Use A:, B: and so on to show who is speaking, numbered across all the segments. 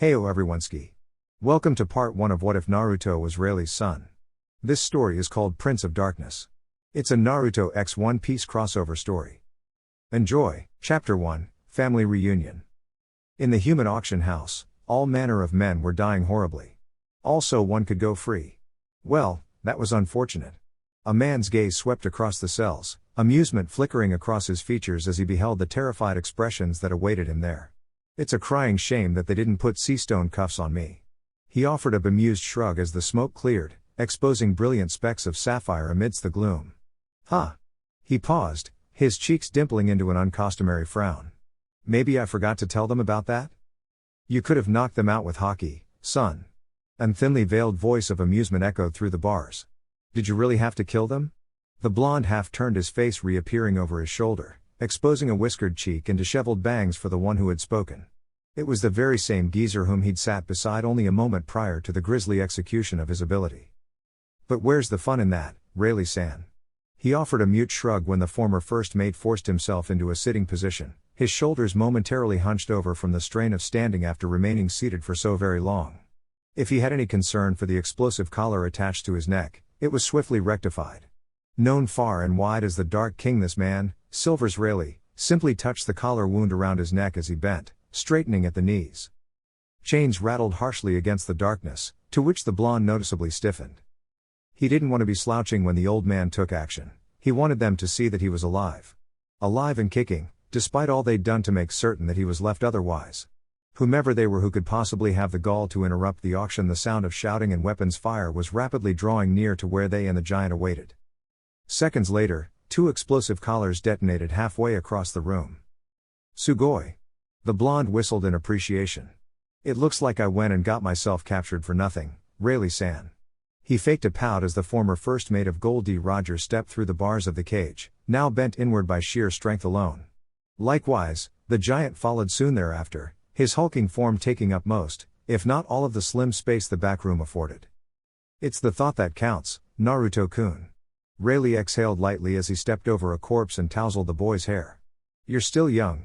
A: Heyo everyoneski. Welcome to part 1 of What If Naruto Was Rayleigh's Son. This story is called Prince of Darkness. It's a NarutoXOnePiece crossover story. Enjoy. Chapter 1, Family Reunion. In the human auction house, all manner of men were dying horribly. Also one could go free. Well, that was unfortunate. A man's gaze swept across the cells, amusement flickering across his features as he beheld the terrified expressions that awaited him there. It's a crying shame that they didn't put sea-stone cuffs on me. He offered a bemused shrug as the smoke cleared, exposing brilliant specks of sapphire amidst the gloom. Huh. He paused, his cheeks dimpling into an uncustomary frown. Maybe I forgot to tell them about that? You could have knocked them out with hockey, son. An thinly veiled voice of amusement echoed through the bars. Did you really have to kill them? The blonde half turned his face reappearing over his shoulder, exposing a whiskered cheek and disheveled bangs for the one who had spoken. It was the very same geezer whom he'd sat beside only a moment prior to the grisly execution of his ability. But where's the fun in that, Rayleigh-san? He offered a mute shrug when the former first mate forced himself into a sitting position, his shoulders momentarily hunched over from the strain of standing after remaining seated for so very long. If he had any concern for the explosive collar attached to his neck, it was swiftly rectified. Known far and wide as the Dark King, this man, Silver's Rayleigh, simply touched the collar wound around his neck as he bent, straightening at the knees. Chains rattled harshly against the darkness, to which the blonde noticeably stiffened. He didn't want to be slouching when the old man took action. He wanted them to see that he was alive. Alive and kicking, despite all they'd done to make certain that he was left otherwise. Whomever they were who could possibly have the gall to interrupt the auction, the sound of shouting and weapons fire was rapidly drawing near to where they and the giant awaited. Seconds later, 2 explosive collars detonated halfway across the room. Sugoi. The blonde whistled in appreciation. It looks like I went and got myself captured for nothing, Rayleigh-san. He faked a pout as the former first mate of Gold D. Rogers stepped through the bars of the cage, now bent inward by sheer strength alone. Likewise, the giant followed soon thereafter, his hulking form taking up most, if not all of the slim space the back room afforded. It's the thought that counts, Naruto-kun. Rayleigh exhaled lightly as he stepped over a corpse and tousled the boy's hair. You're still young.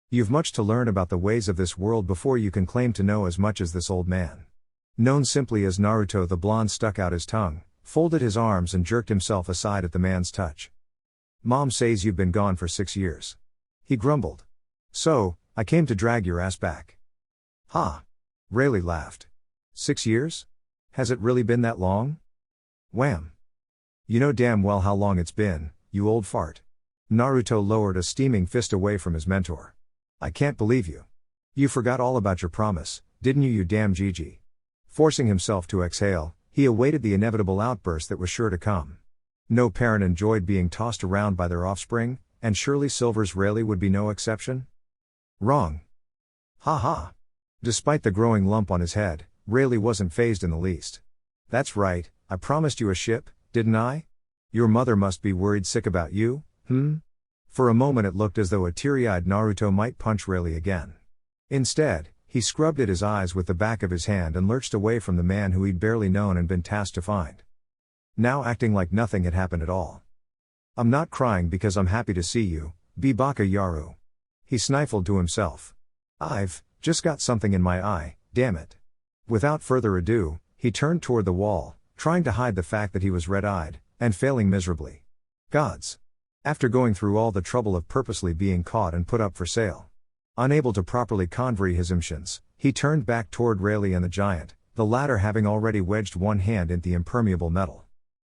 A: You've much to learn about the ways of this world before you can claim to know as much as this old man. Known simply as Naruto, the blonde stuck out his tongue, folded his arms and jerked himself aside at the man's touch. Mom says you've been gone for 6 years. He grumbled. So, I came to drag your ass back. Ha! Rayleigh laughed. 6 years? Has it really been that long? Wham! You know damn well how long it's been, you old fart. Naruto lowered a steaming fist away from his mentor. I can't believe you. You forgot all about your promise, didn't you, you damn Gigi? Forcing himself to exhale, he awaited the inevitable outburst that was sure to come. No parent enjoyed being tossed around by their offspring, and surely Silver's Rayleigh would be no exception? Wrong. Ha ha. Despite the growing lump on his head, Rayleigh wasn't fazed in the least. That's right, I promised you a ship, didn't I? Your mother must be worried sick about you, For a moment it looked as though a teary-eyed Naruto might punch Rayleigh again. Instead, he scrubbed at his eyes with the back of his hand and lurched away from the man who he'd barely known and been tasked to find. Now acting like nothing had happened at all. I'm not crying because I'm happy to see you, Bibaka Yaru. He sniffled to himself. I've just got something in my eye, damn it. Without further ado, he turned toward the wall, trying to hide the fact that he was red-eyed, and failing miserably. Gods. After going through all the trouble of purposely being caught and put up for sale. Unable to properly convey his emotions, he turned back toward Rayleigh and the giant, the latter having already wedged one hand into the impermeable metal.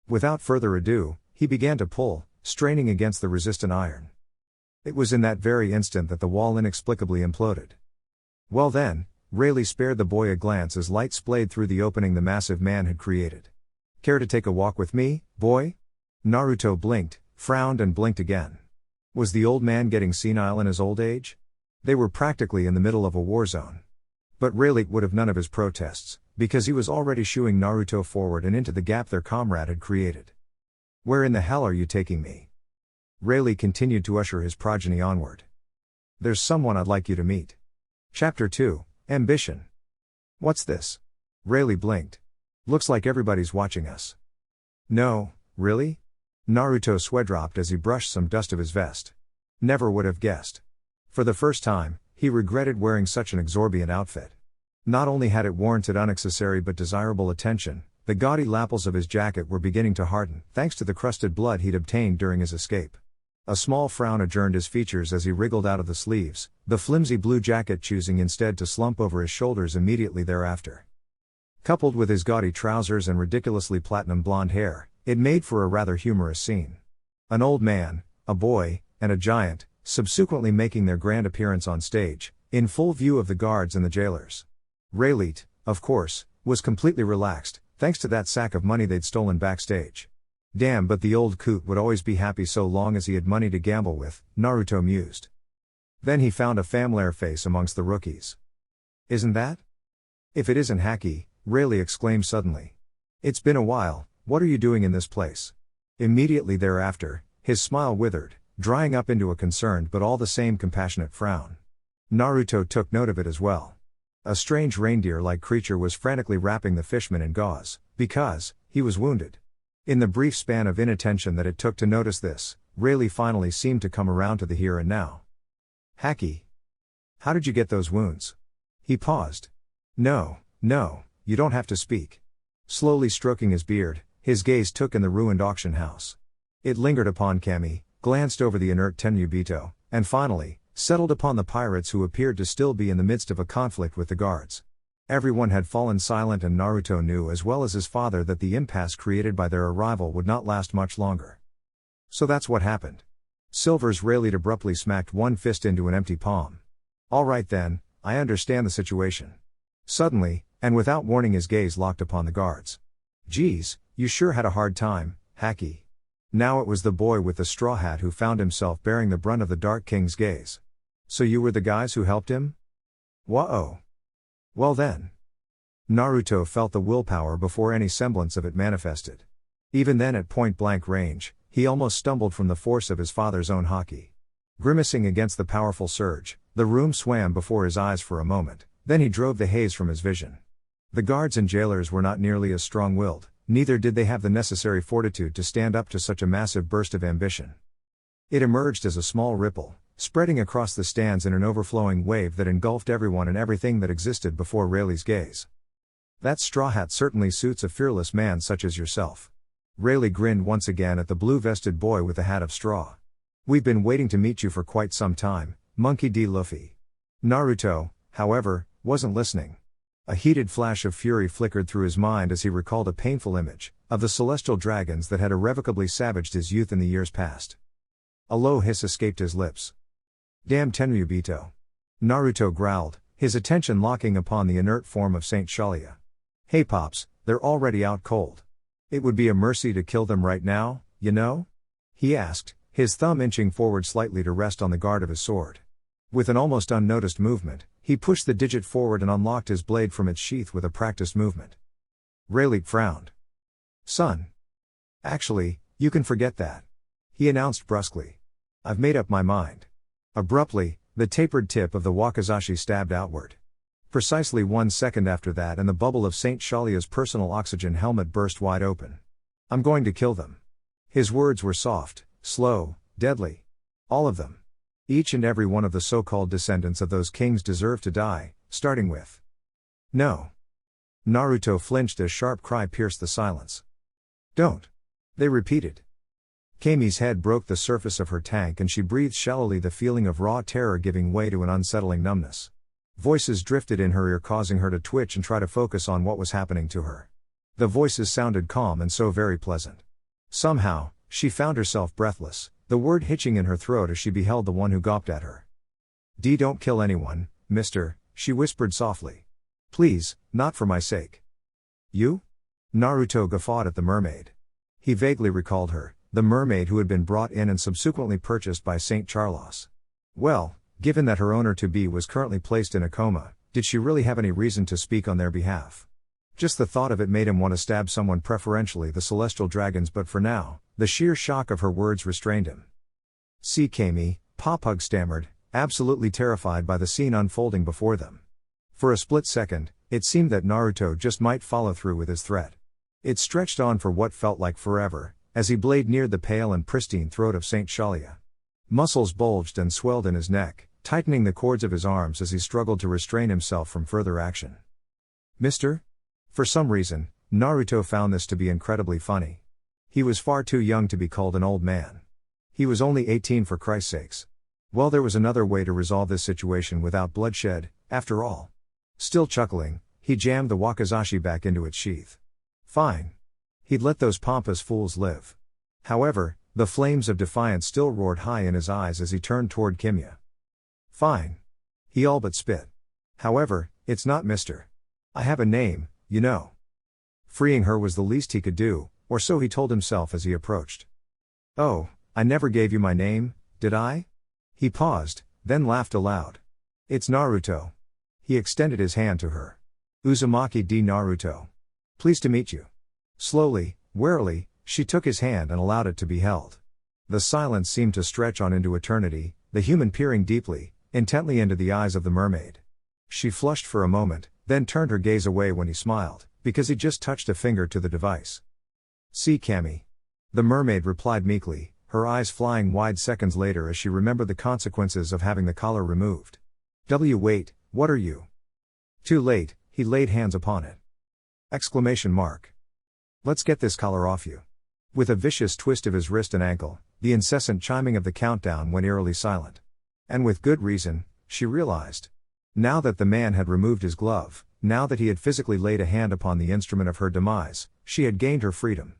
A: Without further ado, he began to pull, straining against the resistant iron. It was in that very instant that the wall inexplicably imploded. Well then, Rayleigh spared the boy a glance as light splayed through the opening the massive man had created. Care to take a walk with me, boy? Naruto blinked, frowned and blinked again. Was the old man getting senile in his old age? They were practically in the middle of a war zone. But Rayleigh would have none of his protests, because he was already shooing Naruto forward and into the gap their comrade had created. Where in the hell are you taking me? Rayleigh continued to usher his progeny onward. There's someone I'd like you to meet. Chapter 2, Ambition. What's this? Rayleigh blinked. Looks like everybody's watching us. No, really? Naruto sweat-dropped as he brushed some dust of his vest. Never would have guessed. For the first time, he regretted wearing such an exorbitant outfit. Not only had it warranted unnecessary but desirable attention, the gaudy lapels of his jacket were beginning to harden, thanks to the crusted blood he'd obtained during his escape. A small frown adorned his features as he wriggled out of the sleeves, the flimsy blue jacket choosing instead to slump over his shoulders immediately thereafter. Coupled with his gaudy trousers and ridiculously platinum blonde hair, it made for a rather humorous scene. An old man, a boy, and a giant, subsequently making their grand appearance on stage, in full view of the guards and the jailers. Rayleigh, of course, was completely relaxed, thanks to that sack of money they'd stolen backstage. Damn, but the old coot would always be happy so long as he had money to gamble with, Naruto mused. Then he found a familiar face amongst the rookies. Isn't that? If it isn't Haki, Rayleigh exclaimed suddenly. It's been a while, what are you doing in this place? Immediately thereafter, his smile withered, drying up into a concerned but all the same compassionate frown. Naruto took note of it as well. A strange reindeer-like creature was frantically wrapping the fishman in gauze, because he was wounded. In the brief span of inattention that it took to notice this, Rayleigh finally seemed to come around to the here and now. Haki. How did you get those wounds? He paused. No, you don't have to speak. Slowly stroking his beard, his gaze took in the ruined auction house. It lingered upon Kami, glanced over the inert Tenryubito, and finally, settled upon the pirates who appeared to still be in the midst of a conflict with the guards. Everyone had fallen silent and Naruto knew as well as his father that the impasse created by their arrival would not last much longer. So that's what happened. Silver's Rayleigh abruptly smacked one fist into an empty palm. All right then, I understand the situation. Suddenly, and without warning, his gaze locked upon the guards. Geez, you sure had a hard time, Haki. Now it was the boy with the straw hat who found himself bearing the brunt of the Dark King's gaze. So you were the guys who helped him? Whoa. Well then. Naruto felt the willpower before any semblance of it manifested. Even then at point-blank range, he almost stumbled from the force of his father's own haki. Grimacing against the powerful surge, the room swam before his eyes for a moment, then he drove the haze from his vision. The guards and jailers were not nearly as strong-willed, neither did they have the necessary fortitude to stand up to such a massive burst of ambition. It emerged as a small ripple, spreading across the stands in an overflowing wave that engulfed everyone and everything that existed before Rayleigh's gaze. That straw hat certainly suits a fearless man such as yourself. Rayleigh grinned once again at the blue-vested boy with the hat of straw. We've been waiting to meet you for quite some time, Monkey D. Luffy. Naruto, however, wasn't listening. A heated flash of fury flickered through his mind as he recalled a painful image of the celestial dragons that had irrevocably savaged his youth in the years past. A low hiss escaped his lips. Damn Tenryubito. Naruto growled, his attention locking upon the inert form of Saint Shalia. Hey Pops, they're already out cold. It would be a mercy to kill them right now, you know? He asked, his thumb inching forward slightly to rest on the guard of his sword. With an almost unnoticed movement, he pushed the digit forward and unlocked his blade from its sheath with a practiced movement. Rayleigh frowned. Son. Actually, you can forget that. He announced brusquely. I've made up my mind. Abruptly, the tapered tip of the wakizashi stabbed outward. Precisely 1 second after that and the bubble of Saint Shalia's personal oxygen helmet burst wide open. I'm going to kill them. His words were soft, slow, deadly. All of them. Each and every one of the so-called descendants of those kings deserve to die, starting with. No. Naruto flinched as sharp cry pierced the silence. Don't. They repeated. Kami's head broke the surface of her tank and she breathed shallowly, the feeling of raw terror giving way to an unsettling numbness. Voices drifted in her ear, causing her to twitch and try to focus on what was happening to her. The voices sounded calm and so very pleasant. Somehow, she found herself breathless, the word hitching in her throat as she beheld the one who gawped at her. Don't kill anyone, mister, she whispered softly. Please, not for my sake. You? Naruto guffawed at the mermaid. He vaguely recalled her, the mermaid who had been brought in and subsequently purchased by St. Charlos. Well, given that her owner-to-be was currently placed in a coma, did she really have any reason to speak on their behalf? Just the thought of it made him want to stab someone, preferentially the celestial dragons, but for now, the sheer shock of her words restrained him. See Kami, Popug stammered, absolutely terrified by the scene unfolding before them. For a split second, it seemed that Naruto just might follow through with his threat. It stretched on for what felt like forever, as he blade neared the pale and pristine throat of Saint Shalia. Muscles bulged and swelled in his neck, tightening the cords of his arms as he struggled to restrain himself from further action. Mister? For some reason, Naruto found this to be incredibly funny. He was far too young to be called an old man. He was only 18 for Christ's sakes. Well, there was another way to resolve this situation without bloodshed, after all. Still chuckling, he jammed the wakizashi back into its sheath. Fine. He'd let those pompous fools live. However, the flames of defiance still roared high in his eyes as he turned toward Kimya. Fine. He all but spit. However, it's not Mr. I have a name, you know. Freeing her was the least he could do, or so he told himself as he approached. Oh, I never gave you my name, did I? He paused, then laughed aloud. It's Naruto. He extended his hand to her. Uzumaki d Naruto. Pleased to meet you. Slowly, warily, she took his hand and allowed it to be held. The silence seemed to stretch on into eternity, the human peering deeply, intently into the eyes of the mermaid. She flushed for a moment, then turned her gaze away when he smiled, because he just touched a finger to the device. See Cammy. The mermaid replied meekly, her eyes flying wide seconds later as she remembered the consequences of having the collar removed. Wait, what are you? Too late, he laid hands upon it. Exclamation mark. Let's get this collar off you. With a vicious twist of his wrist and ankle, the incessant chiming of the countdown went eerily silent. And with good reason, she realized. Now that the man had removed his glove, now that he had physically laid a hand upon the instrument of her demise, she had gained her freedom.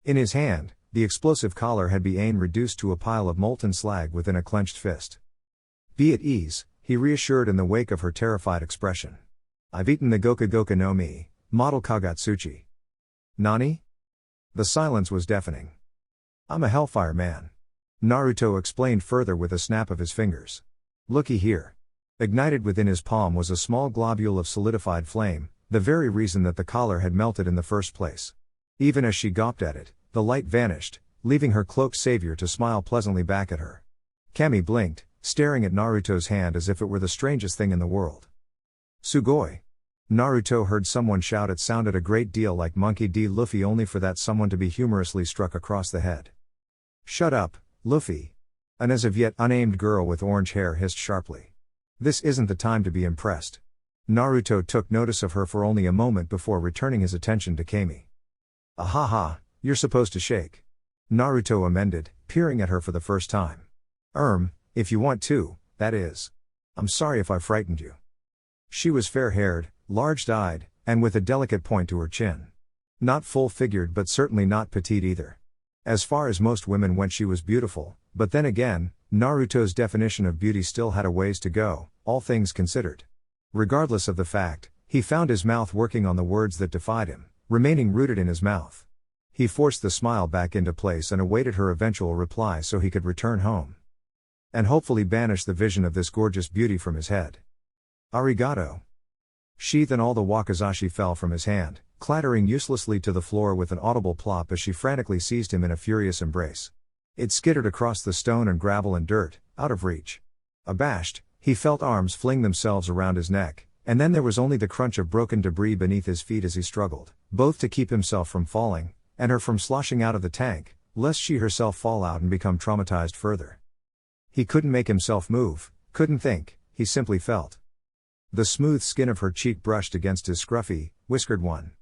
A: In his hand, the explosive collar had been reduced to a pile of molten slag within a clenched fist. Be at ease, he reassured in the wake of her terrified expression. I've eaten the Goka no Mi, model Kagatsuchi. Nani? The silence was deafening. I'm a Hellfire man. Naruto explained further with a snap of his fingers. Looky here. Ignited within his palm was a small globule of solidified flame, the very reason that the collar had melted in the first place. Even as she gawped at it, the light vanished, leaving her cloaked savior to smile pleasantly back at her. Cammy blinked, staring at Naruto's hand as if it were the strangest thing in the world. Sugoi. Naruto heard someone shout. It sounded a great deal like Monkey D. Luffy, only for that someone to be humorously struck across the head. Shut up, Luffy. An as of yet unnamed girl with orange hair hissed sharply. This isn't the time to be impressed. Naruto took notice of her for only a moment before returning his attention to Kami. Ahaha, you're supposed to shake. Naruto amended, peering at her for the first time. If you want to, that is. I'm sorry if I frightened you. She was fair-haired, large-eyed, and with a delicate point to her chin. Not full-figured but certainly not petite either. As far as most women went, she was beautiful, but then again, Naruto's definition of beauty still had a ways to go, all things considered. Regardless of the fact, he found his mouth working on the words that defied him, remaining rooted in his mouth. He forced the smile back into place and awaited her eventual reply so he could return home. And hopefully banish the vision of this gorgeous beauty from his head. Arigato. Sheath and all the wakizashi fell from his hand, clattering uselessly to the floor with an audible plop as she frantically seized him in a furious embrace. It skittered across the stone and gravel and dirt, out of reach. Abashed, he felt arms fling themselves around his neck, and then there was only the crunch of broken debris beneath his feet as he struggled, both to keep himself from falling, and her from sloshing out of the tank, lest she herself fall out and become traumatized further. He couldn't make himself move, couldn't think, he simply felt. The smooth skin of her cheek brushed against his scruffy, whiskered one.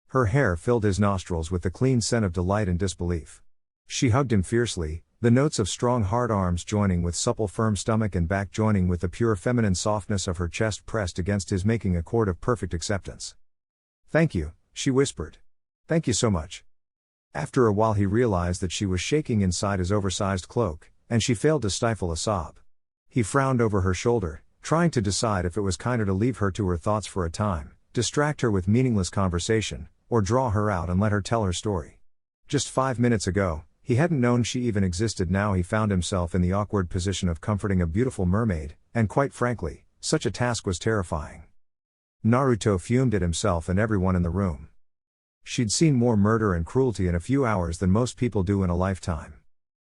A: Her hair filled his nostrils with the clean scent of delight and disbelief. She hugged him fiercely, the notes of strong hard arms joining with supple firm stomach and back joining with the pure feminine softness of her chest pressed against his, making a chord of perfect acceptance. Thank you, she whispered. Thank you so much. After a while he realized that she was shaking inside his oversized cloak, and she failed to stifle a sob. He frowned over her shoulder, trying to decide if it was kinder to leave her to her thoughts for a time, distract her with meaningless conversation, or draw her out and let her tell her story. Just 5 minutes ago, he hadn't known she even existed. Now he found himself in the awkward position of comforting a beautiful mermaid, and quite frankly, such a task was terrifying. Naruto fumed at himself and everyone in the room. She'd seen more murder and cruelty in a few hours than most people do in a lifetime.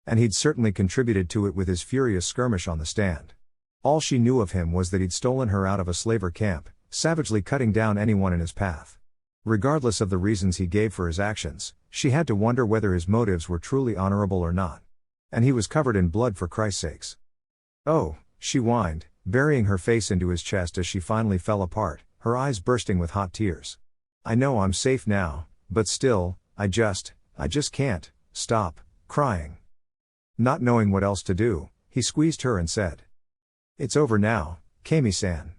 A: And he'd certainly contributed to it with his furious skirmish on the stand. All she knew of him was that he'd stolen her out of a slaver camp, savagely cutting down anyone in his path. Regardless of the reasons he gave for his actions, she had to wonder whether his motives were truly honorable or not. And he was covered in blood, for Christ's sakes. Oh, she whined, burying her face into his chest as she finally fell apart, her eyes bursting with hot tears. I know I'm safe now, but still, I just can't stop crying. Not knowing what else to do, he squeezed her and said, "It's over now, Kami-san."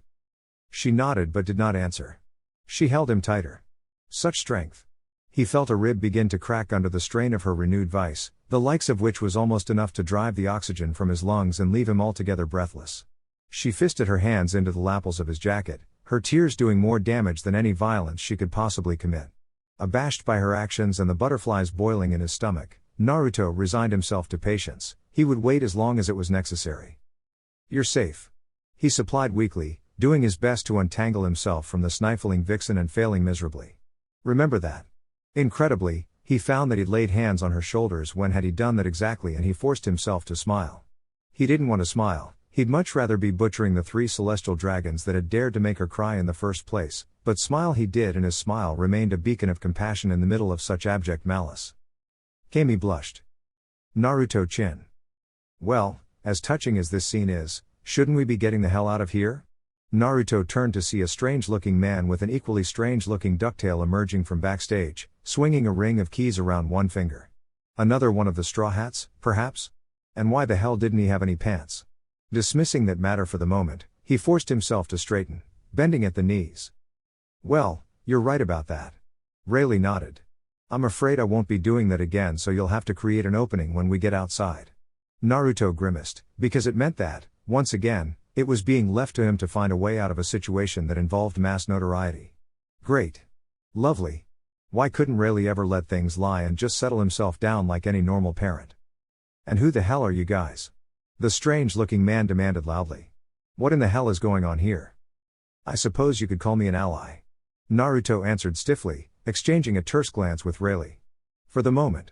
A: She nodded but did not answer. She held him tighter. Such strength. He felt a rib begin to crack under the strain of her renewed vice, the likes of which was almost enough to drive the oxygen from his lungs and leave him altogether breathless. She fisted her hands into the lapels of his jacket, her tears doing more damage than any violence she could possibly commit. Abashed by her actions and the butterflies boiling in his stomach, Naruto resigned himself to patience. He would wait as long as it was necessary. "You're safe," he supplied weakly, doing his best to untangle himself from the stifling vixen and failing miserably. "Remember that." Incredibly, he found that he'd laid hands on her shoulders when had he done that exactly, and he forced himself to smile. He didn't want to smile, he'd much rather be butchering the 3 celestial dragons that had dared to make her cry in the first place, but smile he did, and his smile remained a beacon of compassion in the middle of such abject malice. Kami blushed. Naruto-chin. "Well, as touching as this scene is, shouldn't we be getting the hell out of here?" Naruto turned to see a strange-looking man with an equally strange-looking ducktail emerging from backstage, swinging a ring of keys around one finger. Another one of the Straw Hats, perhaps? And why the hell didn't he have any pants? Dismissing that matter for the moment, he forced himself to straighten, bending at the knees. "Well, you're right about that." Rayleigh nodded. "I'm afraid I won't be doing that again, so you'll have to create an opening when we get outside." Naruto grimaced, because it meant that, once again, it was being left to him to find a way out of a situation that involved mass notoriety. Great. Lovely. Why couldn't Rayleigh ever let things lie and just settle himself down like any normal parent? "And who the hell are you guys?" the strange-looking man demanded loudly. "What in the hell is going on here?" "I suppose you could call me an ally," Naruto answered stiffly, exchanging a terse glance with Rayleigh. "For the moment.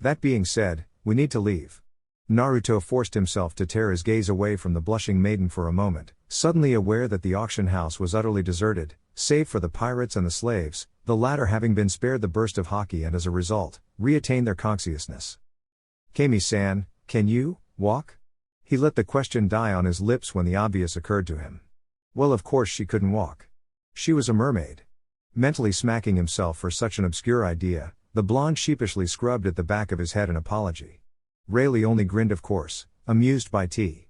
A: That being said, we need to leave." Naruto forced himself to tear his gaze away from the blushing maiden for a moment, suddenly aware that the auction house was utterly deserted, save for the pirates and the slaves, the latter having been spared the burst of haki and as a result, reattained their consciousness. "Kami-san, can you walk?" He let the question die on his lips when the obvious occurred to him. Well, of course she couldn't walk. She was a mermaid. Mentally smacking himself for such an obscure idea, the blonde sheepishly scrubbed at the back of his head in apology. Rayleigh only grinned, of course, amused by T.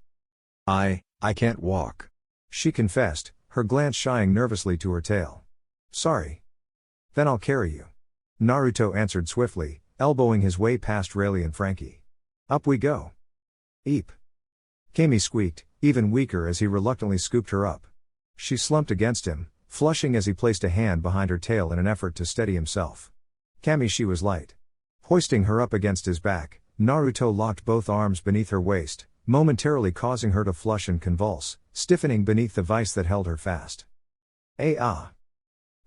A: I can't walk," she confessed, her glance shying nervously to her tail. "Sorry. Then I'll carry you," Naruto answered swiftly, elbowing his way past Rayleigh and Frankie. "Up we go." "Eep." Kami squeaked, even weaker as he reluctantly scooped her up. She slumped against him, flushing as he placed a hand behind her tail in an effort to steady himself. Kami, she was light. Hoisting her up against his back, Naruto locked both arms beneath her waist, momentarily causing her to flush and convulse, stiffening beneath the vice that held her fast. "Ah.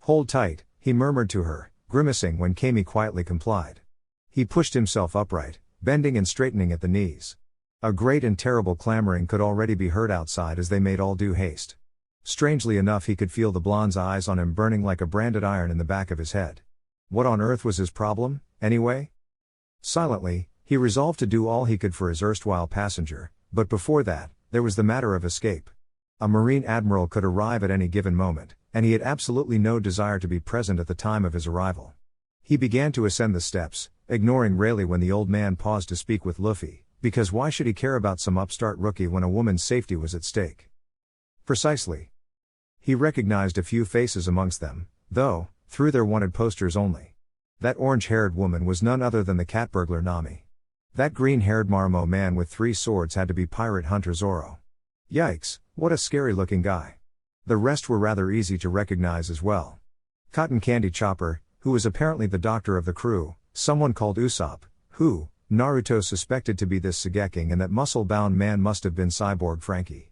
A: Hold tight," he murmured to her, grimacing when Kami quietly complied. He pushed himself upright, bending and straightening at the knees. A great and terrible clamoring could already be heard outside as they made all due haste. Strangely enough, he could feel the blonde's eyes on him burning like a branded iron in the back of his head. What on earth was his problem, anyway? Silently, he resolved to do all he could for his erstwhile passenger, but before that, there was the matter of escape. A Marine admiral could arrive at any given moment, and he had absolutely no desire to be present at the time of his arrival. He began to ascend the steps, ignoring Rayleigh when the old man paused to speak with Luffy, because why should he care about some upstart rookie when a woman's safety was at stake? Precisely. He recognized a few faces amongst them, though, through their wanted posters only. That orange-haired woman was none other than the cat burglar Nami. That green-haired Marmo man with 3 swords had to be pirate hunter Zoro. Yikes, what a scary-looking guy. The rest were rather easy to recognize as well. Cotton Candy Chopper, who was apparently the doctor of the crew, someone called Usopp, who, Naruto suspected to be this Sogeking, and that muscle-bound man must have been Cyborg Frankie.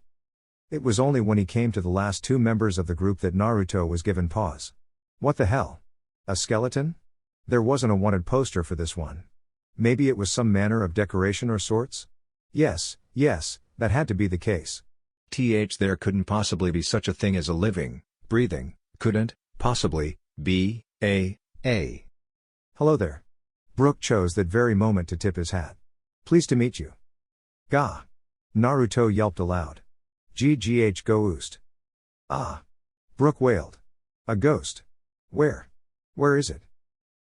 A: It was only when he came to the last 2 members of the group that Naruto was given pause. What the hell? A skeleton? There wasn't a wanted poster for this one. Maybe it was some manner of decoration or sorts? Yes, that had to be the case. There couldn't possibly be such a thing as a living, breathing, couldn't, possibly, be, Hello there. Brook chose that very moment to tip his hat. "Pleased to meet you." "Gah." Naruto yelped aloud. "GGH ghost." "Ah." Brook wailed. "A ghost? Where?" Where is it?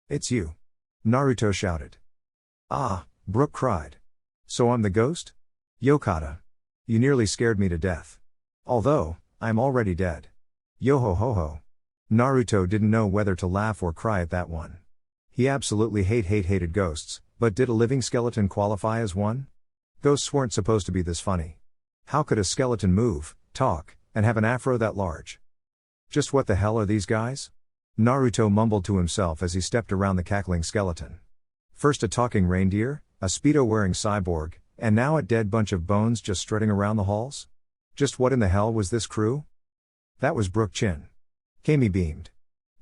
A: It's you. Naruto shouted. Ah, Brook cried. So I'm the ghost? Yokata. You nearly scared me to death. Although, I'm already dead. Yo ho ho ho. Naruto didn't know whether to laugh or cry at that one. He absolutely hated ghosts, but did a living skeleton qualify as one? Ghosts weren't supposed to be this funny. How could a skeleton move, talk, and have an afro that large? Just what the hell are these guys? Naruto mumbled to himself as he stepped around the cackling skeleton. First a talking reindeer, a Speedo-wearing cyborg, and now a dead bunch of bones just strutting around the halls? Just what in the hell was this crew? That was Brook Chin. Kami beamed.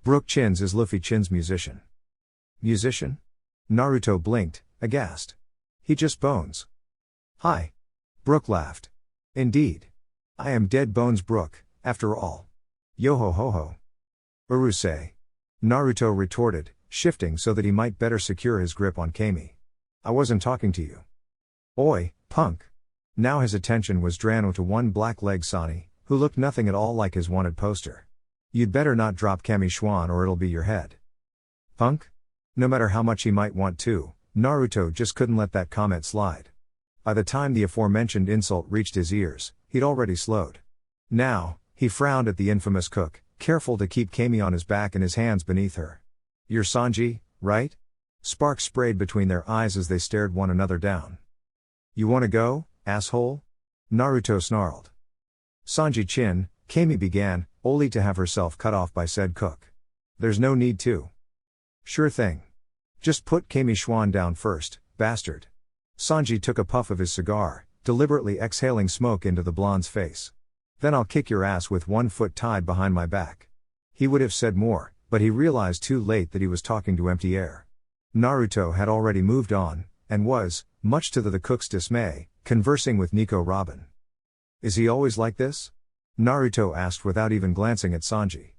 A: Brook Chin's is Luffy Chin's musician. Musician? Naruto blinked, aghast. He just Bones. Hi. Brook laughed. Indeed. I am Dead Bones Brook, after all. Yo ho ho ho. Urusei. Naruto retorted, shifting so that he might better secure his grip on Kami. I wasn't talking to you. Oi, punk. Now his attention was drawn to one black-legged Sani, who looked nothing at all like his wanted poster. You'd better not drop Kami Schwan or it'll be your head. Punk? No matter how much he might want to, Naruto just couldn't let that comment slide. By the time the aforementioned insult reached his ears, he'd already slowed. Now, he frowned at the infamous cook, careful to keep Kami on his back and his hands beneath her. You're Sanji, right? Sparks sprayed between their eyes as they stared one another down. You wanna go, asshole? Naruto snarled. Sanji-chin, Kami began, only to have herself cut off by said cook. There's no need to. Sure thing. Just put Kami Schwan down first, bastard. Sanji took a puff of his cigar, deliberately exhaling smoke into the blonde's face. Then I'll kick your ass with one foot tied behind my back. He would have said more, but he realized too late that he was talking to empty air. Naruto had already moved on, and was, much to the cook's dismay, conversing with Nico Robin. Is he always like this? Naruto asked without even glancing at Sanji.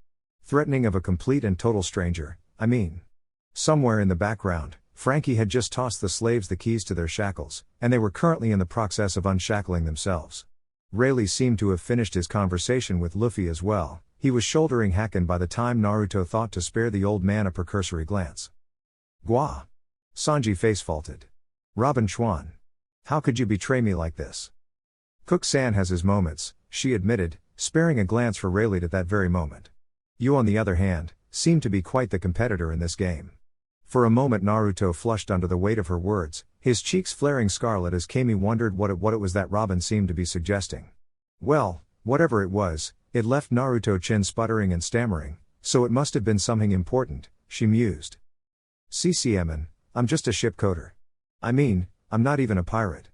A: Threatening of a complete and total stranger, I mean. Somewhere in the background, Frankie had just tossed the slaves the keys to their shackles, and they were currently in the process of unshackling themselves. Rayleigh seemed to have finished his conversation with Luffy as well. He was shouldering Hakken by the time Naruto thought to spare the old man a precursory glance. Gua. Sanji face-faulted. Robin Schwan. How could you betray me like this? Cook-san has his moments, she admitted, sparing a glance for Rayleigh at that very moment. You on the other hand, seem to be quite the competitor in this game. For a moment Naruto flushed under the weight of her words, his cheeks flaring scarlet as Kami wondered what it was that Robin seemed to be suggesting. Well, whatever it was, it left Naruto-chin sputtering and stammering, so it must have been something important, she mused. CCMN, I'm just a shipcoder. I mean, I'm not even a pirate.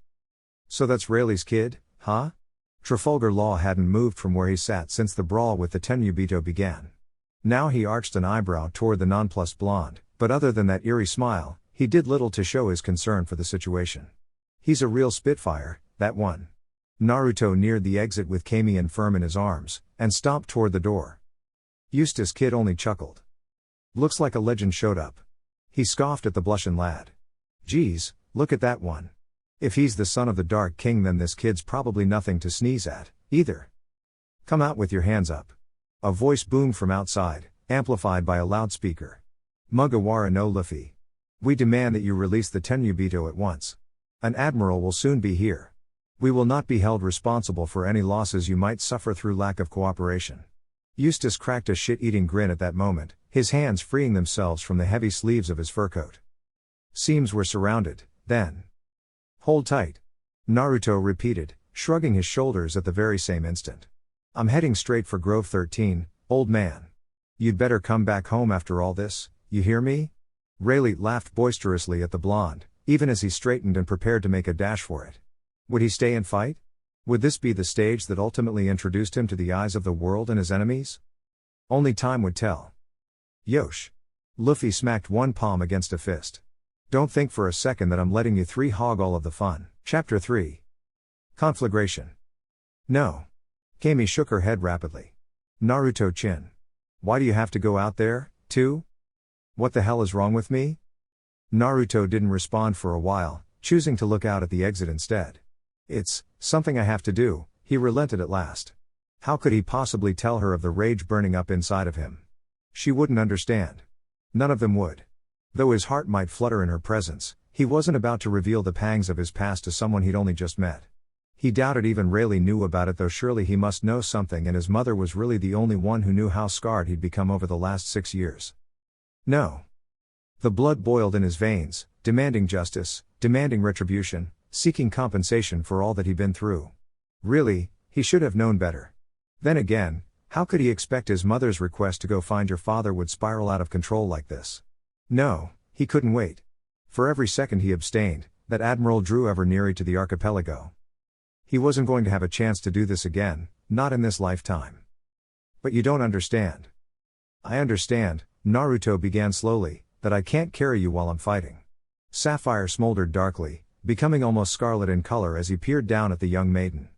A: So that's Rayleigh's kid, huh? Trafalgar Law hadn't moved from where he sat since the brawl with the Tenryubito began. Now he arched an eyebrow toward the nonplussed blonde, but other than that eerie smile, he did little to show his concern for the situation. He's a real spitfire, that one. Naruto neared the exit with Kami infirm in his arms, and stomped toward the door. Eustace Kid only chuckled. Looks like a legend showed up. He scoffed at the blushing lad. Geez, look at that one. If he's the son of the Dark King then this kid's probably nothing to sneeze at, either. Come out with your hands up. A voice boomed from outside, amplified by a loudspeaker. Mugiwara no Luffy. We demand that you release the Tenryubito at once. An admiral will soon be here. We will not be held responsible for any losses you might suffer through lack of cooperation. Eustace cracked a shit-eating grin at that moment, his hands freeing themselves from the heavy sleeves of his fur coat. Seems we're surrounded, then. Hold tight. Naruto repeated, shrugging his shoulders at the very same instant. I'm heading straight for Grove 13, old man. You'd better come back home after all this, you hear me? Rayleigh laughed boisterously at the blonde, even as he straightened and prepared to make a dash for it. Would he stay and fight? Would this be the stage that ultimately introduced him to the eyes of the world and his enemies? Only time would tell. Yosh. Luffy smacked one palm against a fist. Don't think for a second that I'm letting you three hog all of the fun. Chapter 3. Conflagration. No. Kami shook her head rapidly. Naruto-chin. Why do you have to go out there, too? What the hell is wrong with me? Naruto didn't respond for a while, choosing to look out at the exit instead. It's something I have to do, he relented at last. How could he possibly tell her of the rage burning up inside of him? She wouldn't understand. None of them would. Though his heart might flutter in her presence, he wasn't about to reveal the pangs of his past to someone he'd only just met. He doubted even Rayleigh knew about it, though surely he must know something, and his mother was really the only one who knew how scarred he'd become over the last 6 years. No. The blood boiled in his veins, demanding justice, demanding retribution, seeking compensation for all that he'd been through. Really, he should have known better. Then again, how could he expect his mother's request to go find your father would spiral out of control like this? No, he couldn't wait. For every second he abstained, that Admiral drew ever nearer to the archipelago. He wasn't going to have a chance to do this again, not in this lifetime. But you don't understand. I understand, Naruto began slowly, that I can't carry you while I'm fighting. Sapphire smoldered darkly, becoming almost scarlet in color as he peered down at the young maiden.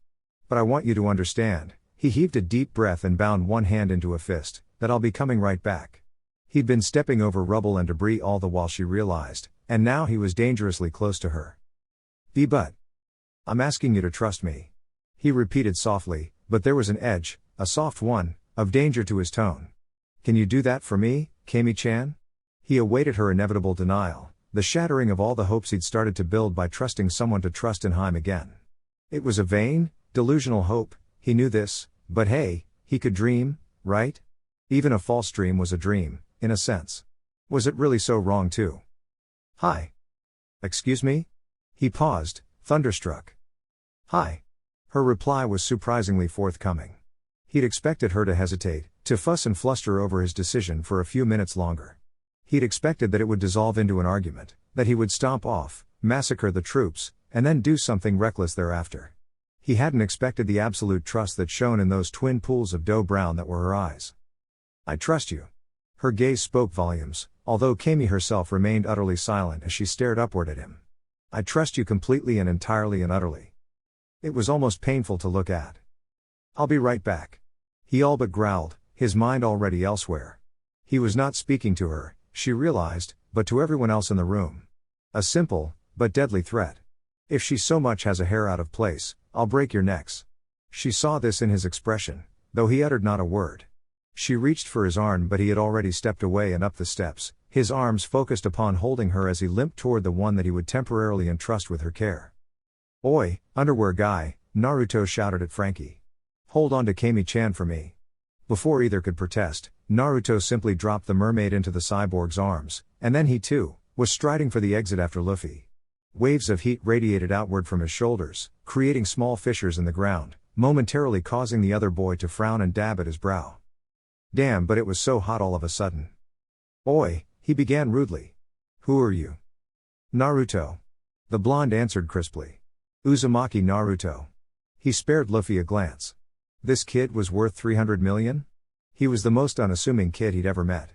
A: But I want you to understand, he heaved a deep breath and bound one hand into a fist, that I'll be coming right back. He'd been stepping over rubble and debris all the while, she realized, and now he was dangerously close to her. But I'm asking you to trust me. He repeated softly, but there was an edge, a soft one, of danger to his tone. Can you do that for me, Kami-chan? He awaited her inevitable denial, the shattering of all the hopes he'd started to build by trusting someone to trust in him again. It was a vain, delusional hope, he knew this, but hey, he could dream, right? Even a false dream was a dream, in a sense. Was it really so wrong too? Hi. Excuse me? He paused, thunderstruck. Hi. Her reply was surprisingly forthcoming. He'd expected her to hesitate, to fuss and fluster over his decision for a few minutes longer. He'd expected that it would dissolve into an argument, that he would stomp off, massacre the troops, and then do something reckless thereafter. He hadn't expected the absolute trust that shone in those twin pools of dough brown that were her eyes. I trust you. Her gaze spoke volumes, although Kami herself remained utterly silent as she stared upward at him. I trust you completely and entirely and utterly. It was almost painful to look at. I'll be right back. He all but growled, his mind already elsewhere. He was not speaking to her, she realized, but to everyone else in the room. A simple, but deadly threat. If she so much has a hair out of place, I'll break your necks. She saw this in his expression, though he uttered not a word. She reached for his arm, but he had already stepped away and up the steps, his arms focused upon holding her as he limped toward the one that he would temporarily entrust with her care. Oi, underwear guy, Naruto shouted at Frankie. Hold on to Kami-chan for me. Before either could protest, Naruto simply dropped the mermaid into the cyborg's arms, and then he too was striding for the exit after Luffy. Waves of heat radiated outward from his shoulders, creating small fissures in the ground, momentarily causing the other boy to frown and dab at his brow. Damn, but it was so hot all of a sudden. Oi, he began rudely. Who are you? Naruto. The blonde answered crisply. Uzumaki Naruto. He spared Luffy a glance. This kid was worth 300 million? He was the most unassuming kid he'd ever met.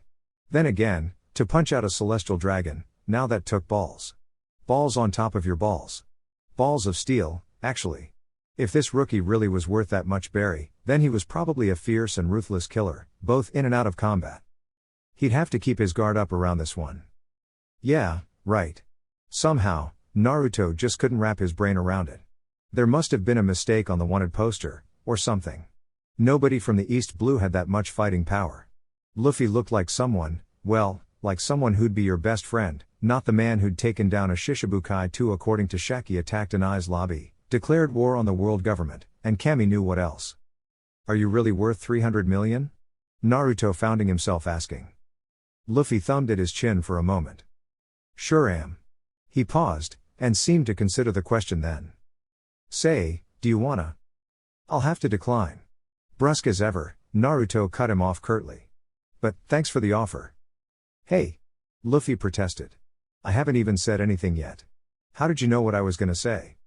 A: Then again, to punch out a celestial dragon, now that took balls. Balls on top of your balls. Balls of steel, actually. If this rookie really was worth that much berry, then he was probably a fierce and ruthless killer, both in and out of combat. He'd have to keep his guard up around this one. Yeah, right. Somehow, Naruto just couldn't wrap his brain around it. There must have been a mistake on the wanted poster, or something. Nobody from the East Blue had that much fighting power. Luffy looked like someone, well, like someone who'd be your best friend, not the man who'd taken down a Shishibukai 2 according to Shaki, attacked an Ai's lobby, declared war on the world government, and Kami knew what else. Are you really worth 300 million? Naruto found himself asking. Luffy thumbed at his chin for a moment. Sure am. He paused, and seemed to consider the question then. Say, do you wanna? I'll have to decline. Brusque as ever, Naruto cut him off curtly. But, thanks for the offer. Hey! Luffy protested. I haven't even said anything yet. How did you know what I was gonna say?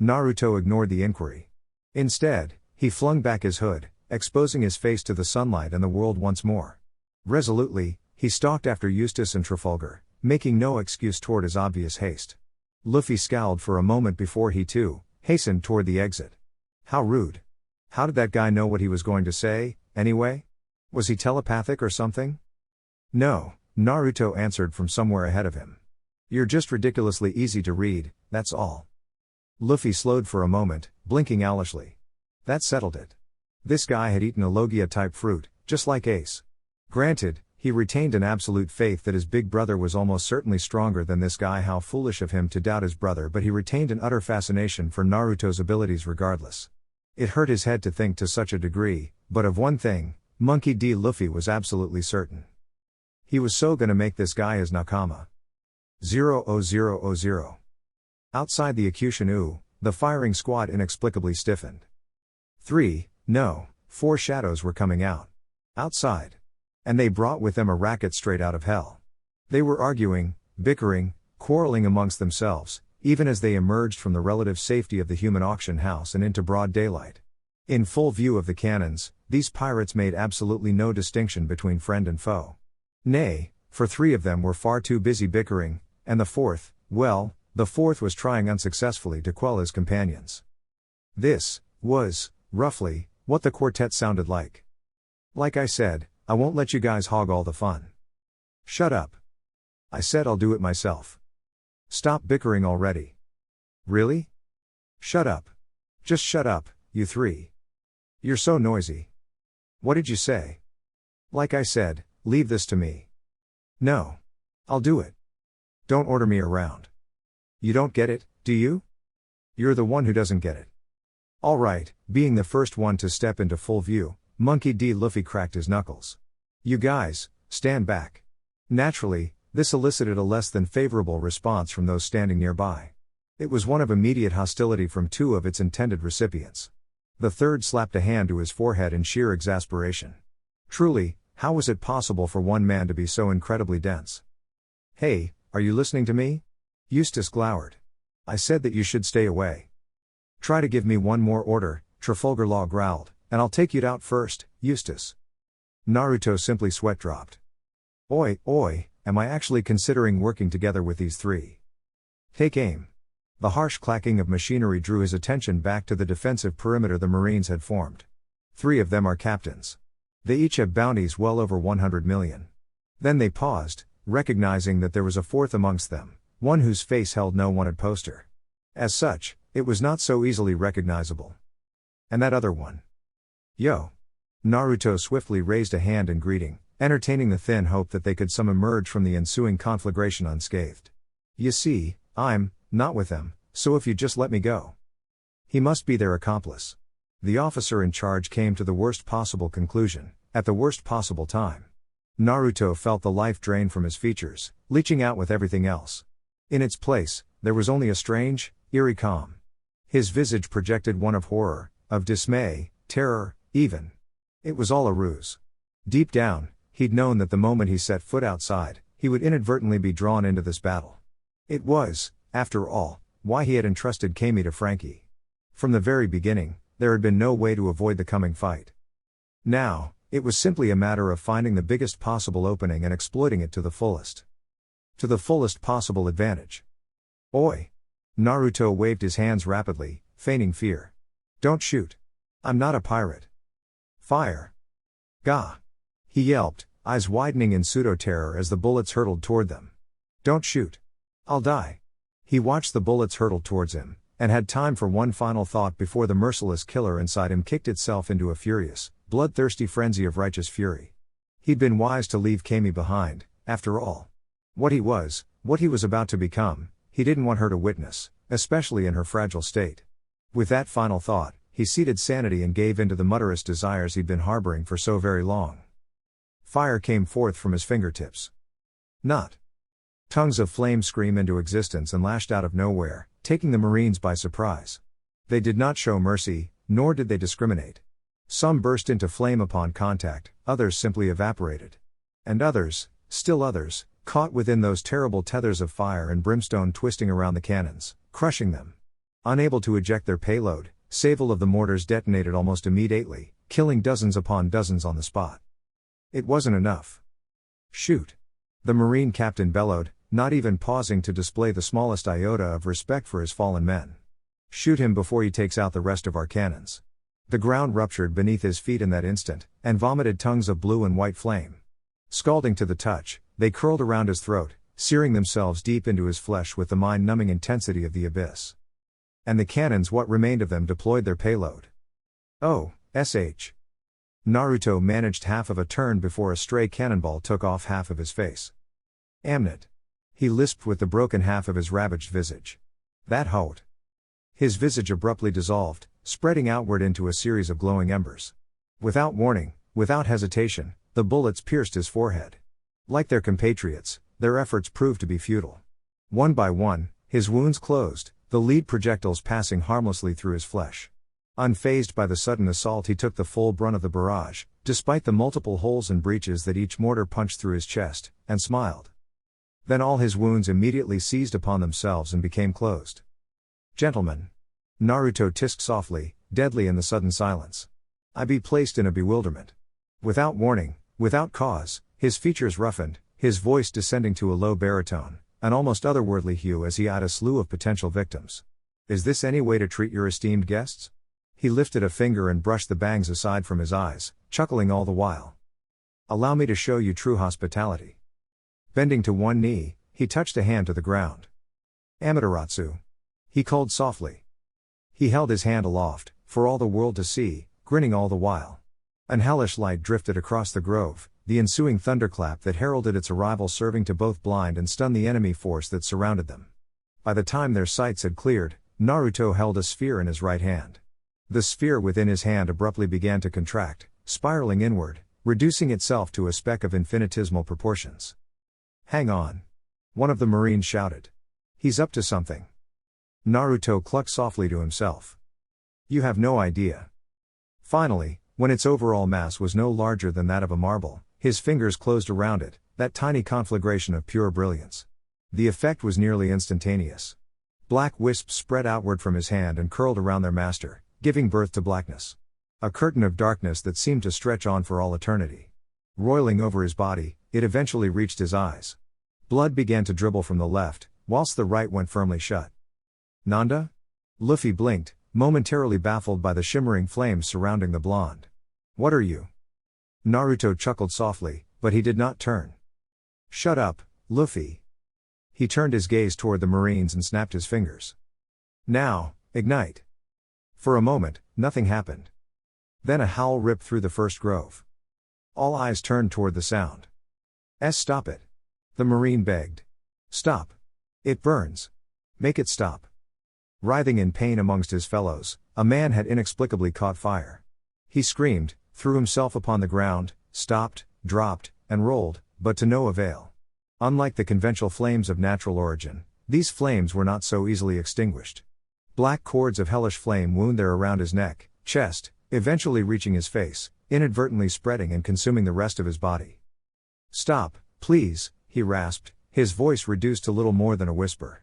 A: Naruto ignored the inquiry. Instead, he flung back his hood, exposing his face to the sunlight and the world once more. Resolutely, he stalked after Eustace and Trafalgar, making no excuse toward his obvious haste. Luffy scowled for a moment before he too hastened toward the exit. How rude. How did that guy know what he was going to say, anyway? Was he telepathic or something? No, Naruto answered from somewhere ahead of him. You're just ridiculously easy to read, that's all. Luffy slowed for a moment, blinking owlishly. That settled it. This guy had eaten a Logia-type fruit, just like Ace. Granted, He retained an absolute faith that his big brother was almost certainly stronger than this guy. How foolish of him to doubt his brother, but he retained an utter fascination for Naruto's abilities regardless. It hurt his head to think to such a degree, but of one thing, Monkey D. Luffy was absolutely certain. He was so gonna make this guy his nakama. 00000. Outside the Akushin, the firing squad inexplicably stiffened. 4 shadows were coming out. Outside. And they brought with them a racket straight out of hell. They were arguing, bickering, quarreling amongst themselves, even as they emerged from the relative safety of the human auction house and into broad daylight. In full view of the cannons, these pirates made absolutely no distinction between friend and foe. Nay, for 3 of them were far too busy bickering, and the fourth was trying unsuccessfully to quell his companions. This was, roughly, what the quartet sounded like. Like I said, I won't let you guys hog all the fun. Shut up. I said I'll do it myself. Stop bickering already. Really? Shut up. Just shut up, you 3. You're so noisy. What did you say? Like I said, leave this to me. No. I'll do it. Don't order me around. You don't get it, do you? You're the one who doesn't get it. All right, being the first one to step into full view, Monkey D. Luffy cracked his knuckles. You guys, stand back. Naturally, this elicited a less than favorable response from those standing nearby. It was one of immediate hostility from 2 of its intended recipients. The third slapped a hand to his forehead in sheer exasperation. Truly, how was it possible for one man to be so incredibly dense? Hey, are you listening to me? Eustace glowered. I said that you should stay away. Try to give me one more order, Trafalgar Law growled, and I'll take you out first, Eustace. Naruto simply sweat dropped. Oi, am I actually considering working together with these 3? Take aim. The harsh clacking of machinery drew his attention back to the defensive perimeter the Marines had formed. 3 of them are captains. They each have bounties well over 100 million. Then they paused, recognizing that there was a 4th amongst them, one whose face held no wanted poster. As such, it was not so easily recognizable. And that other one? Yo. Naruto swiftly raised a hand in greeting, entertaining the thin hope that they could some emerge from the ensuing conflagration unscathed. You see, I'm not with them, so if you just let me go. He must be their accomplice. The officer in charge came to the worst possible conclusion, at the worst possible time. Naruto felt the life drain from his features, leaching out with everything else. In its place, there was only a strange, eerie calm. His visage projected one of horror, of dismay, terror, even. It was all a ruse. Deep down, he'd known that the moment he set foot outside, he would inadvertently be drawn into this battle. It was, after all, why he had entrusted Kami to Frankie. From the very beginning, there had been no way to avoid the coming fight. Now, it was simply a matter of finding the biggest possible opening and exploiting it to the fullest. To the fullest possible advantage. Oi! Naruto waved his hands rapidly, feigning fear. Don't shoot. I'm not a pirate. Fire. Gah! He yelped, eyes widening in pseudo-terror as the bullets hurtled toward them. Don't shoot. I'll die. He watched the bullets hurtle towards him, and had time for one final thought before the merciless killer inside him kicked itself into a furious, bloodthirsty frenzy of righteous fury. He'd been wise to leave Kami behind, after all. What he was about to become, he didn't want her to witness, especially in her fragile state. With that final thought, he ceded sanity and gave in to the murderous desires he'd been harboring for so very long. Fire came forth from his fingertips. Not. Tongues of flame screamed into existence and lashed out of nowhere, taking the Marines by surprise. They did not show mercy, nor did they discriminate. Some burst into flame upon contact, others simply evaporated. And others, still others, caught within those terrible tethers of fire and brimstone twisting around the cannons, crushing them. Unable to eject their payload, several of the mortars detonated almost immediately, killing dozens upon dozens on the spot. It wasn't enough. Shoot! The Marine captain bellowed, not even pausing to display the smallest iota of respect for his fallen men. Shoot him before he takes out the rest of our cannons. The ground ruptured beneath his feet in that instant, and vomited tongues of blue and white flame. Scalding to the touch, they curled around his throat, searing themselves deep into his flesh with the mind-numbing intensity of the abyss. And the cannons, what remained of them, deployed their payload. Oh, sh. Naruto managed half of a turn before a stray cannonball took off half of his face. "Amnit," he lisped with the broken half of his ravaged visage. "That hote." His visage abruptly dissolved, spreading outward into a series of glowing embers. Without warning, without hesitation, the bullets pierced his forehead. Like their compatriots, their efforts proved to be futile. One by one, his wounds closed, the lead projectiles passing harmlessly through his flesh. Unfazed by the sudden assault, he took the full brunt of the barrage, despite the multiple holes and breaches that each mortar punched through his chest, and smiled. Then all his wounds immediately seized upon themselves and became closed. "Gentlemen," Naruto tisked softly, deadly in the sudden silence. I be placed in a bewilderment. Without warning, without cause, his features roughened, his voice descending to a low baritone, an almost otherworldly hue as he eyed a slew of potential victims. "Is this any way to treat your esteemed guests?" He lifted a finger and brushed the bangs aside from his eyes, chuckling all the while. "Allow me to show you true hospitality." Bending to one knee, he touched a hand to the ground. "Amaterasu," he called softly. He held his hand aloft, for all the world to see, grinning all the while. An hellish light drifted across the grove, the ensuing thunderclap that heralded its arrival serving to both blind and stun the enemy force that surrounded them. By the time their sights had cleared, Naruto held a sphere in his right hand. The sphere within his hand abruptly began to contract, spiraling inward, reducing itself to a speck of infinitesimal proportions. "Hang on!" one of the Marines shouted. "He's up to something." Naruto clucked softly to himself. "You have no idea." Finally, when its overall mass was no larger than that of a marble, his fingers closed around it, that tiny conflagration of pure brilliance. The effect was nearly instantaneous. Black wisps spread outward from his hand and curled around their master, giving birth to blackness. A curtain of darkness that seemed to stretch on for all eternity. Roiling over his body, it eventually reached his eyes. Blood began to dribble from the left, whilst the right went firmly shut. "Nanda?" Luffy blinked, momentarily baffled by the shimmering flames surrounding the blonde. "What are you?" Naruto chuckled softly, but he did not turn. "Shut up, Luffy." He turned his gaze toward the Marines and snapped his fingers. "Now, ignite." For a moment, nothing happened. Then a howl ripped through the first grove. All eyes turned toward the sound. Stop it." the Marine begged. "Stop. It burns. Make it stop." Writhing in pain amongst his fellows, a man had inexplicably caught fire. He screamed, threw himself upon the ground, stopped, dropped, and rolled, but to no avail. Unlike the conventional flames of natural origin, these flames were not so easily extinguished. Black cords of hellish flame wound there around his neck, chest, eventually reaching his face, inadvertently spreading and consuming the rest of his body. "Stop, please," he rasped, his voice reduced to little more than a whisper.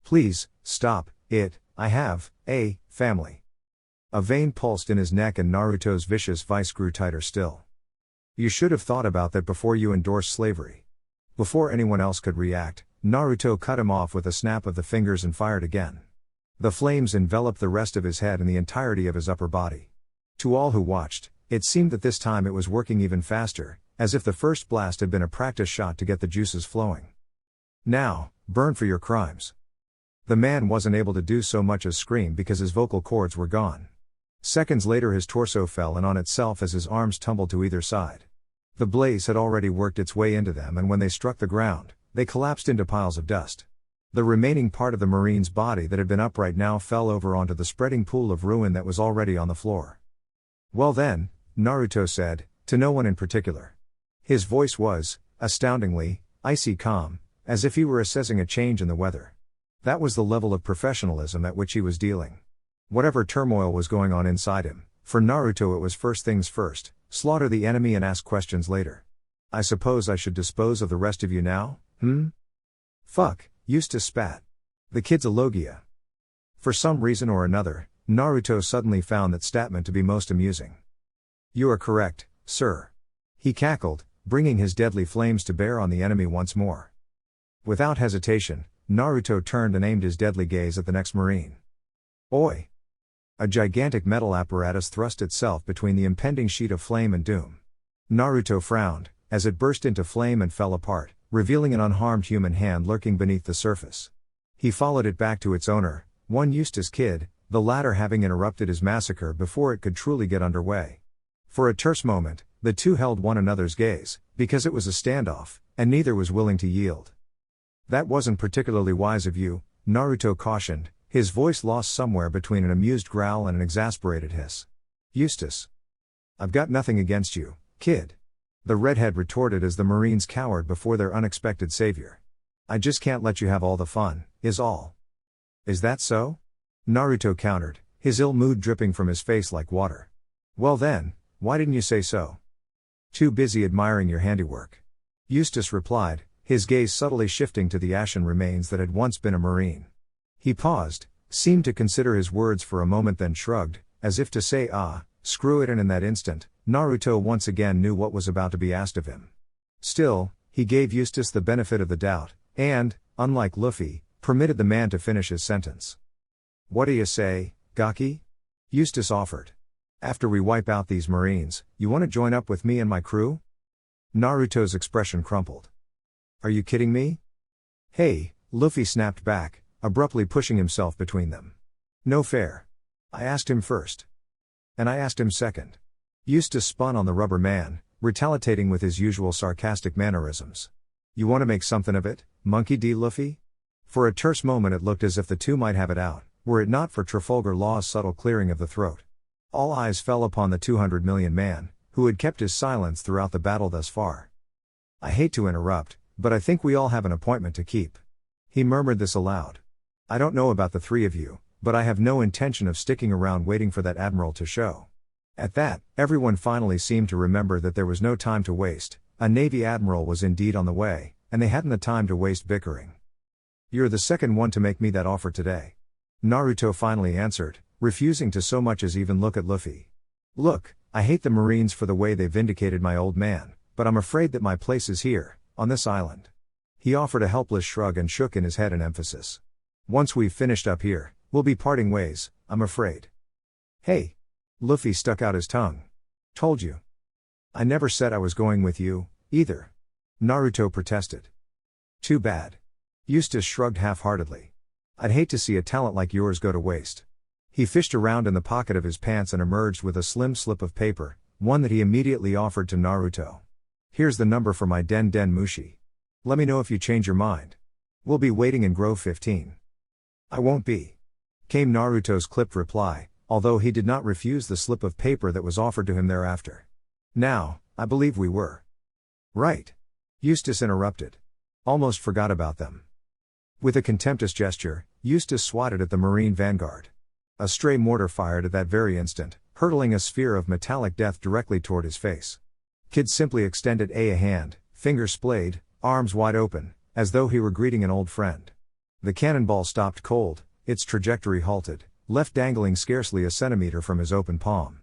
A: "Please, stop it, I have a family." A vein pulsed in his neck and Naruto's vicious vice grew tighter still. "You should have thought about that before you endorsed slavery." Before anyone else could react, Naruto cut him off with a snap of the fingers and fired again. The flames enveloped the rest of his head and the entirety of his upper body. To all who watched, it seemed that this time it was working even faster, as if the first blast had been a practice shot to get the juices flowing. "Now, burn for your crimes." The man wasn't able to do so much as scream because his vocal cords were gone. Seconds later his torso fell in on itself as his arms tumbled to either side. The blaze had already worked its way into them, and when they struck the ground, they collapsed into piles of dust. The remaining part of the Marine's body that had been upright now fell over onto the spreading pool of ruin that was already on the floor. "Well then," Naruto said, to no one in particular. His voice was, astoundingly, icy calm, as if he were assessing a change in the weather. That was the level of professionalism at which he was dealing. Whatever turmoil was going on inside him, for Naruto it was first things first, slaughter the enemy and ask questions later. "I suppose I should dispose of the rest of you now, Fuck, Eustace spat. "The kid's a Logia." For some reason or another, Naruto suddenly found that statement to be most amusing. "You are correct, sir." He cackled, bringing his deadly flames to bear on the enemy once more. Without hesitation, Naruto turned and aimed his deadly gaze at the next Marine. "Oi!" A gigantic metal apparatus thrust itself between the impending sheet of flame and doom. Naruto frowned, as it burst into flame and fell apart, revealing an unharmed human hand lurking beneath the surface. He followed it back to its owner, one Eustace Kid, the latter having interrupted his massacre before it could truly get underway. For a terse moment, the two held one another's gaze, because it was a standoff, and neither was willing to yield. "That wasn't particularly wise of you," Naruto cautioned, his voice lost somewhere between an amused growl and an exasperated hiss. "Eustace. I've got nothing against you, kid," the redhead retorted as the Marines cowered before their unexpected savior. "I just can't let you have all the fun, is all." "Is that so?" Naruto countered, his ill mood dripping from his face like water. "Well then, why didn't you say so?" "Too busy admiring your handiwork," Eustace replied, his gaze subtly shifting to the ashen remains that had once been a Marine. He paused, seemed to consider his words for a moment, then shrugged, as if to say screw it, and in that instant, Naruto once again knew what was about to be asked of him. Still, he gave Eustace the benefit of the doubt, and, unlike Luffy, permitted the man to finish his sentence. "What do you say, Gaki?" Eustace offered. "After we wipe out these Marines, you want to join up with me and my crew?" Naruto's expression crumpled. "Are you kidding me?" "Hey," Luffy snapped back, abruptly pushing himself between them. "No fair. I asked him first. And I asked him second." Eustace spun on the rubber man, retaliating with his usual sarcastic mannerisms. "You want to make something of it, Monkey D. Luffy?" For a terse moment it looked as if the two might have it out, were it not for Trafalgar Law's subtle clearing of the throat. All eyes fell upon the 200 million man, who had kept his silence throughout the battle thus far. "I hate to interrupt, but I think we all have an appointment to keep." He murmured this aloud. "I don't know about the three of you, but I have no intention of sticking around waiting for that admiral to show." At that, everyone finally seemed to remember that there was no time to waste. A Navy admiral was indeed on the way, and they hadn't the time to waste bickering. "You're the second one to make me that offer today," Naruto finally answered, refusing to so much as even look at Luffy. "Look, I hate the Marines for the way they vindicated my old man, but I'm afraid that my place is here, on this island." He offered a helpless shrug and shook in his head in emphasis. "Once we've finished up here, we'll be parting ways, I'm afraid." "Hey!" Luffy stuck out his tongue. "Told you. I never said I was going with you, either," Naruto protested. "Too bad." Eustace shrugged half-heartedly. "I'd hate to see a talent like yours go to waste." He fished around in the pocket of his pants and emerged with a slim slip of paper, one that he immediately offered to Naruto. "Here's the number for my Den Den Mushi. Let me know if you change your mind. We'll be waiting in Grove 15. "I won't be," came Naruto's clipped reply, although he did not refuse the slip of paper that was offered to him thereafter. "Now, I believe we were." "Right," Eustace interrupted. "Almost forgot about them." With a contemptuous gesture, Eustace swatted at the Marine vanguard. A stray mortar fired at that very instant, hurtling a sphere of metallic death directly toward his face. Kid simply extended a hand, fingers splayed, arms wide open, as though he were greeting an old friend. The cannonball stopped cold, its trajectory halted, left dangling scarcely a centimeter from his open palm.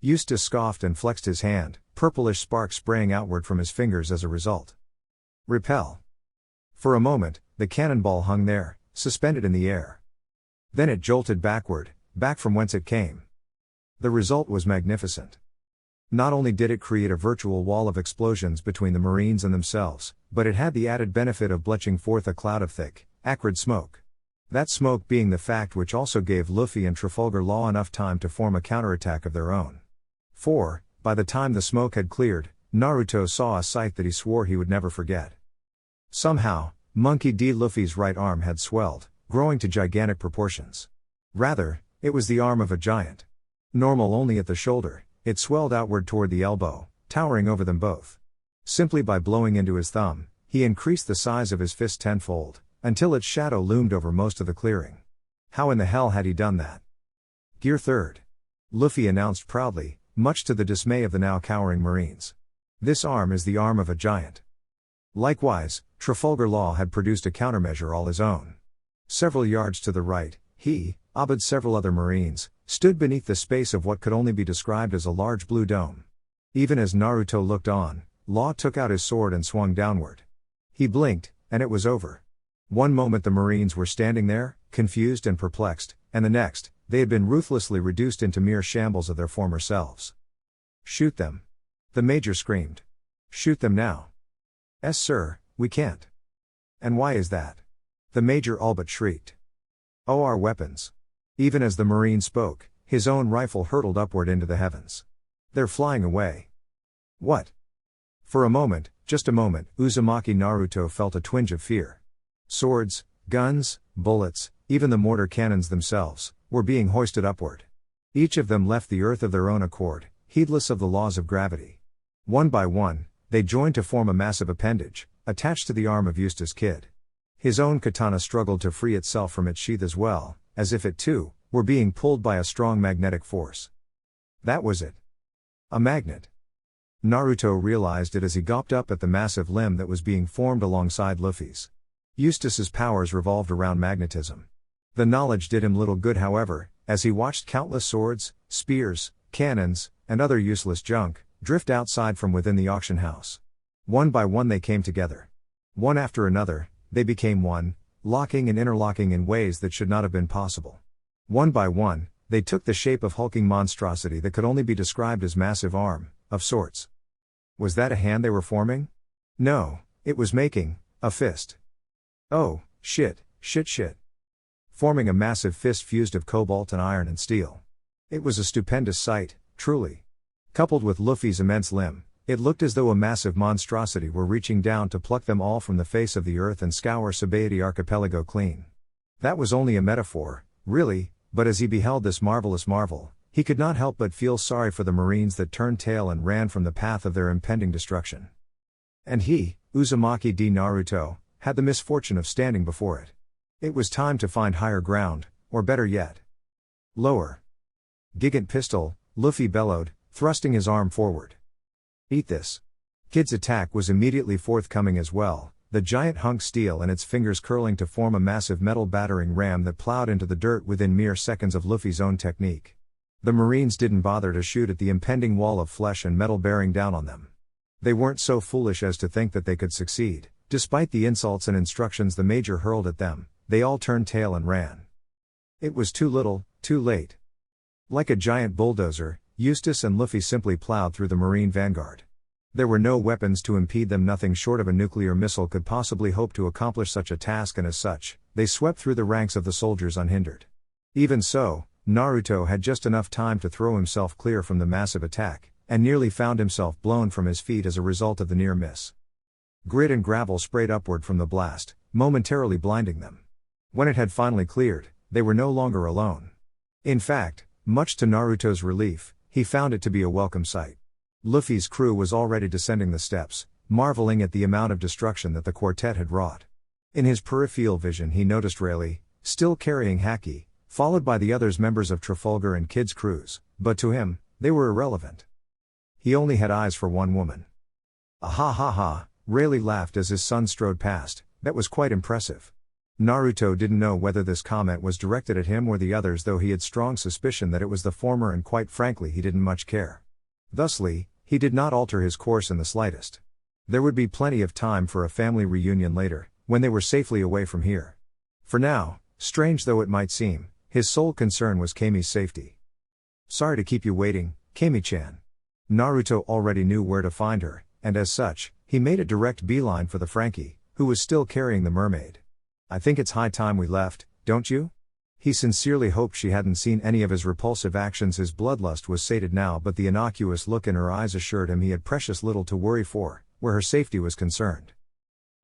A: Eustace scoffed and flexed his hand, purplish sparks spraying outward from his fingers as a result. "Repel." For a moment, the cannonball hung there, suspended in the air. Then it jolted backward, back from whence it came. The result was magnificent. Not only did it create a virtual wall of explosions between the Marines and themselves, but it had the added benefit of belching forth a cloud of thick, acrid smoke. That smoke being the fact which also gave Luffy and Trafalgar Law enough time to form a counterattack of their own. For, by the time the smoke had cleared, Naruto saw a sight that he swore he would never forget. Somehow, Monkey D. Luffy's right arm had swelled, growing to gigantic proportions. Rather, it was the arm of a giant. Normal only at the shoulder, it swelled outward toward the elbow, towering over them both. Simply by blowing into his thumb, he increased the size of his fist tenfold, until its shadow loomed over most of the clearing. How in the hell had he done that? "Gear third," Luffy announced proudly, much to the dismay of the now cowering Marines. "This arm is the arm of a giant." Likewise, Trafalgar Law had produced a countermeasure all his own. Several yards to the right, he, and several other Marines, stood beneath the space of what could only be described as a large blue dome. Even as Naruto looked on, Law took out his sword and swung downward. He blinked, and it was over. One moment the Marines were standing there, confused and perplexed, and the next, they had been ruthlessly reduced into mere shambles of their former selves. "Shoot them!" the Major screamed. "Shoot them now!" "Yes, sir, we can't." "And why is that?" the Major all but shrieked. "Oh, our weapons." Even as the Marine spoke, his own rifle hurtled upward into the heavens. They're flying away. What? For a moment, just a moment, Uzumaki Naruto felt a twinge of fear. Swords, guns, bullets, even the mortar cannons themselves, were being hoisted upward. Each of them left the earth of their own accord, heedless of the laws of gravity. One by one, they joined to form a massive appendage, attached to the arm of Eustace Kid. His own katana struggled to free itself from its sheath as well, as if it too, were being pulled by a strong magnetic force. That was it. A magnet. Naruto realized it as he gawped up at the massive limb that was being formed alongside Luffy's. Eustace's powers revolved around magnetism. The knowledge did him little good, however, as he watched countless swords, spears, cannons, and other useless junk drift outside from within the auction house. One by one they came together. One after another, they became one, locking and interlocking in ways that should not have been possible. One by one, they took the shape of hulking monstrosity that could only be described as massive arm, of sorts. Was that a hand they were forming? No, it was making a fist. Oh, shit. Forming a massive fist fused of cobalt and iron and steel. It was a stupendous sight, truly. Coupled with Luffy's immense limb, it looked as though a massive monstrosity were reaching down to pluck them all from the face of the earth and scour Sabaody Archipelago clean. That was only a metaphor, really, but as he beheld this marvelous marvel, he could not help but feel sorry for the Marines that turned tail and ran from the path of their impending destruction. And he, Uzumaki D. Naruto, had the misfortune of standing before it. It was time to find higher ground, or better yet, lower. Gigant pistol, Luffy bellowed, thrusting his arm forward. Eat this. Kid's attack was immediately forthcoming as well, the giant hunk steel and its fingers curling to form a massive metal battering ram that plowed into the dirt within mere seconds of Luffy's own technique. The Marines didn't bother to shoot at the impending wall of flesh and metal bearing down on them. They weren't so foolish as to think that they could succeed. Despite the insults and instructions the Major hurled at them, they all turned tail and ran. It was too little, too late. Like a giant bulldozer, Eustace and Luffy simply plowed through the Marine vanguard. There were no weapons to impede them. Nothing short of a nuclear missile could possibly hope to accomplish such a task, and as such, they swept through the ranks of the soldiers unhindered. Even so, Naruto had just enough time to throw himself clear from the massive attack, and nearly found himself blown from his feet as a result of the near miss. Grit and gravel sprayed upward from the blast, momentarily blinding them. When it had finally cleared, they were no longer alone. In fact, much to Naruto's relief, he found it to be a welcome sight. Luffy's crew was already descending the steps, marveling at the amount of destruction that the quartet had wrought. In his peripheral vision he noticed Rayleigh, still carrying Haki, followed by the others members of Trafalgar and Kid's crews, but to him, they were irrelevant. He only had eyes for one woman. Ah ha ha ha, Rayleigh laughed as his son strode past. That was quite impressive. Naruto didn't know whether this comment was directed at him or the others, though he had strong suspicion that it was the former, and quite frankly he didn't much care. Thusly, he did not alter his course in the slightest. There would be plenty of time for a family reunion later, when they were safely away from here. For now, strange though it might seem, his sole concern was Kami's safety. Sorry to keep you waiting, Kami-chan. Naruto already knew where to find her, and as such, he made a direct beeline for the Frankie, who was still carrying the mermaid. I think it's high time we left, don't you? He sincerely hoped she hadn't seen any of his repulsive actions. His bloodlust was sated now, but the innocuous look in her eyes assured him he had precious little to worry for, where her safety was concerned.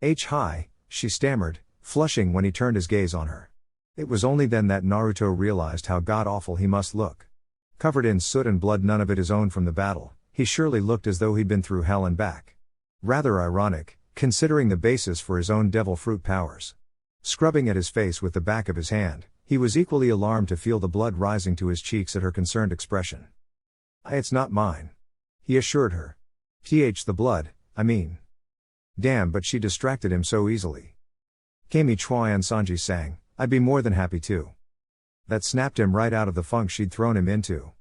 A: Hi, she stammered, flushing when he turned his gaze on her. It was only then that Naruto realized how god-awful he must look. Covered in soot and blood, none of it his own from the battle, he surely looked as though he'd been through hell and back. Rather ironic, considering the basis for his own devil fruit powers. Scrubbing at his face with the back of his hand, he was equally alarmed to feel the blood rising to his cheeks at her concerned expression. It's not mine, he assured her. The blood, I mean. Damn, but she distracted him so easily. Kami Chuan Sanji sang, I'd be more than happy to. That snapped him right out of the funk she'd thrown him into.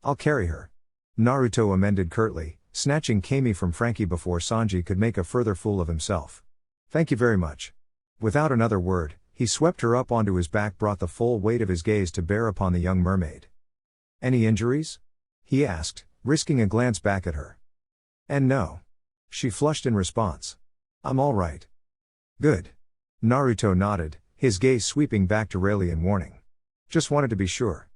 A: I'll carry her. Naruto amended curtly, snatching Kami from Frankie before Sanji could make a further fool of himself. Thank you very much. Without another word, he swept her up onto his back, brought the full weight of his gaze to bear upon the young mermaid. Any injuries? He asked, risking a glance back at her. And no. She flushed in response. I'm all right. Good. Naruto nodded, his gaze sweeping back to Rayleigh in warning. Just wanted to be sure.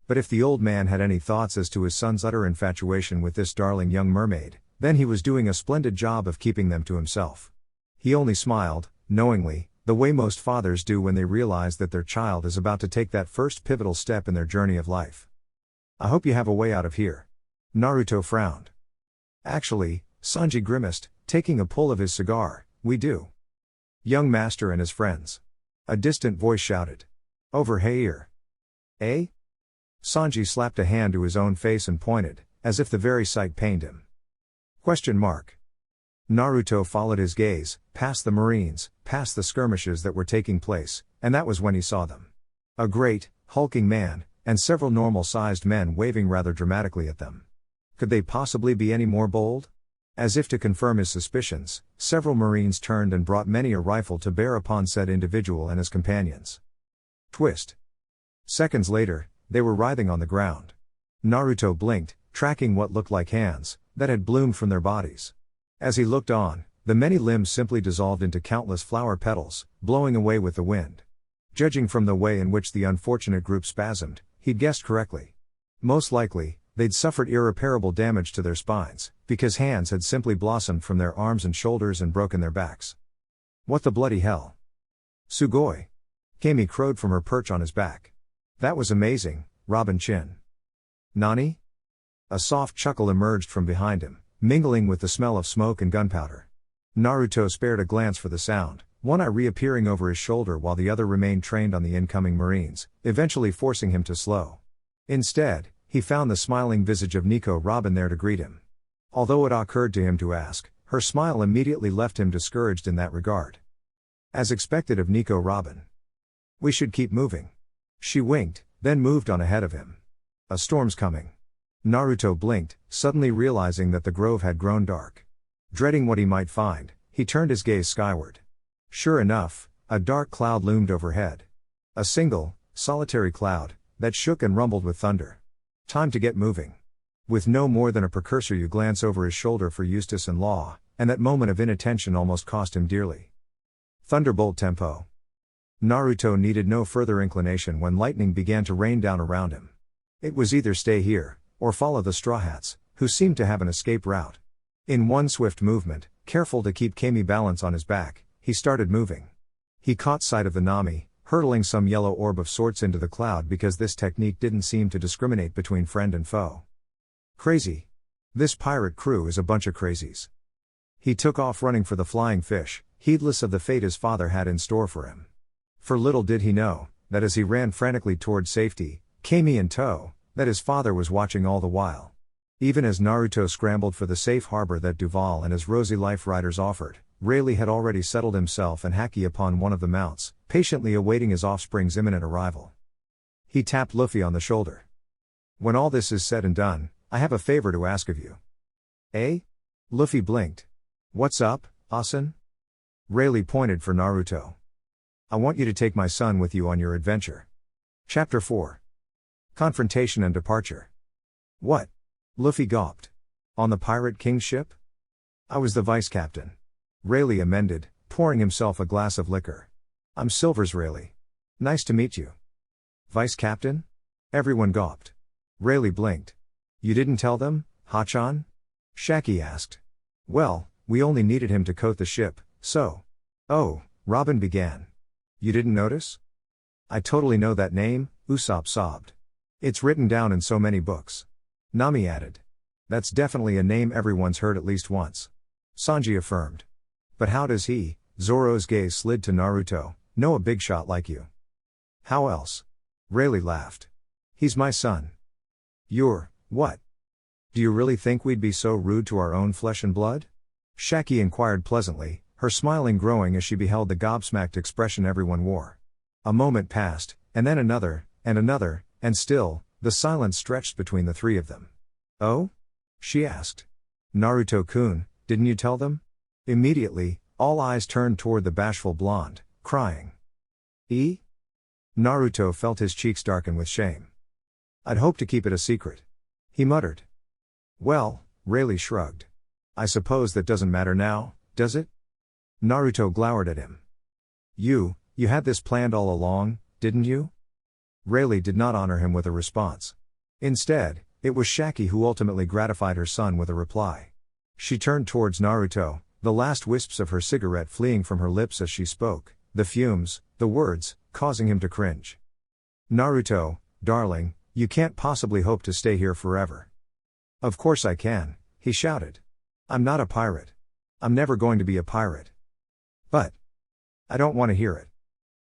A: But if the old man had any thoughts as to his son's utter infatuation with this darling young mermaid, then he was doing a splendid job of keeping them to himself. He only smiled, knowingly, the way most fathers do when they realize that their child is about to take that first pivotal step in their journey of life. I hope you have a way out of here. Naruto frowned. Actually, Sanji grimaced, taking a pull of his cigar, we do. Young master and his friends. A distant voice shouted. Over here. Eh? Sanji slapped a hand to his own face and pointed, as if the very sight pained him. Question mark. Naruto followed his gaze, past the marines, past the skirmishes that were taking place, and that was when he saw them. A great, hulking man, and several normal-sized men waving rather dramatically at them. Could they possibly be any more bold? As if to confirm his suspicions, several marines turned and brought many a rifle to bear upon said individual and his companions. Twist. Seconds later, they were writhing on the ground. Naruto blinked, tracking what looked like hands, that had bloomed from their bodies. As he looked on, the many limbs simply dissolved into countless flower petals, blowing away with the wind. Judging from the way in which the unfortunate group spasmed, he'd guessed correctly. Most likely, they'd suffered irreparable damage to their spines, because hands had simply blossomed from their arms and shoulders and broken their backs. What the bloody hell? Sugoi! Kami crowed from her perch on his back. That was amazing, Robin Chin. Nani? A soft chuckle emerged from behind him, mingling with the smell of smoke and gunpowder. Naruto spared a glance for the sound, one eye reappearing over his shoulder while the other remained trained on the incoming marines, eventually forcing him to slow. Instead, he found the smiling visage of Nico Robin there to greet him. Although it occurred to him to ask, her smile immediately left him discouraged in that regard. As expected of Nico Robin. We should keep moving. She winked, then moved on ahead of him. A storm's coming. Naruto blinked, suddenly realizing that the grove had grown dark. Dreading what he might find, he turned his gaze skyward. Sure enough, a dark cloud loomed overhead. A single, solitary cloud, that shook and rumbled with thunder. Time to get moving. With no more than a precursor you glance over his shoulder for Eustace and Law, and that moment of inattention almost cost him dearly. Thunderbolt tempo. Naruto needed no further inclination when lightning began to rain down around him. It was either stay here, or follow the Straw Hats, who seemed to have an escape route. In one swift movement, careful to keep Kami balance on his back, he started moving. He caught sight of the Nami, hurtling some yellow orb of sorts into the cloud because this technique didn't seem to discriminate between friend and foe. Crazy. This pirate crew is a bunch of crazies. He took off running for the flying fish, heedless of the fate his father had in store for him. For little did he know, that as he ran frantically toward safety, Kami in tow, that his father was watching all the while. Even as Naruto scrambled for the safe harbor that Duval and his Rosy Life riders offered, Rayleigh had already settled himself and Haki upon one of the mounts, patiently awaiting his offspring's imminent arrival. He tapped Luffy on the shoulder. When all this is said and done, I have a favor to ask of you. Eh? Luffy blinked. What's up, Asen? Rayleigh pointed for Naruto. I want you to take my son with you on your adventure. Chapter 4. Confrontation and Departure. What? Luffy gawped. On the Pirate King's ship? I was the vice captain. Rayleigh amended, pouring himself a glass of liquor. I'm Silver's Rayleigh. Nice to meet you. Vice captain? Everyone gawped. Rayleigh blinked. You didn't tell them, Hachan? Shaki asked. Well, we only needed him to coat the ship, so. Oh, Robin began. You didn't notice? I totally know that name, Usopp sobbed. It's written down in so many books. Nami added. That's definitely a name everyone's heard at least once. Sanji affirmed. But how does he, Zoro's gaze slid to Naruto, know a big shot like you? How else? Rayleigh laughed. He's my son. You're, what? Do you really think we'd be so rude to our own flesh and blood? Shaki inquired pleasantly, her smiling growing as she beheld the gobsmacked expression everyone wore. A moment passed, and then another, and still, the silence stretched between the three of them. Oh? She asked. Naruto-kun, didn't you tell them? Immediately, all eyes turned toward the bashful blonde, crying. E? Naruto felt his cheeks darken with shame. I'd hoped to keep it a secret. He muttered. Well, Rayleigh shrugged. I suppose that doesn't matter now, does it? Naruto glowered at him. You had this planned all along, didn't you? Rayleigh did not honor him with a response. Instead, it was Shaki who ultimately gratified her son with a reply. She turned towards Naruto, the last wisps of her cigarette fleeing from her lips as she spoke, the fumes, the words, causing him to cringe. "Naruto, darling, you can't possibly hope to stay here forever." "Of course I can," he shouted. "I'm not a pirate. I'm never going to be a pirate." "But I don't want to hear it."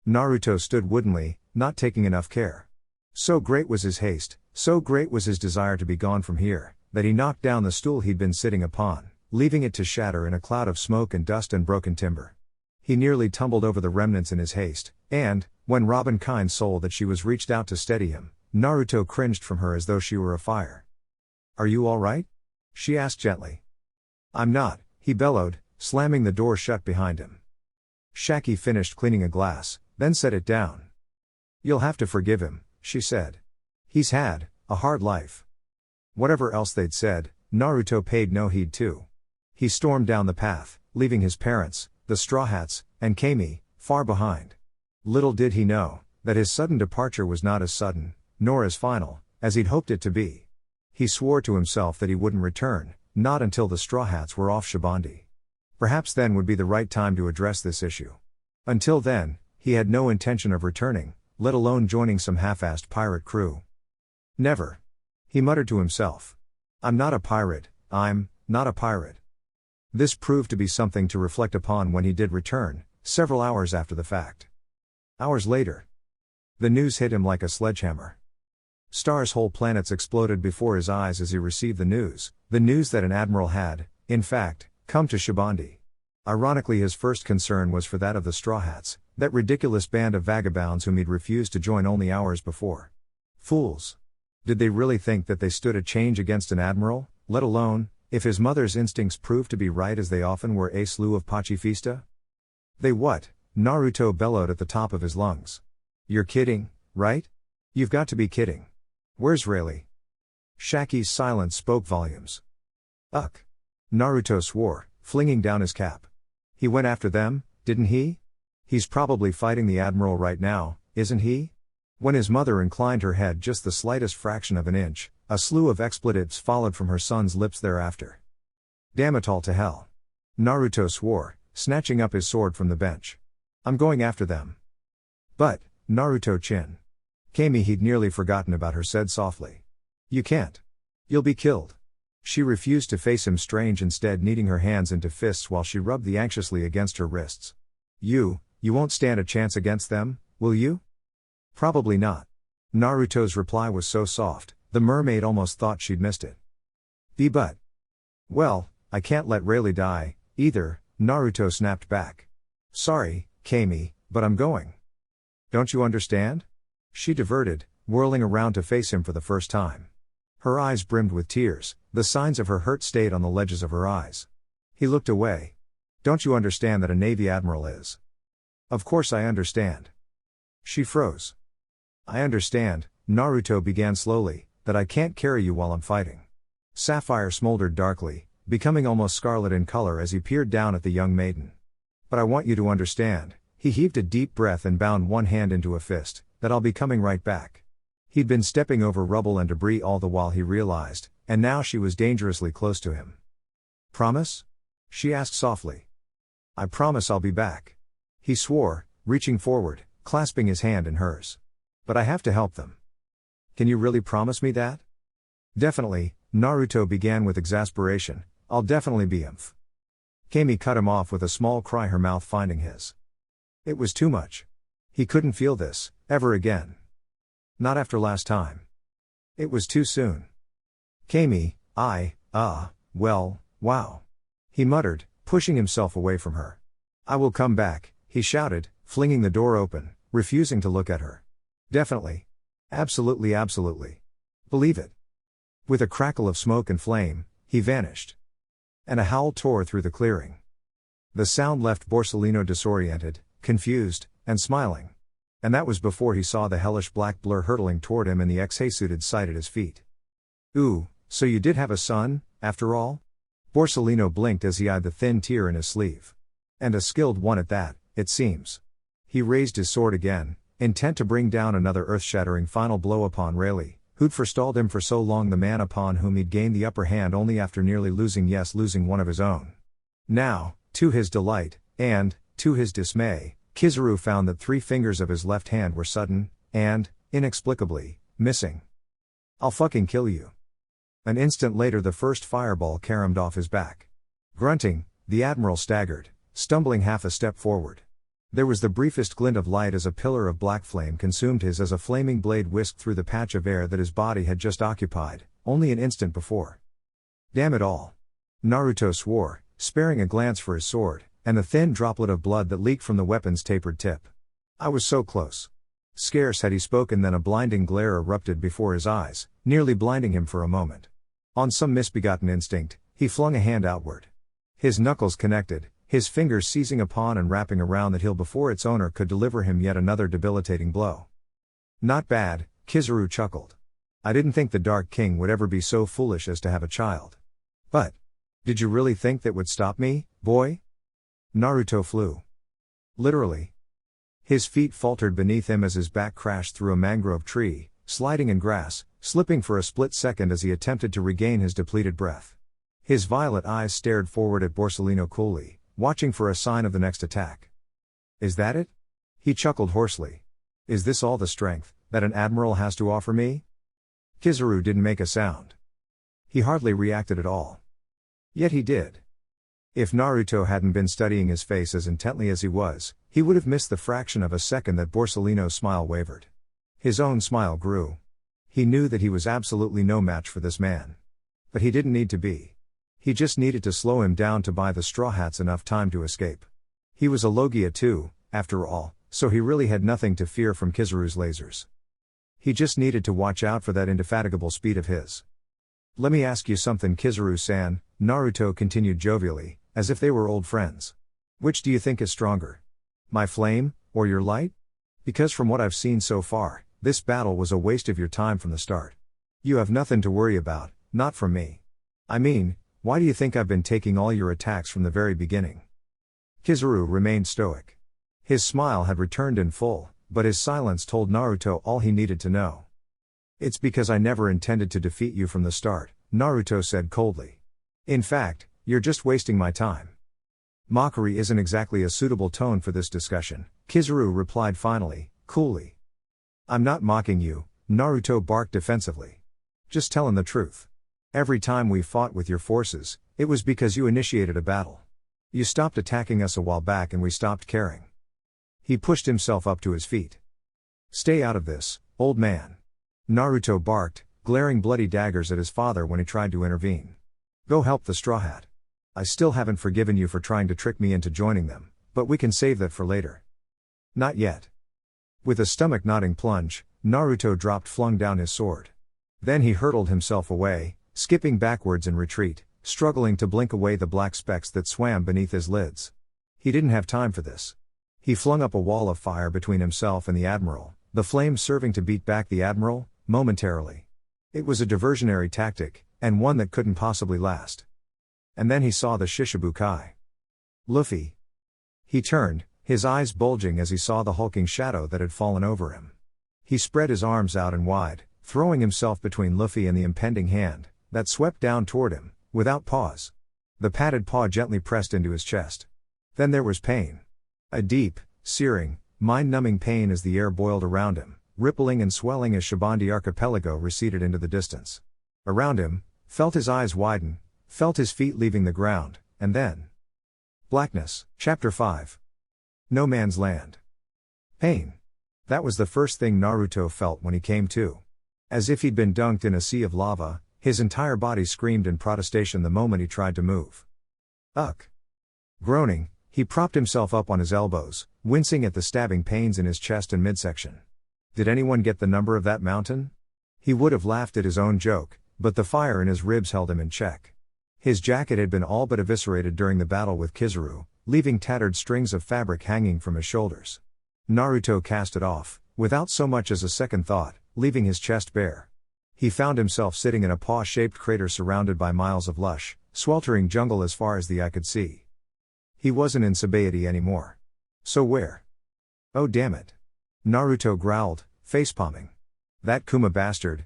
A: Naruto stood woodenly, not taking enough care. So great was his haste, so great was his desire to be gone from here, that he knocked down the stool he'd been sitting upon, leaving it to shatter in a cloud of smoke and dust and broken timber. He nearly tumbled over the remnants in his haste, and, when Robin kind soul that she was reached out to steady him, Naruto cringed from her as though she were afire. "Are you all right?" she asked gently. "I'm not," he bellowed, slamming the door shut behind him. Shaki finished cleaning a glass, then set it down. "You'll have to forgive him," she said. "He's had a hard life." Whatever else they'd said, Naruto paid no heed to. He stormed down the path, leaving his parents, the Straw Hats, and Kami, far behind. Little did he know that his sudden departure was not as sudden, nor as final, as he'd hoped it to be. He swore to himself that he wouldn't return, not until the Straw Hats were off Shibandi. Perhaps then would be the right time to address this issue. Until then, he had no intention of returning, let alone joining some half-assed pirate crew. "Never," he muttered to himself. "I'm not a pirate, I'm not a pirate." This proved to be something to reflect upon when he did return, several hours after the fact. Hours later, the news hit him like a sledgehammer. Stars' whole planets exploded before his eyes as he received the news that an admiral had, in fact, come to Shibandi. Ironically, his first concern was for that of the Straw Hats, that ridiculous band of vagabonds whom he'd refused to join only hours before. Fools! Did they really think that they stood a change against an admiral, let alone, if his mother's instincts proved to be right as they often were, a slew of pacifista? "They what?" Naruto bellowed at the top of his lungs. "You're kidding, right? You've got to be kidding. Where's Rayleigh?" Shaki's silence spoke volumes. "Ugh!" Naruto swore, flinging down his cap. "He went after them, didn't he? He's probably fighting the admiral right now, isn't he?" When his mother inclined her head just the slightest fraction of an inch, a slew of expletives followed from her son's lips thereafter. "Damn it all to hell!" Naruto swore, snatching up his sword from the bench. "I'm going after them." "But, Naruto-chin." Kami, he'd nearly forgotten about her, said softly. "You can't. You'll be killed." She refused to face him, strange, instead kneading her hands into fists while she rubbed them anxiously against her wrists. You won't stand a chance against them, will you?" "Probably not." Naruto's reply was so soft, the mermaid almost thought she'd missed it. But. "Well, I can't let Rayleigh die, either," Naruto snapped back. "Sorry, Kami, but I'm going." "Don't you understand?" She diverted, whirling around to face him for the first time. Her eyes brimmed with tears, the signs of her hurt stayed on the ledges of her eyes. He looked away. "Don't you understand that a Navy admiral is?" "Of course I understand." She froze. "I understand," Naruto began slowly, "that I can't carry you while I'm fighting." Sapphire smoldered darkly, becoming almost scarlet in color as he peered down at the young maiden. "But I want you to understand," he heaved a deep breath and bound one hand into a fist, "that I'll be coming right back." He'd been stepping over rubble and debris all the while, he realized, and now she was dangerously close to him. "Promise?" she asked softly. "I promise I'll be back," he swore, reaching forward, clasping his hand in hers. "But I have to help them." "Can you really promise me that?" "Definitely," Naruto began with exasperation. "I'll definitely be him." Kami cut him off with a small cry, her mouth finding his. It was too much. He couldn't feel this, ever again. Not after last time. It was too soon. "Kami, well, wow," he muttered, pushing himself away from her. "I will come back," he shouted, flinging the door open, refusing to look at her. "Definitely. Absolutely, absolutely. Believe it." With a crackle of smoke and flame, he vanished. And a howl tore through the clearing. The sound left Borsellino disoriented, confused, and smiling. And that was before he saw the hellish black blur hurtling toward him and the ex-Haysuited sight at his feet. "Ooh, so you did have a son, after all?" Borsellino blinked as he eyed the thin tear in his sleeve. "And a skilled one at that, it seems." He raised his sword again, intent to bring down another earth-shattering final blow upon Rayleigh, Who'd forestalled him for so long, the man upon whom he'd gained the upper hand only after nearly losing one of his own. Now, to his delight, and, to his dismay, Kizaru found that 3 fingers of his left hand were sudden, and, inexplicably, missing. "I'll fucking kill you." An instant later the first fireball caromed off his back. Grunting, the Admiral staggered, stumbling half a step forward. There was the briefest glint of light as a pillar of black flame consumed his as a flaming blade whisked through the patch of air that his body had just occupied, only an instant before. Damn it all. Naruto swore, sparing a glance for his sword, and the thin droplet of blood that leaked from the weapon's tapered tip. I was so close. Scarce had he spoken than a blinding glare erupted before his eyes, nearly blinding him for a moment. On some misbegotten instinct, he flung a hand outward. His knuckles connected, his fingers seizing upon and wrapping around the hilt before its owner could deliver him yet another debilitating blow. "Not bad," Kizaru chuckled. "I didn't think the Dark King would ever be so foolish as to have a child. But, did you really think that would stop me, boy?" Naruto flew. Literally. His feet faltered beneath him as his back crashed through a mangrove tree, sliding in grass, slipping for a split second as he attempted to regain his depleted breath. His violet eyes stared forward at Borsalino coolly, watching for a sign of the next attack. "Is that it?" He chuckled hoarsely. "Is this all the strength that an admiral has to offer me?" Kizaru didn't make a sound. He hardly reacted at all. Yet he did. If Naruto hadn't been studying his face as intently as he was, he would have missed the fraction of a second that Borsalino's smile wavered. His own smile grew. He knew that he was absolutely no match for this man. But he didn't need to be. He just needed to slow him down to buy the Straw Hats enough time to escape. He was a Logia too, after all, so he really had nothing to fear from Kizaru's lasers. He just needed to watch out for that indefatigable speed of his. "Let me ask you something, Kizaru-san," Naruto continued jovially, as if they were old friends. "Which do you think is stronger? My flame, or your light? Because from what I've seen so far, this battle was a waste of your time from the start. You have nothing to worry about, not from me. I mean, why do you think I've been taking all your attacks from the very beginning?" Kizaru remained stoic. His smile had returned in full, but his silence told Naruto all he needed to know. "It's because I never intended to defeat you from the start," Naruto said coldly. "In fact, you're just wasting my time." "Mockery isn't exactly a suitable tone for this discussion," Kizaru replied finally, coolly. "I'm not mocking you," Naruto barked defensively. "Just telling the truth. Every time we fought with your forces, it was because you initiated a battle. You stopped attacking us a while back and we stopped caring." He pushed himself up to his feet. "Stay out of this, old man," Naruto barked, glaring bloody daggers at his father when he tried to intervene. "Go help the Straw Hat. I still haven't forgiven you for trying to trick me into joining them, but we can save that for later." "Not yet." With a stomach-knotting plunge, Naruto flung down his sword. Then he hurtled himself away, skipping backwards in retreat, struggling to blink away the black specks that swam beneath his lids. He didn't have time for this. He flung up a wall of fire between himself and the Admiral, the flames serving to beat back the Admiral, momentarily. It was a diversionary tactic, and one that couldn't possibly last. And then he saw the Shishibukai. Luffy. He turned, his eyes bulging as he saw the hulking shadow that had fallen over him. He spread his arms out and wide, throwing himself between Luffy and the impending hand that swept down toward him, without pause. The padded paw gently pressed into his chest. Then there was pain. A deep, searing, mind-numbing pain as the air boiled around him, rippling and swelling as Shabandi Archipelago receded into the distance. Around him, felt his eyes widen, felt his feet leaving the ground, and then... blackness. Chapter 5. No Man's Land. Pain. That was the first thing Naruto felt when he came to. As if he'd been dunked in a sea of lava, his entire body screamed in protestation the moment he tried to move. Ugh. Groaning, he propped himself up on his elbows, wincing at the stabbing pains in his chest and midsection. Did anyone get the number of that mountain? He would have laughed at his own joke, but the fire in his ribs held him in check. His jacket had been all but eviscerated during the battle with Kizaru, leaving tattered strings of fabric hanging from his shoulders. Naruto cast it off, without so much as a second thought, leaving his chest bare. He found himself sitting in a paw-shaped crater surrounded by miles of lush, sweltering jungle as far as the eye could see. He wasn't in Sabaody anymore. So where? Oh damn it. Naruto growled, facepalming. That Kuma bastard,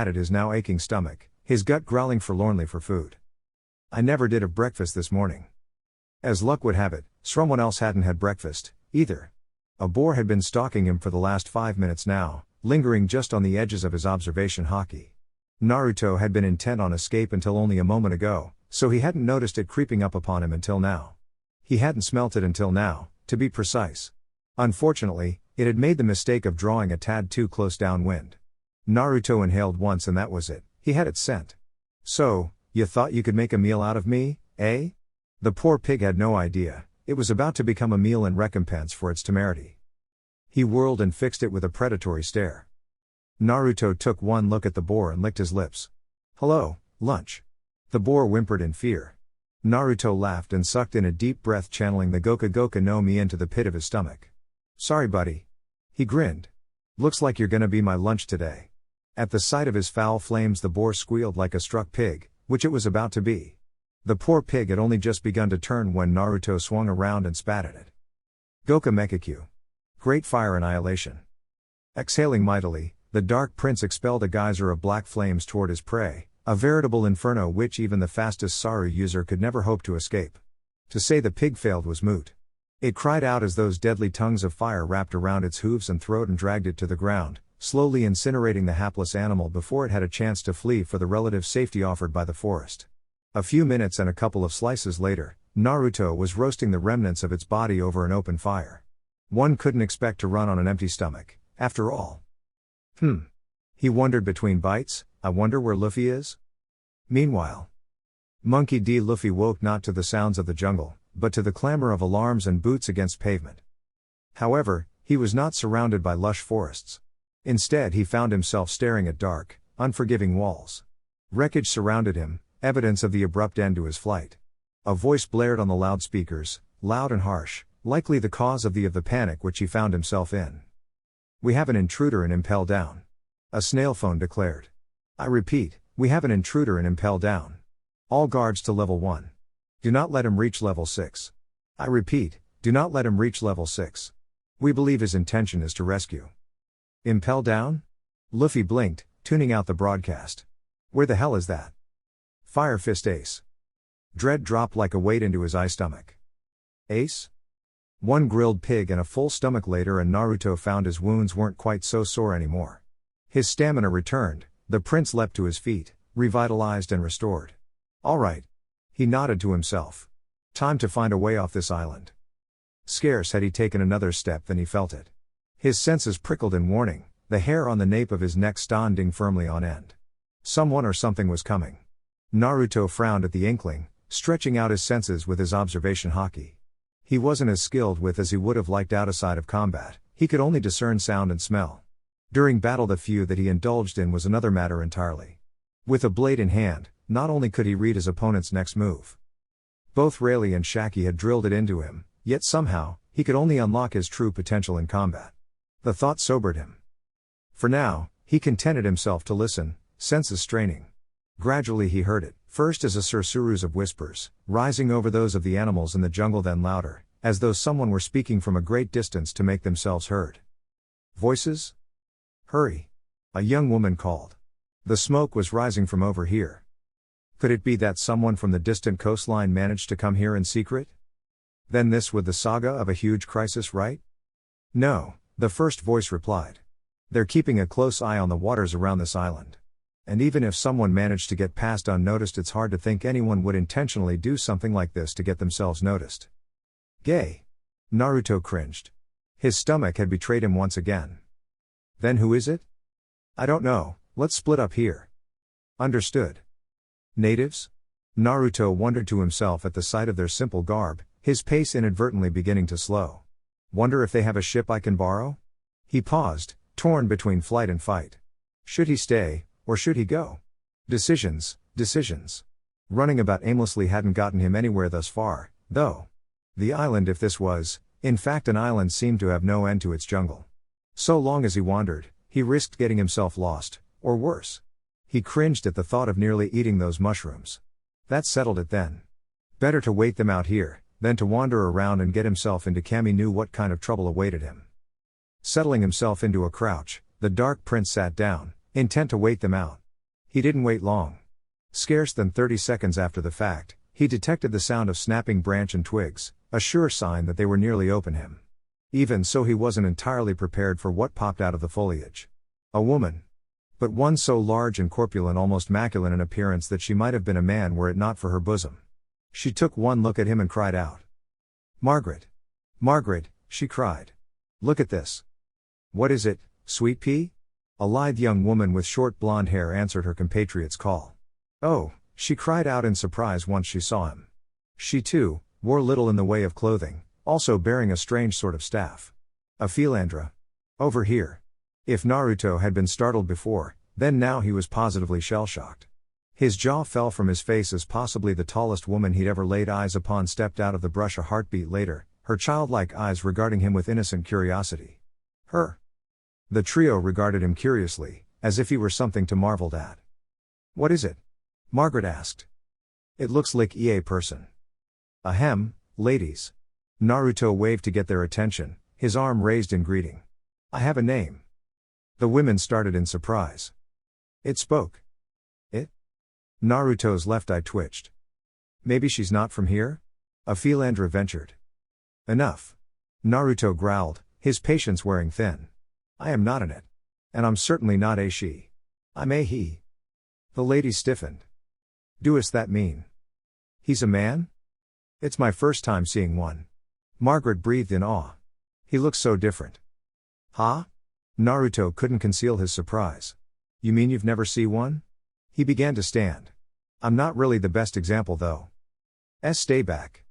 A: patted his now aching stomach, his gut growling forlornly for food. I never did have breakfast this morning. As luck would have it, someone else hadn't had breakfast, either. A boar had been stalking him for the last 5 minutes now, lingering just on the edges of his observation hockey. Naruto had been intent on escape until only a moment ago, so he hadn't noticed it creeping up upon him until now. He hadn't smelt it until now, to be precise. Unfortunately, it had made the mistake of drawing a tad too close downwind. Naruto inhaled once and that was it, he had its scent. So, you thought you could make a meal out of me, eh? The poor pig had no idea, it was about to become a meal in recompense for its temerity. He whirled and fixed it with a predatory stare. Naruto took one look at the boar and licked his lips. Hello, lunch. The boar whimpered in fear. Naruto laughed and sucked in a deep breath, channeling the Goka Goka no Mi into the pit of his stomach. Sorry buddy. He grinned. Looks like you're gonna be my lunch today. At the sight of his foul flames the boar squealed like a struck pig, which it was about to be. The poor pig had only just begun to turn when Naruto swung around and spat at it. Goka Mekikyu. Great fire annihilation. Exhaling mightily, the Dark Prince expelled a geyser of black flames toward his prey, a veritable inferno which even the fastest Saru user could never hope to escape. To say the pig failed was moot. It cried out as those deadly tongues of fire wrapped around its hooves and throat and dragged it to the ground, slowly incinerating the hapless animal before it had a chance to flee for the relative safety offered by the forest. A few minutes and a couple of slices later, Naruto was roasting the remnants of its body over an open fire. One couldn't expect to run on an empty stomach, after all. He wondered between bites, I wonder where Luffy is? Meanwhile, Monkey D. Luffy woke not to the sounds of the jungle, but to the clamor of alarms and boots against pavement. However, he was not surrounded by lush forests. Instead he found himself staring at dark, unforgiving walls. Wreckage surrounded him, evidence of the abrupt end to his flight. A voice blared on the loudspeakers, loud and harsh, likely the cause of the panic which he found himself in. We have an intruder in Impel Down. A snail phone declared. I repeat, we have an intruder in Impel Down. All guards to level 1. Do not let him reach level 6. I repeat, do not let him reach level 6. We believe his intention is to rescue. Impel Down? Luffy blinked, tuning out the broadcast. Where the hell is that? Fire Fist Ace. Dread dropped like a weight into his stomach. Ace? One grilled pig and a full stomach later and Naruto found his wounds weren't quite so sore anymore. His stamina returned, the prince leapt to his feet, revitalized and restored. All right. He nodded to himself. Time to find a way off this island. Scarce had he taken another step than he felt it. His senses prickled in warning, the hair on the nape of his neck standing firmly on end. Someone or something was coming. Naruto frowned at the inkling, stretching out his senses with his observation haki. He wasn't as skilled with as he would have liked outside of combat, he could only discern sound and smell. During battle the few that he indulged in was another matter entirely. With a blade in hand, not only could he read his opponent's next move. Both Rayleigh and Shaki had drilled it into him, yet somehow, he could only unlock his true potential in combat. The thought sobered him. For now, he contented himself to listen, senses straining. Gradually he heard it, first as a sursurus of whispers, rising over those of the animals in the jungle, then louder, as though someone were speaking from a great distance to make themselves heard. Voices? Hurry! A young woman called. The smoke was rising from over here. Could it be that someone from the distant coastline managed to come here in secret? Then this was the saga of a huge crisis, right? No, the first voice replied. They're keeping a close eye on the waters around this island. And even if someone managed to get past unnoticed, it's hard to think anyone would intentionally do something like this to get themselves noticed. Gay. Naruto cringed. His stomach had betrayed him once again. Then who is it? I don't know, let's split up here. Understood. Natives? Naruto wondered to himself at the sight of their simple garb, his pace inadvertently beginning to slow. Wonder if they have a ship I can borrow? He paused, torn between flight and fight. Should he stay, or should he go? Decisions. Running about aimlessly hadn't gotten him anywhere thus far, though. The island, if this was, in fact an island, seemed to have no end to its jungle. So long as he wandered, he risked getting himself lost, or worse. He cringed at the thought of nearly eating those mushrooms. That settled it then. Better to wait them out here, than to wander around and get himself into. Kami knew what kind of trouble awaited him. Settling himself into a crouch, the dark prince sat down, intent to wait them out. He didn't wait long. Scarce than 30 seconds after the fact, he detected the sound of snapping branch and twigs, a sure sign that they were nearly open him. Even so, he wasn't entirely prepared for what popped out of the foliage. A woman. But one so large and corpulent, almost masculine in appearance, that she might have been a man were it not for her bosom. She took one look at him and cried out. Margaret! Margaret, she cried. Look at this. What is it, sweet pea? A lithe young woman with short blonde hair answered her compatriot's call. Oh, she cried out in surprise once she saw him. She too, wore little in the way of clothing, also bearing a strange sort of staff. A philandra. Over here. If Naruto had been startled before, then now he was positively shell-shocked. His jaw fell from his face as possibly the tallest woman he'd ever laid eyes upon stepped out of the brush a heartbeat later, her childlike eyes regarding him with innocent curiosity. Her. The trio regarded him curiously, as if he were something to marvel at. What is it? Margaret asked. It looks like a person. Ahem, ladies. Naruto waved to get their attention, his arm raised in greeting. I have a name. The women started in surprise. It spoke. It? Naruto's left eye twitched. Maybe she's not from here? A philandra ventured. Enough. Naruto growled, his patience wearing thin. I am not an it. And I'm certainly not a she. I'm a he. The lady stiffened. Does that mean? He's a man? It's my first time seeing one. Margaret breathed in awe. He looks so different. Huh? Naruto couldn't conceal his surprise. You mean you've never seen one? He began to stand. I'm not really the best example though. Stay back.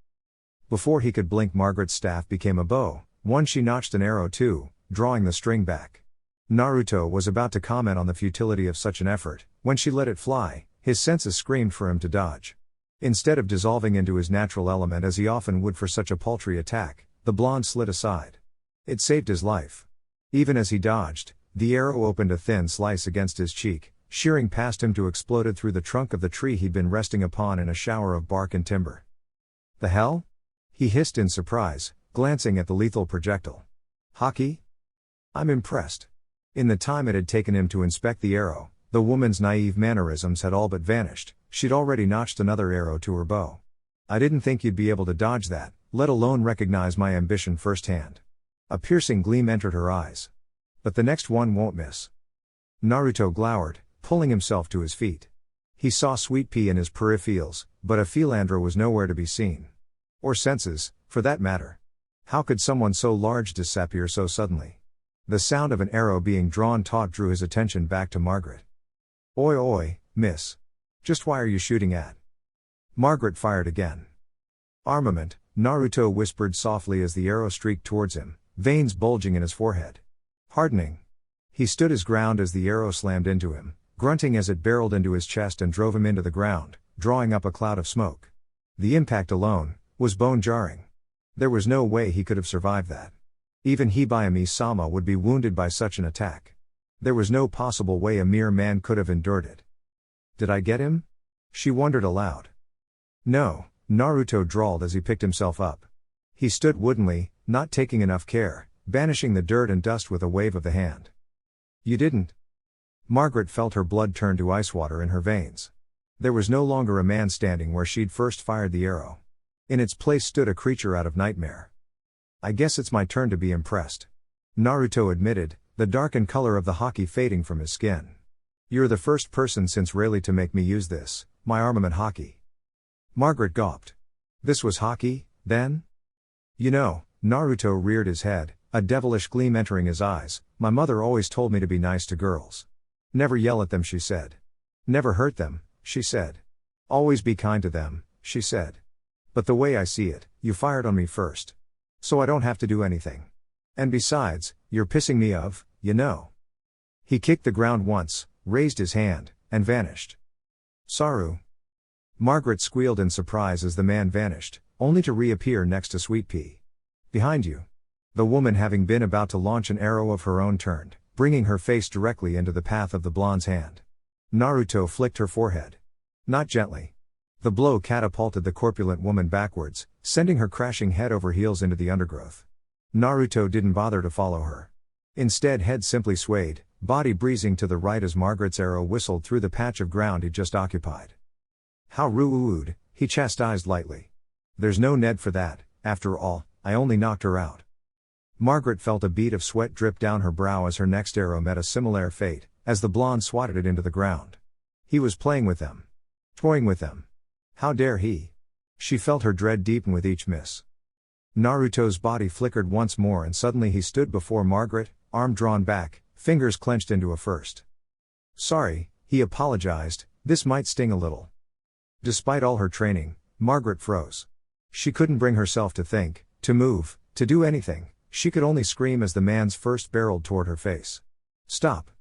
A: Before he could blink, Margaret's staff became a bow, one she notched an arrow to, drawing the string back. Naruto was about to comment on the futility of such an effort, when she let it fly, his senses screamed for him to dodge. Instead of dissolving into his natural element as he often would for such a paltry attack, the blonde slid aside. It saved his life. Even as he dodged, the arrow opened a thin slice against his cheek, shearing past him to exploded through the trunk of the tree he'd been resting upon in a shower of bark and timber. The hell? He hissed in surprise, glancing at the lethal projectile. Haki? I'm impressed. In the time it had taken him to inspect the arrow, the woman's naive mannerisms had all but vanished. She'd already notched another arrow to her bow. I didn't think you'd be able to dodge that, let alone recognize my ambition firsthand. A piercing gleam entered her eyes. But the next one won't miss. Naruto glowered, pulling himself to his feet. He saw Sweet Pea in his peripherals, but a philandra was nowhere to be seen. Or senses, for that matter. How could someone so large disappear so suddenly? The sound of an arrow being drawn taut drew his attention back to Margaret. Oi oi, miss. Just why are you shooting at? Margaret fired again. Armament, Naruto whispered softly as the arrow streaked towards him, veins bulging in his forehead. Hardening. He stood his ground as the arrow slammed into him, grunting as it barreled into his chest and drove him into the ground, drawing up a cloud of smoke. The impact alone was bone-jarring. There was no way he could have survived that. Even Hibayami-sama would be wounded by such an attack. There was no possible way a mere man could have endured it. Did I get him? She wondered aloud. No, Naruto drawled as he picked himself up. He stood woodenly, not taking enough care, banishing the dirt and dust with a wave of the hand. You didn't? Margaret felt her blood turn to ice water in her veins. There was no longer a man standing where she'd first fired the arrow. In its place stood a creature out of nightmare. I guess it's my turn to be impressed. Naruto admitted, the darkened color of the haki fading from his skin. You're the first person since Rayleigh to make me use this, my armament haki. Margaret gawped. This was haki, then? You know, Naruto reared his head, a devilish gleam entering his eyes. My mother always told me to be nice to girls. Never yell at them, she said. Never hurt them, she said. Always be kind to them, she said. But the way I see it, you fired on me first. So I don't have to do anything. And besides, you're pissing me off, you know. He kicked the ground once, raised his hand, and vanished. Saru. Margaret squealed in surprise as the man vanished, only to reappear next to Sweet Pea. Behind you. The woman, having been about to launch an arrow of her own, turned, bringing her face directly into the path of the blonde's hand. Naruto flicked her forehead. Not gently. The blow catapulted the corpulent woman backwards, sending her crashing head over heels into the undergrowth. Naruto didn't bother to follow her. Instead, head simply swayed, body breezing to the right as Margaret's arrow whistled through the patch of ground he'd just occupied. How rude, he chastised lightly. There's no need for that, after all, I only knocked her out. Margaret felt a bead of sweat drip down her brow as her next arrow met a similar fate, as the blonde swatted it into the ground. He was playing with them. Toying with them. How dare he? She felt her dread deepen with each miss. Naruto's body flickered once more and suddenly he stood before Margaret, arm drawn back, fingers clenched into a fist. Sorry, he apologized, this might sting a little. Despite all her training, Margaret froze. She couldn't bring herself to think, to move, to do anything. She could only scream as the man's first barreled toward her face. Stop.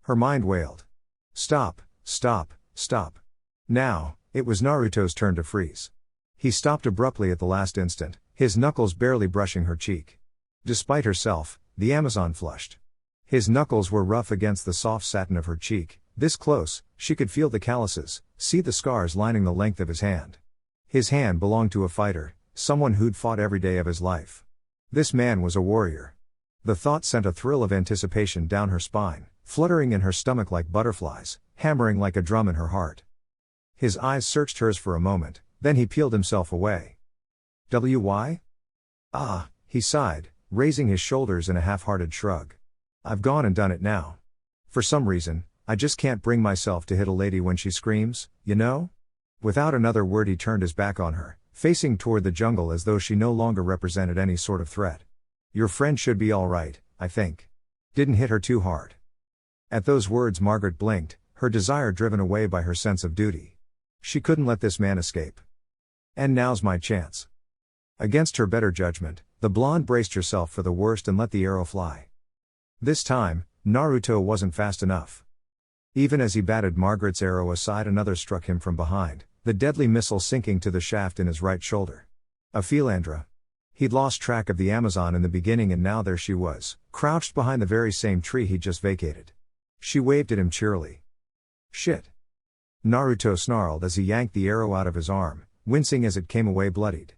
A: Her mind wailed. Stop, stop, stop. Now, it was Naruto's turn to freeze. He stopped abruptly at the last instant, his knuckles barely brushing her cheek. Despite herself, the Amazon flushed. His knuckles were rough against the soft satin of her cheek. This close, she could feel the calluses, see the scars lining the length of his hand. His hand belonged to a fighter, someone who'd fought every day of his life. This man was a warrior. The thought sent a thrill of anticipation down her spine, fluttering in her stomach like butterflies, hammering like a drum in her heart. His eyes searched hers for a moment, then he peeled himself away. Why? Ah, he sighed, raising his shoulders in a half-hearted shrug. I've gone and done it now. For some reason, I just can't bring myself to hit a lady when she screams, you know? Without another word he turned his back on her, facing toward the jungle as though she no longer represented any sort of threat. Your friend should be all right, I think. Didn't hit her too hard. At those words Margaret blinked, her desire driven away by her sense of duty. She couldn't let this man escape. And now's my chance. Against her better judgment, the blonde braced herself for the worst and let the arrow fly. This time, Naruto wasn't fast enough. Even as he batted Margaret's arrow aside, another struck him from behind, the deadly missile sinking to the shaft in his right shoulder. A philandra. He'd lost track of the Amazon in the beginning and now there she was, crouched behind the very same tree he'd just vacated. She waved at him cheerily. Shit. Naruto snarled as he yanked the arrow out of his arm, wincing as it came away bloodied.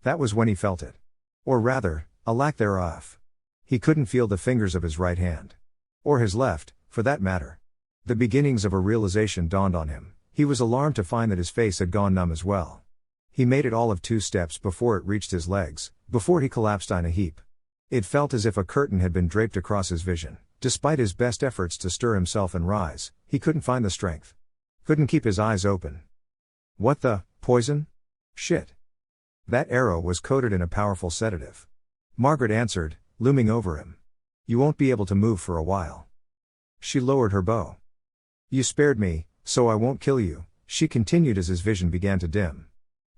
A: That was when he felt it. Or rather, a lack thereof. He couldn't feel the fingers of his right hand. Or his left, for that matter. The beginnings of a realization dawned on him. He was alarmed to find that his face had gone numb as well. He made it all of 2 steps before it reached his legs, before he collapsed in a heap. It felt as if a curtain had been draped across his vision. Despite his best efforts to stir himself and rise, he couldn't find the strength. Couldn't keep his eyes open. What the, poison? Shit. That arrow was coated in a powerful sedative. Margaret answered, looming over him. You won't be able to move for a while. She lowered her bow. You spared me, so I won't kill you, she continued as his vision began to dim.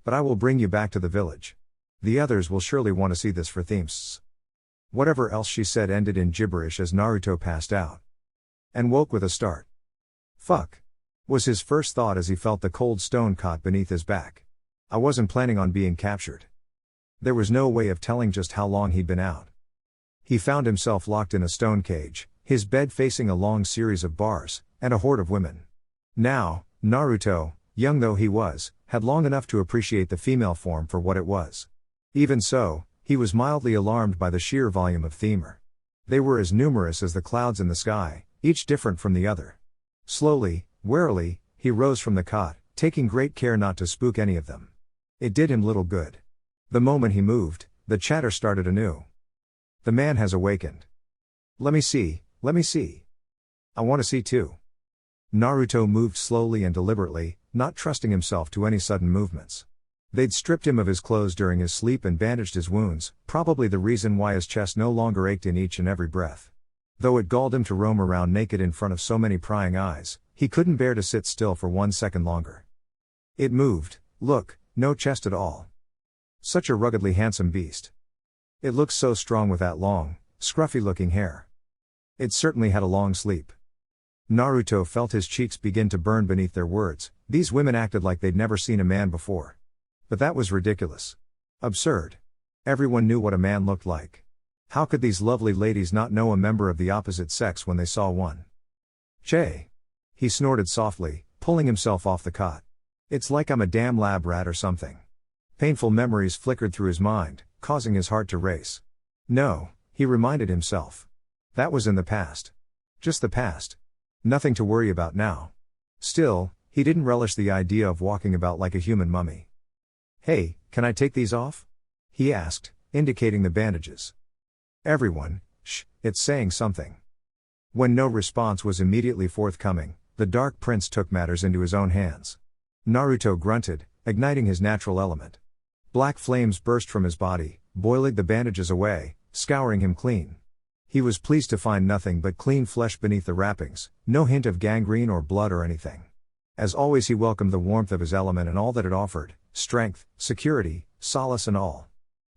A: But I will bring you back to the village. The others will surely want to see this for themselves. Whatever else she said ended in gibberish as Naruto passed out. And woke with a start. Fuck, was his first thought as he felt the cold stone caught beneath his back. I wasn't planning on being captured. There was no way of telling just how long he'd been out. He found himself locked in a stone cage, his bed facing a long series of bars, and a horde of women. Now, Naruto, young though he was, had long enough to appreciate the female form for what it was. Even so, he was mildly alarmed by the sheer volume of femur. They were as numerous as the clouds in the sky, each different from the other. Slowly, warily, he rose from the cot, taking great care not to spook any of them. It did him little good. The moment he moved, the chatter started anew. The man has awakened. Let me see, let me see. I want to see too. Naruto moved slowly and deliberately, not trusting himself to any sudden movements. They'd stripped him of his clothes during his sleep and bandaged his wounds, probably the reason why his chest no longer ached in each and every breath. Though it galled him to roam around naked in front of so many prying eyes, he couldn't bear to sit still for 1 second longer. It moved, look, no chest at all. Such a ruggedly handsome beast. It looked so strong with that long, scruffy-looking hair. It certainly had a long sleep. Naruto felt his cheeks begin to burn beneath their words. These women acted like they'd never seen a man before. But that was ridiculous. Absurd. Everyone knew what a man looked like. How could these lovely ladies not know a member of the opposite sex when they saw one? Che. He snorted softly, pulling himself off the cot. It's like I'm a damn lab rat or something. Painful memories flickered through his mind, causing his heart to race. No, he reminded himself. That was in the past. Just the past. Nothing to worry about now. Still, he didn't relish the idea of walking about like a human mummy. Hey, can I take these off? He asked, indicating the bandages. Everyone, shh, it's saying something. When no response was immediately forthcoming, the Dark Prince took matters into his own hands. Naruto grunted, igniting his natural element. Black flames burst from his body, boiling the bandages away, scouring him clean. He was pleased to find nothing but clean flesh beneath the wrappings, no hint of gangrene or blood or anything. As always, he welcomed the warmth of his element and all that it offered, strength, security, solace and all.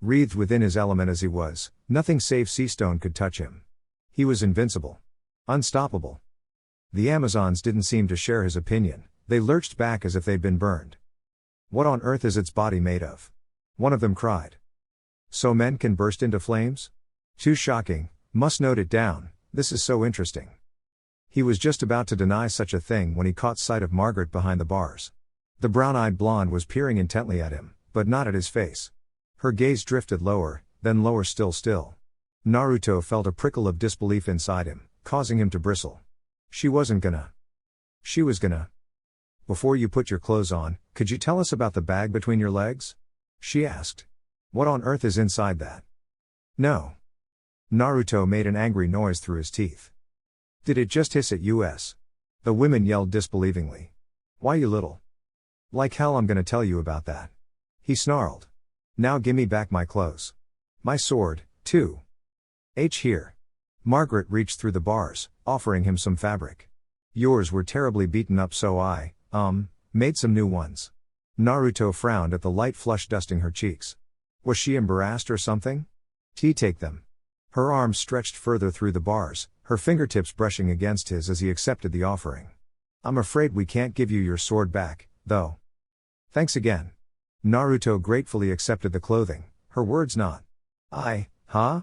A: Wreathed within his element as he was, nothing save sea stone could touch him. He was invincible. Unstoppable. The Amazons didn't seem to share his opinion, they lurched back as if they'd been burned. What on earth is its body made of? One of them cried. So men can burst into flames? Too shocking, must note it down, this is so interesting. He was just about to deny such a thing when he caught sight of Margaret behind the bars. The brown-eyed blonde was peering intently at him, but not at his face. Her gaze drifted lower, then lower still. Naruto felt a prickle of disbelief inside him, causing him to bristle. She was gonna. Before you put your clothes on, could you tell us about the bag between your legs? She asked. What on earth is inside that? No. Naruto made an angry noise through his teeth. Did it just hiss at us? The women yelled disbelievingly. Why you little? Like hell I'm gonna tell you about that. He snarled. Now gimme back my clothes. My sword, too. Here. Margaret reached through the bars, offering him some fabric. Yours were terribly beaten up so I, made some new ones. Naruto frowned at the light flush dusting her cheeks. Was she embarrassed or something? Take them. Her arms stretched further through the bars, her fingertips brushing against his as he accepted the offering. I'm afraid we can't give you your sword back, though. Thanks again. Naruto gratefully accepted the clothing, her words not. Huh?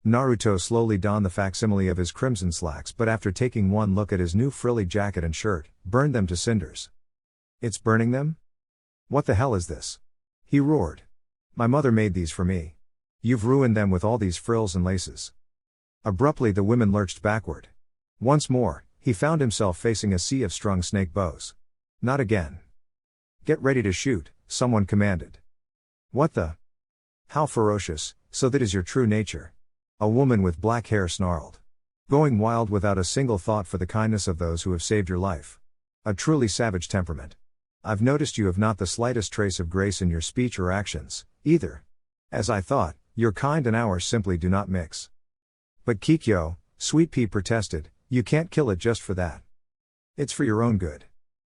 A: Naruto slowly donned the facsimile of his crimson slacks, but after taking one look at his new frilly jacket and shirt, burned them to cinders. It's burning them? What the hell is this? He roared. My mother made these for me. You've ruined them with all these frills and laces. Abruptly the women lurched backward. Once more, he found himself facing a sea of strung snake bows. Not again. Get ready to shoot, someone commanded. What the? How ferocious, so that is your true nature. A woman with black hair snarled. Going wild without a single thought for the kindness of those who have saved your life. A truly savage temperament. I've noticed you have not the slightest trace of grace in your speech or actions, either. As I thought, Your kind and ours simply do not mix. But Kikyo, Sweet Pea protested, you can't kill it just for that. It's for your own good.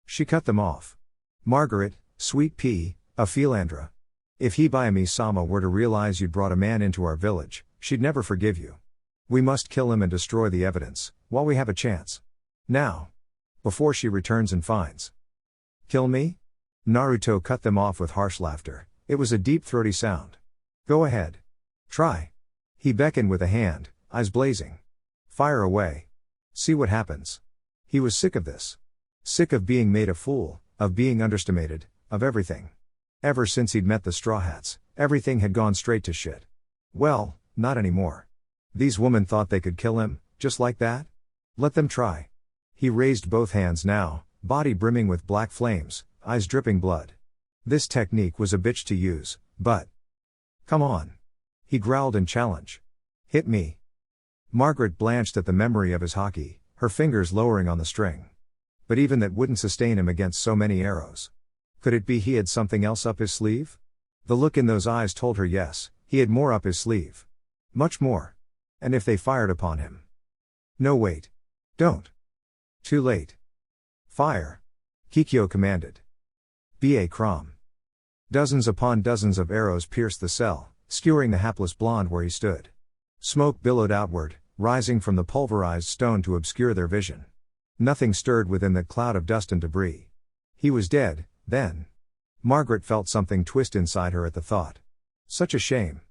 A: She cut them off. Margaret, Sweet Pea, a philandra. If Hibayami-sama were to realize you'd brought a man into our village, she'd never forgive you. We must kill him and destroy the evidence, while we have a chance. Now. Before she returns and finds. Kill me? Naruto cut them off with harsh laughter. It was a deep throaty sound. Go ahead. Try. He beckoned with a hand, eyes blazing. Fire away. See what happens. He was sick of this. Sick of being made a fool, of being underestimated, of everything. Ever since he'd met the Straw Hats, everything had gone straight to shit. Well, not anymore. These women thought they could kill him, just like that? Let them try. He raised both hands now, body brimming with black flames, eyes dripping blood. This technique was a bitch to use, but... Come on. He growled in challenge. Hit me. Margaret blanched at the memory of his haki, her fingers lowering on the string. But even that wouldn't sustain him against so many arrows. Could it be he had something else up his sleeve? The look in those eyes told her yes, he had more up his sleeve. Much more. And if they fired upon him? No, wait. Don't. Too late. Fire. Kikyo commanded. B.A. Crom. Dozens upon dozens of arrows pierced the cell, skewering the hapless blonde where he stood. Smoke billowed outward, rising from the pulverized stone to obscure their vision. Nothing stirred within that cloud of dust and debris. He was dead, then. Margaret felt something twist inside her at the thought. Such a shame.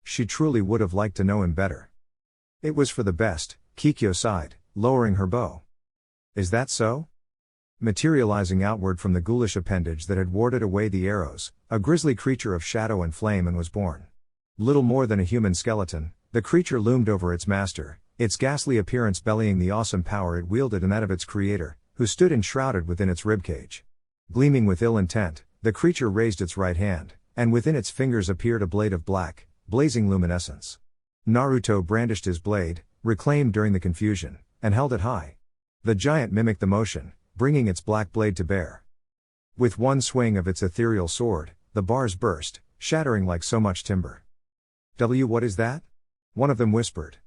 A: She truly would have liked to know him better. It was for the best, Kikyo sighed, lowering her bow. Is that so? Materializing outward from the ghoulish appendage that had warded away the arrows, a grisly creature of shadow and flame and was born. Little more than a human skeleton, the creature loomed over its master, its ghastly appearance bellying the awesome power it wielded and that of its creator, who stood enshrouded within its ribcage. Gleaming with ill intent, the creature raised its right hand, and within its fingers appeared a blade of black, blazing luminescence. Naruto brandished his blade, reclaimed during the confusion, and held it high. The giant mimicked the motion, bringing its black blade to bear. With one swing of its ethereal sword, the bars burst, shattering like so much timber. What is that? One of them whispered.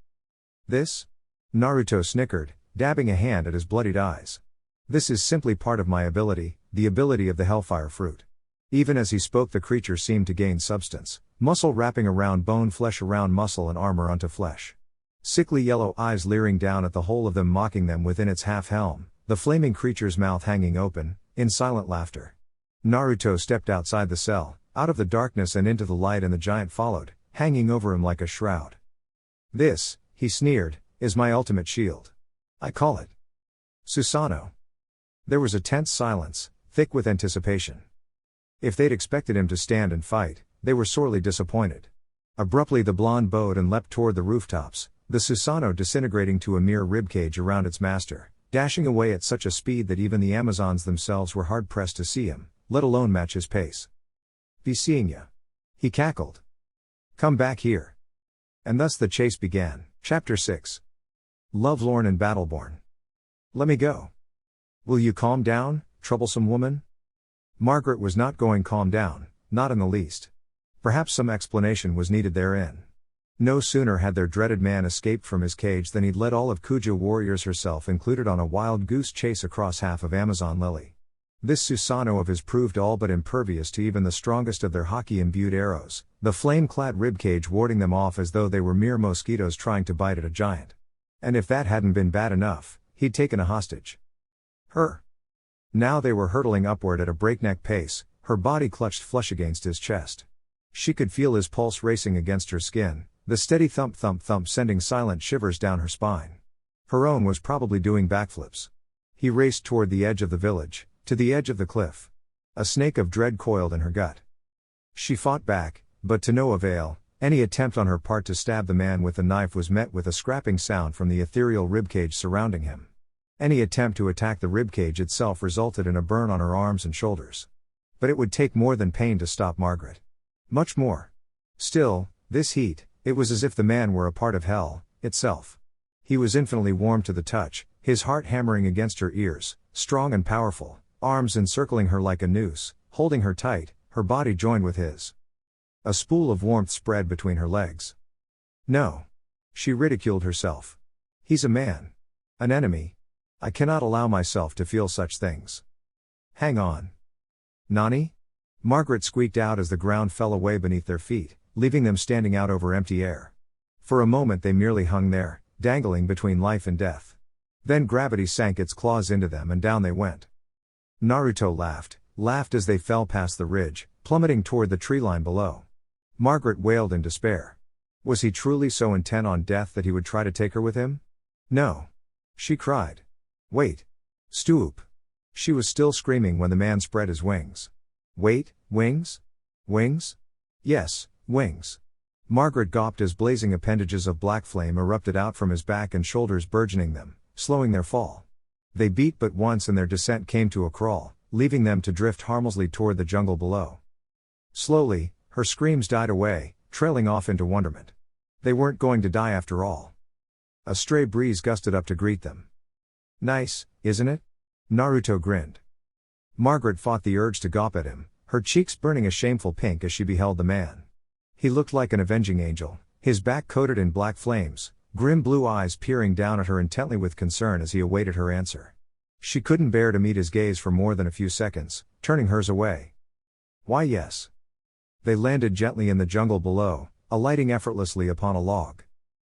A: This? Naruto snickered, dabbing a hand at his bloodied eyes. This is simply part of my ability, the ability of the Hellfire Fruit. Even as he spoke, the creature seemed to gain substance, muscle wrapping around bone, flesh around muscle, and armor onto flesh. Sickly yellow eyes leering down at the whole of them, mocking them within its half-helm, the flaming creature's mouth hanging open, in silent laughter. Naruto stepped outside the cell, out of the darkness and into the light, and the giant followed, hanging over him like a shroud. This, he sneered, is my ultimate shield. I call it Susanoo. There was a tense silence, thick with anticipation. If they'd expected him to stand and fight, they were sorely disappointed. Abruptly the blonde bowed and leapt toward the rooftops, the Susanoo disintegrating to a mere ribcage around its master, dashing away at such a speed that even the Amazons themselves were hard-pressed to see him, let alone match his pace. Be seeing ya. He cackled. Come back here. And thus the chase began. Chapter 6. Lovelorn and Battleborn. Let me go. Will you calm down, troublesome woman? Margaret was not going calm down, not in the least. Perhaps some explanation was needed therein. No sooner had their dreaded man escaped from his cage than he'd led all of Kuja warriors, herself included, on a wild goose chase across half of Amazon Lily. This Susanoo of his proved all but impervious to even the strongest of their haki-imbued arrows, the flame-clad ribcage warding them off as though they were mere mosquitoes trying to bite at a giant. And if that hadn't been bad enough, he'd taken a hostage. Her. Now they were hurtling upward at a breakneck pace, her body clutched flush against his chest. She could feel his pulse racing against her skin, the steady thump-thump-thump sending silent shivers down her spine. Her own was probably doing backflips. He raced toward the edge of the village, to the edge of the cliff. A snake of dread coiled in her gut. She fought back, but to no avail. Any attempt on her part to stab the man with the knife was met with a scrapping sound from the ethereal ribcage surrounding him. Any attempt to attack the ribcage itself resulted in a burn on her arms and shoulders. But it would take more than pain to stop Margaret. Much more. Still, this heat, it was as if the man were a part of hell itself. He was infinitely warm to the touch, his heart hammering against her ears, strong and powerful, arms encircling her like a noose, holding her tight, her body joined with his. A spool of warmth spread between her legs. No. She ridiculed herself. He's a man. An enemy. I cannot allow myself to feel such things. Hang on. Nani? Margaret squeaked out as the ground fell away beneath their feet, leaving them standing out over empty air. For a moment they merely hung there, dangling between life and death. Then gravity sank its claws into them and down they went. Naruto laughed as they fell past the ridge, plummeting toward the tree line below. Margaret wailed in despair. Was he truly so intent on death that he would try to take her with him? No. She cried. Wait. Stoop. She was still screaming when the man spread his wings. Wait, wings? Wings? Yes, wings. Margaret gawped as blazing appendages of black flame erupted out from his back and shoulders, burgeoning them, slowing their fall. They beat but once and their descent came to a crawl, leaving them to drift harmlessly toward the jungle below. Slowly, her screams died away, trailing off into wonderment. They weren't going to die after all. A stray breeze gusted up to greet them. Nice, isn't it? Naruto grinned. Margaret fought the urge to gawp at him, her cheeks burning a shameful pink as she beheld the man. He looked like an avenging angel, his back coated in black flames, grim blue eyes peering down at her intently with concern as he awaited her answer. She couldn't bear to meet his gaze for more than a few seconds, turning hers away. Why yes. They landed gently in the jungle below, alighting effortlessly upon a log.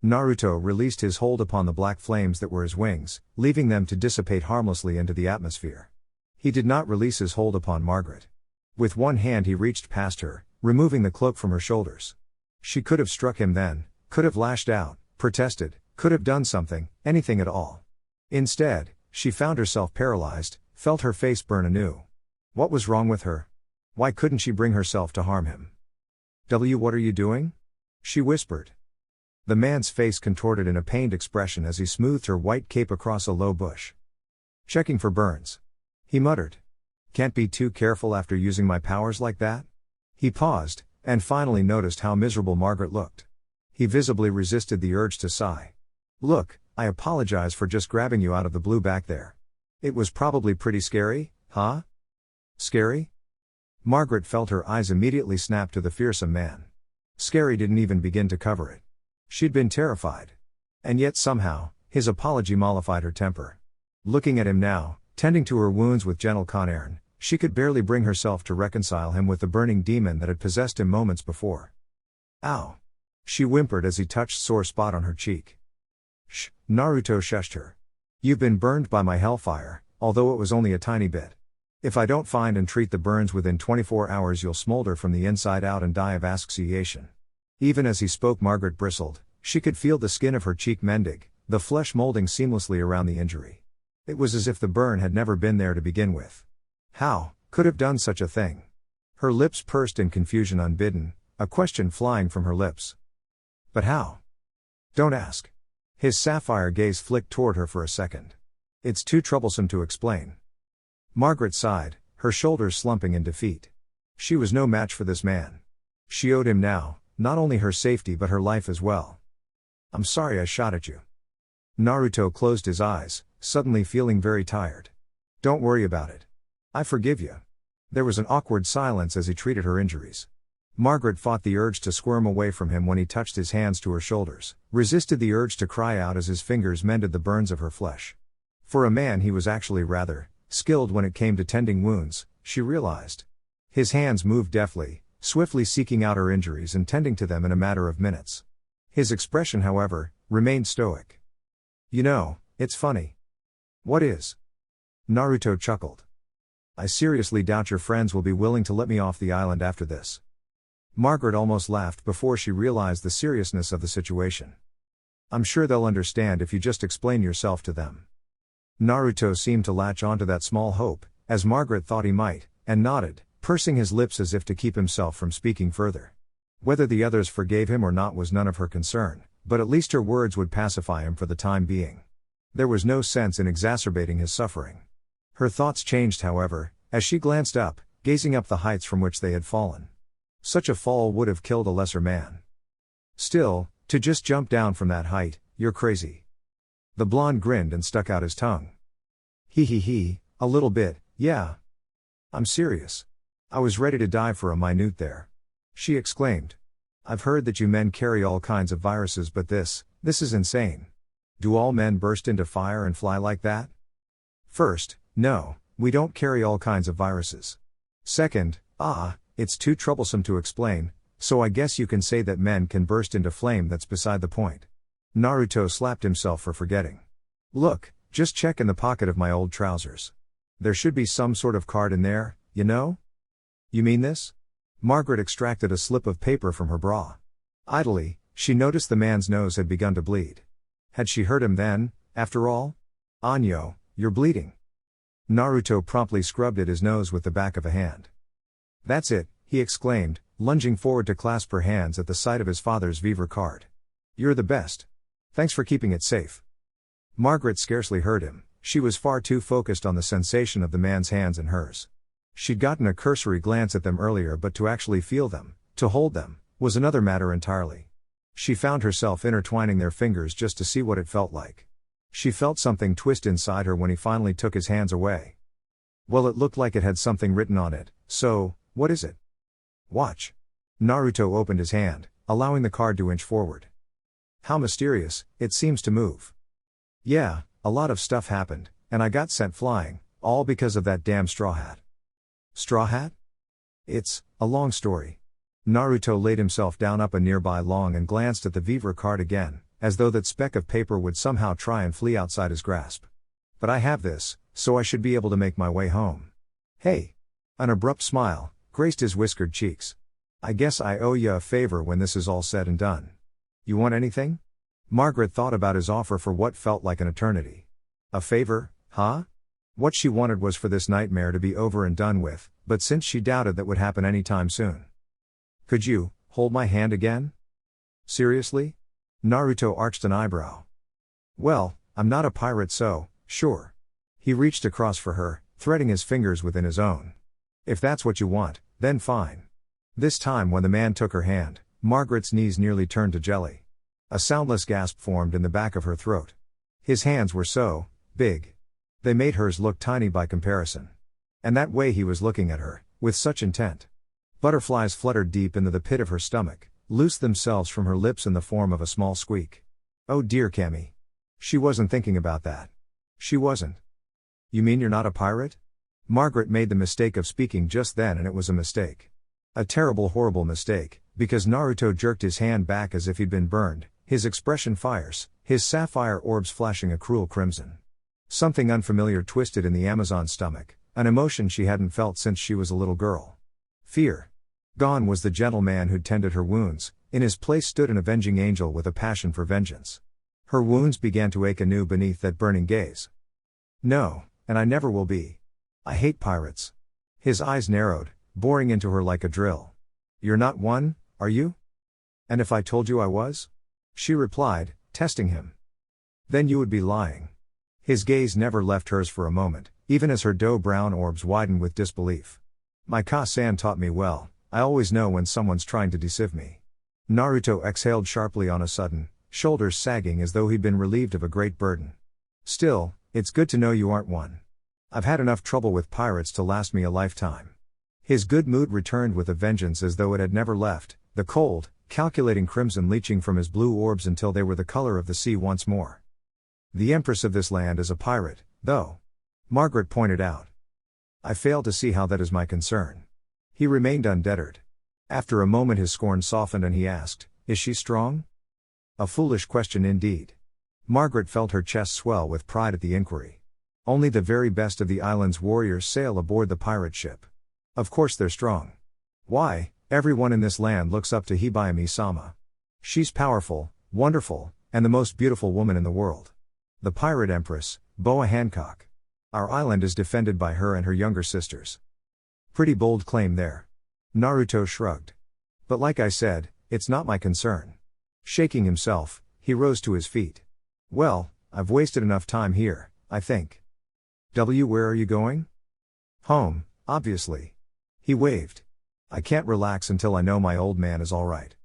A: Naruto released his hold upon the black flames that were his wings, leaving them to dissipate harmlessly into the atmosphere. He did not release his hold upon Margaret. With one hand he reached past her, removing the cloak from her shoulders. She could have struck him then, could have lashed out, protested, could have done something, anything at all. Instead, she found herself paralyzed, felt her face burn anew. What was wrong with her? Why couldn't she bring herself to harm him? What are you doing? She whispered. The man's face contorted in a pained expression as he smoothed her white cape across a low bush. Checking for burns. He muttered. Can't be too careful after using my powers like that? He paused, and finally noticed how miserable Margaret looked. He visibly resisted the urge to sigh. Look, I apologize for just grabbing you out of the blue back there. It was probably pretty scary, huh? Scary? Margaret felt her eyes immediately snap to the fearsome man. Scary didn't even begin to cover it. She'd been terrified. And yet somehow, his apology mollified her temper. Looking at him now, tending to her wounds with gentle concern, she could barely bring herself to reconcile him with the burning demon that had possessed him moments before. Ow! She whimpered as he touched sore spot on her cheek. Shh, Naruto shushed her. You've been burned by my hellfire, although it was only a tiny bit. If I don't find and treat the burns within 24 hours you'll smolder from the inside out and die of asphyxiation. Even as he spoke Margaret bristled, she could feel the skin of her cheek mending, the flesh molding seamlessly around the injury. It was as if the burn had never been there to begin with. How could have done such a thing? Her lips pursed in confusion unbidden, a question flying from her lips. But how? Don't ask. His sapphire gaze flicked toward her for a second. It's too troublesome to explain. Margaret sighed, her shoulders slumping in defeat. She was no match for this man. She owed him now, not only her safety but her life as well. I'm sorry I shot at you. Naruto closed his eyes, suddenly feeling very tired. Don't worry about it. I forgive you. There was an awkward silence as he treated her injuries. Margaret fought the urge to squirm away from him when he touched his hands to her shoulders, resisted the urge to cry out as his fingers mended the burns of her flesh. For a man he was actually rather skilled when it came to tending wounds, she realized. His hands moved deftly, swiftly seeking out her injuries and tending to them in a matter of minutes. His expression, however, remained stoic. You know, it's funny. What is? Naruto chuckled. I seriously doubt your friends will be willing to let me off the island after this. Margaret almost laughed before she realized the seriousness of the situation. I'm sure they'll understand if you just explain yourself to them. Naruto seemed to latch onto that small hope, as Margaret thought he might, and nodded, pursing his lips as if to keep himself from speaking further. Whether the others forgave him or not was none of her concern, but at least her words would pacify him for the time being. There was no sense in exacerbating his suffering. Her thoughts changed, however, as she glanced up, gazing up the heights from which they had fallen. Such a fall would have killed a lesser man. Still, to just jump down from that height, you're crazy. The blonde grinned and stuck out his tongue. He, a little bit, yeah. I'm serious. I was ready to die for a minute there. She exclaimed. I've heard that you men carry all kinds of viruses, but this is insane. Do all men burst into fire and fly like that? First, no, we don't carry all kinds of viruses. Second, it's too troublesome to explain, so I guess you can say that men can burst into flame. That's beside the point. Naruto slapped himself for forgetting. Look, just check in the pocket of my old trousers. There should be some sort of card in there, you know? You mean this? Margaret extracted a slip of paper from her bra. Idly, she noticed the man's nose had begun to bleed. Had she hurt him then, after all? Anyo, you're bleeding. Naruto promptly scrubbed at his nose with the back of a hand. That's it, he exclaimed, lunging forward to clasp her hands at the sight of his father's Vivre card. You're the best. Thanks for keeping it safe. Margaret scarcely heard him, she was far too focused on the sensation of the man's hands in hers. She'd gotten a cursory glance at them earlier, but to actually feel them, to hold them, was another matter entirely. She found herself intertwining their fingers just to see what it felt like. She felt something twist inside her when he finally took his hands away. Well, it looked like it had something written on it, so, what is it? Watch. Naruto opened his hand, allowing the card to inch forward. How mysterious, it seems to move. Yeah, a lot of stuff happened, and I got sent flying, all because of that damn straw hat. Straw hat? It's a long story. Naruto laid himself down up a nearby log and glanced at the Vivre card again, as though that speck of paper would somehow try and flee outside his grasp. But I have this, so I should be able to make my way home. Hey! An abrupt smile graced his whiskered cheeks. I guess I owe you a favor when this is all said and done. You want anything? Margaret thought about his offer for what felt like an eternity. A favor, huh? What she wanted was for this nightmare to be over and done with, but since she doubted that would happen anytime soon. Could you hold my hand again? Seriously? Naruto arched an eyebrow. Well, I'm not a pirate, so, sure. He reached across for her, threading his fingers within his own. If that's what you want, then fine. This time when the man took her hand, Margaret's knees nearly turned to jelly. A soundless gasp formed in the back of her throat. His hands were so big. They made hers look tiny by comparison. And that way he was looking at her, with such intent. Butterflies fluttered deep into the pit of her stomach, loosed themselves from her lips in the form of a small squeak. Oh dear, Cammy. She wasn't thinking about that. She wasn't. You mean you're not a pirate? Margaret made the mistake of speaking just then, and it was a mistake. A terrible, horrible mistake, because Naruto jerked his hand back as if he'd been burned, his expression fierce, his sapphire orbs flashing a cruel crimson. Something unfamiliar twisted in the Amazon's stomach, an emotion she hadn't felt since she was a little girl. Fear. Gone was the gentle man who'd tended her wounds, in his place stood an avenging angel with a passion for vengeance. Her wounds began to ache anew beneath that burning gaze. No, and I never will be. I hate pirates. His eyes narrowed, boring into her like a drill. You're not one, are you? And if I told you I was? She replied, testing him. Then you would be lying. His gaze never left hers for a moment, even as her dough-brown orbs widened with disbelief. My Ka-san taught me well, I always know when someone's trying to deceive me. Naruto exhaled sharply on a sudden, shoulders sagging as though he'd been relieved of a great burden. Still, it's good to know you aren't one. I've had enough trouble with pirates to last me a lifetime. His good mood returned with a vengeance as though it had never left, the cold, calculating crimson leaching from his blue orbs until they were the color of the sea once more. The empress of this land is a pirate, though. Margaret pointed out. I fail to see how that is my concern. He remained undeterred. After a moment his scorn softened and he asked, is she strong? A foolish question indeed. Margaret felt her chest swell with pride at the inquiry. Only the very best of the island's warriors sail aboard the pirate ship. Of course they're strong. Why, everyone in this land looks up to Hibaya-sama. She's powerful, wonderful, and the most beautiful woman in the world. The pirate empress, Boa Hancock. Our island is defended by her and her younger sisters. Pretty bold claim there. Naruto shrugged. But like I said, it's not my concern. Shaking himself, he rose to his feet. Well, I've wasted enough time here, I think. Where are you going? Home, obviously. He waved. I can't relax until I know my old man is all right.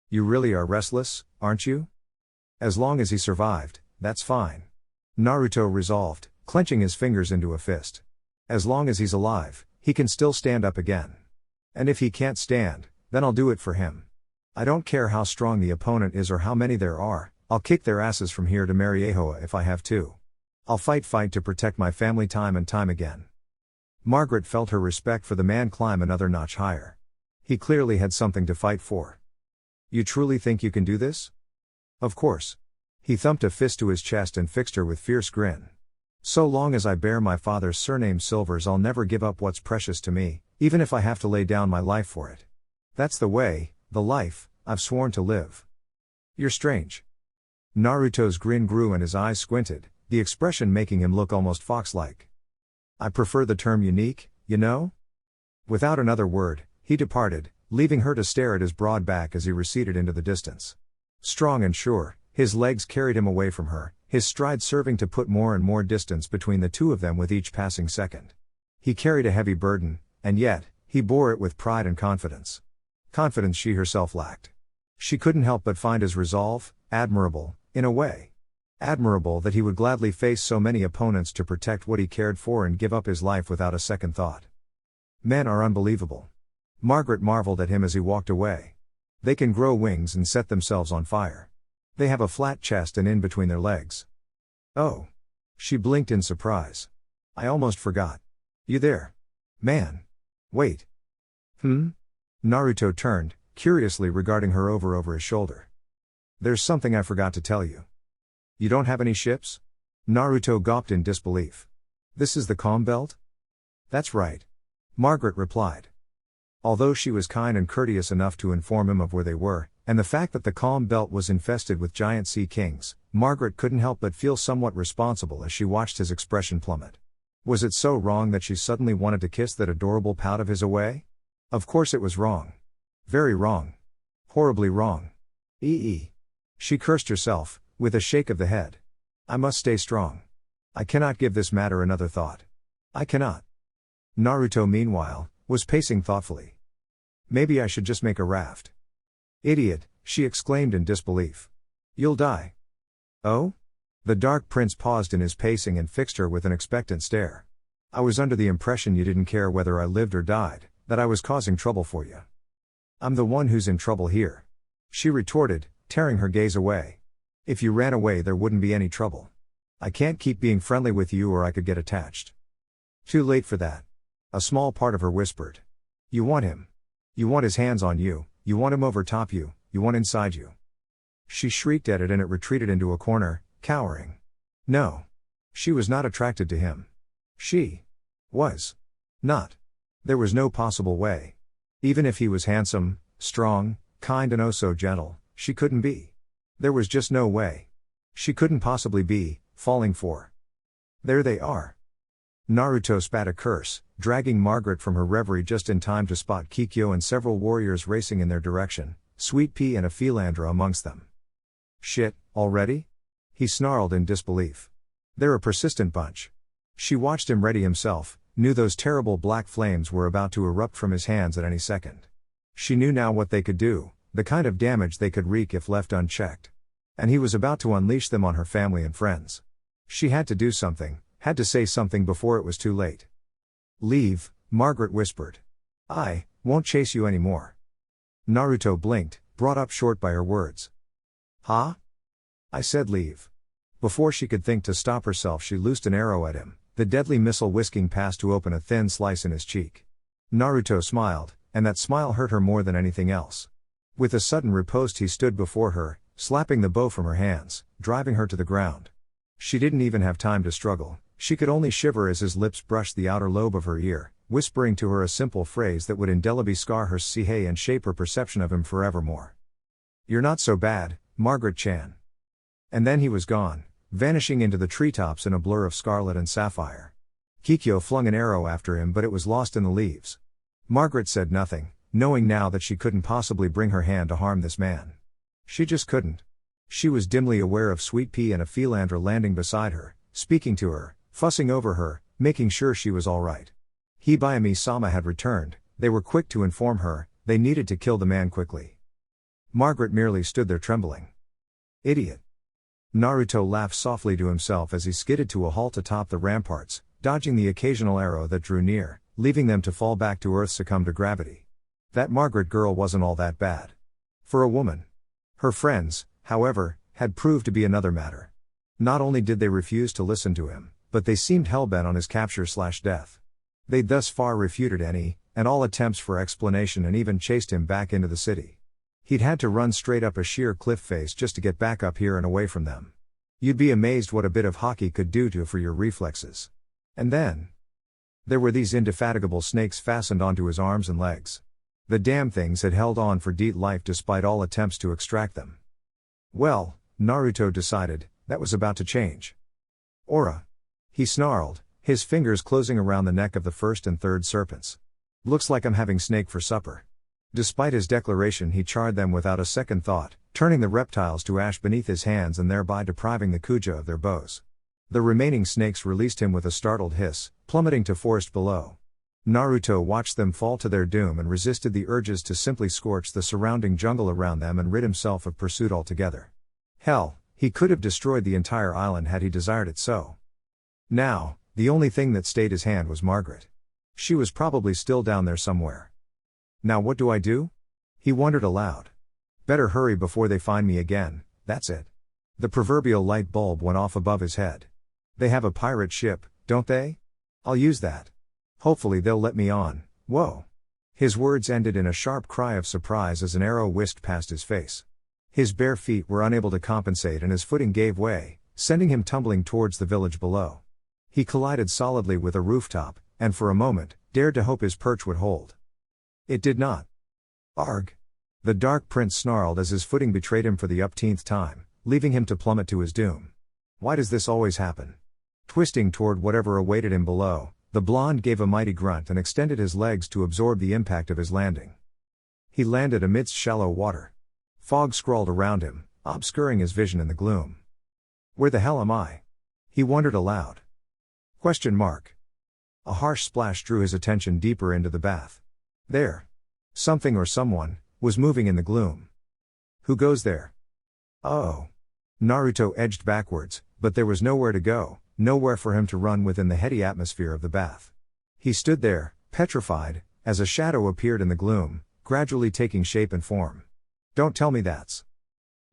A: You really are restless, aren't you? As long as he survived, that's fine. Naruto resolved, clenching his fingers into a fist. As long as he's alive, he can still stand up again. And if he can't stand, Then I'll do it for him. I don't care how strong the opponent is or how many there are, I'll kick their asses from here to marry Heyo if I have to. I'll fight to protect my family time and time again. Margaret felt her respect for the man climb another notch higher. He clearly had something to fight for. You truly think you can do this? Of course. He thumped a fist to his chest and fixed her with fierce grin. So long as I bear my father's surname Silvers, I'll never give up what's precious to me, even if I have to lay down my life for it. That's the way, the life, I've sworn to live. You're strange. Naruto's grin grew and his eyes squinted, the expression making him look almost fox-like. I prefer the term unique, you know? Without another word, he departed, leaving her to stare at his broad back as he receded into the distance. Strong and sure, his legs carried him away from her, his stride serving to put more and more distance between the two of them with each passing second. He carried a heavy burden, and yet, he bore it with pride and confidence. Confidence she herself lacked. She couldn't help but find his resolve admirable, in a way. Admirable that he would gladly face so many opponents to protect what he cared for and give up his life without a second thought. Men are unbelievable. Margaret marveled at him as he walked away. They can grow wings and set themselves on fire. They have a flat chest and in between their legs. Oh. She blinked in surprise. I almost forgot. You there? Man. Wait. Naruto turned, curiously regarding her over his shoulder. There's something I forgot to tell you. You don't have any ships? Naruto gawped in disbelief. This is the calm belt? That's right. Margaret replied. Although she was kind and courteous enough to inform him of where they were, and the fact that the calm belt was infested with giant sea kings, Margaret couldn't help but feel somewhat responsible as she watched his expression plummet. Was it so wrong that she suddenly wanted to kiss that adorable pout of his away? Of course it was wrong. Very wrong. Horribly wrong. She cursed herself, with a shake of the head. I must stay strong. I cannot give this matter another thought. I cannot. Naruto, meanwhile, was pacing thoughtfully. Maybe I should just make a raft. Idiot, she exclaimed in disbelief. You'll die. Oh? The Dark Prince paused in his pacing and fixed her with an expectant stare. I was under the impression you didn't care whether I lived or died, that I was causing trouble for you. I'm the one who's in trouble here. She retorted, tearing her gaze away. If you ran away there wouldn't be any trouble. I can't keep being friendly with you or I could get attached. Too late for that. A small part of her whispered. You want him. You want his hands on you, you want him over top you, you want inside you. She shrieked at it and it retreated into a corner, cowering. No. She was not attracted to him. She was not. There was no possible way. Even if he was handsome, strong, kind and oh so gentle, she couldn't be. There was just no way. She couldn't possibly be falling for. There they are. Naruto spat a curse, dragging Margaret from her reverie just in time to spot Kikyo and several warriors racing in their direction, Sweet Pea and a Philandra amongst them. Shit, already? He snarled in disbelief. They're a persistent bunch. She watched him ready himself, knew those terrible black flames were about to erupt from his hands at any second. She knew now what they could do, the kind of damage they could wreak if left unchecked. And he was about to unleash them on her family and friends. She had to do something, had to say something before it was too late. Leave, Margaret whispered. I won't chase you anymore. Naruto blinked, brought up short by her words. Huh? I said leave. Before she could think to stop herself she loosed an arrow at him, the deadly missile whisking past to open a thin slice in his cheek. Naruto smiled, and that smile hurt her more than anything else. With a sudden riposte he stood before her, slapping the bow from her hands, driving her to the ground. She didn't even have time to struggle, she could only shiver as his lips brushed the outer lobe of her ear, whispering to her a simple phrase that would indelibly scar her psyche and shape her perception of him forevermore. You're not so bad, Margaret-chan. And then he was gone, vanishing into the treetops in a blur of scarlet and sapphire. Kikyo flung an arrow after him but it was lost in the leaves. Margaret said nothing, knowing now that she couldn't possibly bring her hand to harm this man. She just couldn't. She was dimly aware of Sweet Pea and a Philandra landing beside her, speaking to her, fussing over her, making sure she was all right. Hibayami-sama had returned, they were quick to inform her, they needed to kill the man quickly. Margaret merely stood there trembling. Idiot. Naruto laughed softly to himself as he skidded to a halt atop the ramparts, dodging the occasional arrow that drew near, leaving them to fall back to earth, succumb to gravity. That Margaret girl wasn't all that bad. For a woman. Her friends, however, had proved to be another matter. Not only did they refuse to listen to him, but they seemed hellbent on his capture/death. They'd thus far refuted any and all attempts for explanation and even chased him back into the city. He'd had to run straight up a sheer cliff face just to get back up here and away from them. You'd be amazed what a bit of hockey could do for your reflexes. And then there were these indefatigable snakes fastened onto his arms and legs. The damn things had held on for dear life despite all attempts to extract them. Well, Naruto decided, that was about to change. Aura! He snarled, his fingers closing around the neck of the first and third serpents. Looks like I'm having snake for supper. Despite his declaration, he charred them without a second thought, turning the reptiles to ash beneath his hands and thereby depriving the Kuja of their bows. The remaining snakes released him with a startled hiss, plummeting to forest below. Naruto watched them fall to their doom and resisted the urges to simply scorch the surrounding jungle around them and rid himself of pursuit altogether. Hell, he could have destroyed the entire island had he desired it so. Now, the only thing that stayed his hand was Margaret. She was probably still down there somewhere. Now what do I do? He wondered aloud. Better hurry before they find me again, that's it. The proverbial light bulb went off above his head. They have a pirate ship, don't they? I'll use that. Hopefully they'll let me on. Whoa. His words ended in a sharp cry of surprise as an arrow whisked past his face. His bare feet were unable to compensate and his footing gave way, sending him tumbling towards the village below. He collided solidly with a rooftop, and for a moment, dared to hope his perch would hold. It did not. Arg! The Dark Prince snarled as his footing betrayed him for the upteenth time, leaving him to plummet to his doom. Why does this always happen? Twisting toward whatever awaited him below, the blonde gave a mighty grunt and extended his legs to absorb the impact of his landing. He landed amidst shallow water. Fog scrawled around him, obscuring his vision in the gloom. Where the hell am I? He wondered aloud. Question mark. A harsh splash drew his attention deeper into the bath. There. Something or someone was moving in the gloom. Who goes there? Oh. Naruto edged backwards, but there was nowhere to go, nowhere for him to run within the heady atmosphere of the bath. He stood there, petrified, as a shadow appeared in the gloom, gradually taking shape and form. Don't tell me that's.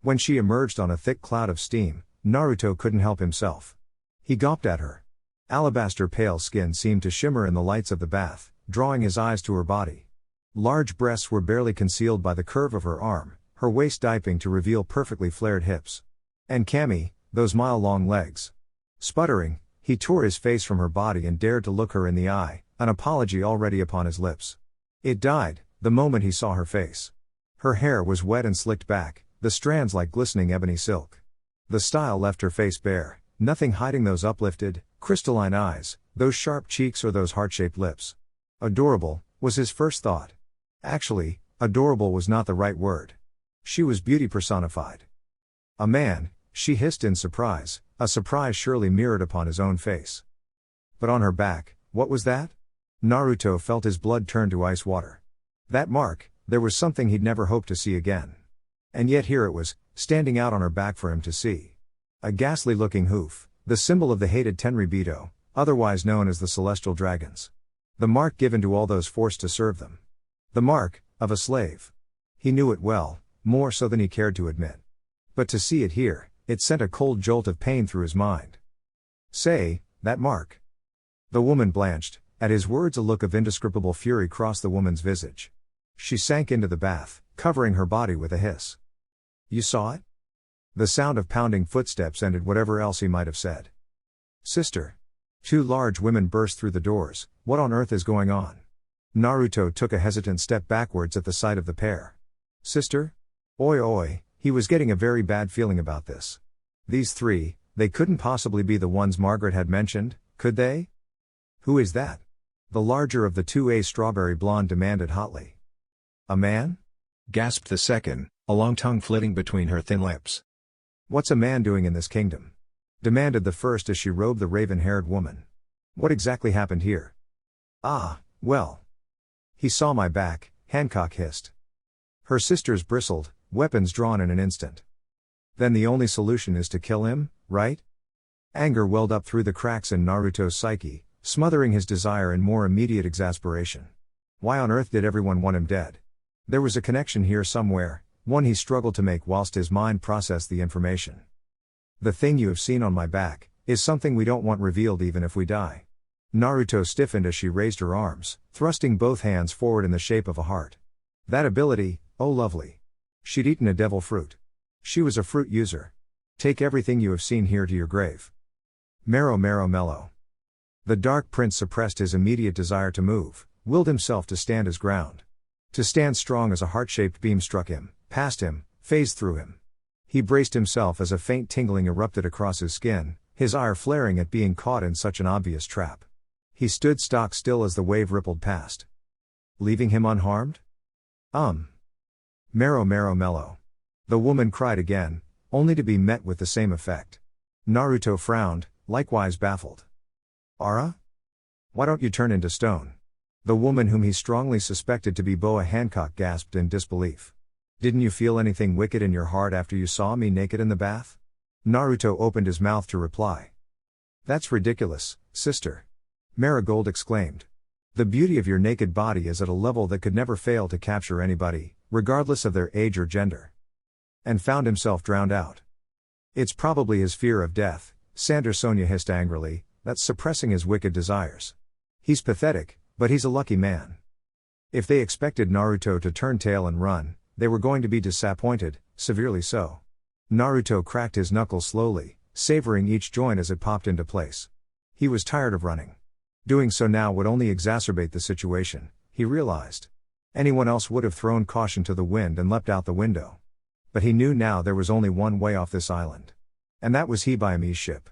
A: When she emerged on a thick cloud of steam, Naruto couldn't help himself. He gawped at her. Alabaster pale skin seemed to shimmer in the lights of the bath, drawing his eyes to her body. Large breasts were barely concealed by the curve of her arm, her waist dipping to reveal perfectly flared hips. And Cammy, those mile-long legs. Sputtering, he tore his face from her body and dared to look her in the eye, an apology already upon his lips. It died, the moment he saw her face. Her hair was wet and slicked back, the strands like glistening ebony silk. The style left her face bare, nothing hiding those uplifted, crystalline eyes, those sharp cheeks or those heart-shaped lips. Adorable, was his first thought. Actually, adorable was not the right word. She was beauty personified. A man, she hissed in surprise, a surprise surely mirrored upon his own face. But on her back, what was that? Naruto felt his blood turn to ice water. That mark, there was something he'd never hoped to see again. And yet here it was, standing out on her back for him to see. A ghastly-looking hoof, the symbol of the hated Tenryubito, otherwise known as the Celestial Dragons. The mark given to all those forced to serve them. The mark, of a slave. He knew it well, more so than he cared to admit. But to see it here, it sent a cold jolt of pain through his mind. Say, that mark. The woman blanched, at his words a look of indescribable fury crossed the woman's visage. She sank into the bath, covering her body with a hiss. You saw it? The sound of pounding footsteps ended whatever else he might have said. Sister. Two large women burst through the doors. What on earth is going on? Naruto took a hesitant step backwards at the sight of the pair. Sister? Oi oi, he was getting a very bad feeling about this. These three, they couldn't possibly be the ones Margaret had mentioned, could they? Who is that? The larger of the two, a strawberry blonde, demanded hotly. A man? Gasped the second, a long tongue flitting between her thin lips. What's a man doing in this kingdom? Demanded the first as she robed the raven-haired woman. What exactly happened here? Ah, well. He saw my back, Hancock hissed. Her sisters bristled, weapons drawn in an instant. Then the only solution is to kill him, right? Anger welled up through the cracks in Naruto's psyche, smothering his desire in more immediate exasperation. Why on earth did everyone want him dead? There was a connection here somewhere, one he struggled to make whilst his mind processed the information. The thing you have seen on my back is something we don't want revealed even if we die. Naruto stiffened as she raised her arms, thrusting both hands forward in the shape of a heart. That ability, oh lovely. She'd eaten a devil fruit. She was a fruit user. Take everything you have seen here to your grave. Mero mero mellow. The Dark Prince suppressed his immediate desire to move, willed himself to stand his ground. To stand strong as a heart-shaped beam struck him, past him, phased through him. He braced himself as a faint tingling erupted across his skin, his ire flaring at being caught in such an obvious trap. He stood stock still as the wave rippled past. Leaving him unharmed? Mero mero mellow. The woman cried again, only to be met with the same effect. Naruto frowned, likewise baffled. Ara? Why don't you turn into stone? The woman whom he strongly suspected to be Boa Hancock gasped in disbelief. Didn't you feel anything wicked in your heart after you saw me naked in the bath? Naruto opened his mouth to reply. That's ridiculous, sister. Marigold exclaimed. The beauty of your naked body is at a level that could never fail to capture anybody, regardless of their age or gender. And found himself drowned out. It's probably his fear of death, Sander Sonia hissed angrily, that's suppressing his wicked desires. He's pathetic, but he's a lucky man. If they expected Naruto to turn tail and run, they were going to be disappointed, severely so. Naruto cracked his knuckles slowly, savoring each joint as it popped into place. He was tired of running. Doing so now would only exacerbate the situation, he realized. Anyone else would have thrown caution to the wind and leapt out the window. But he knew now there was only one way off this island. And that was Heyo's ship.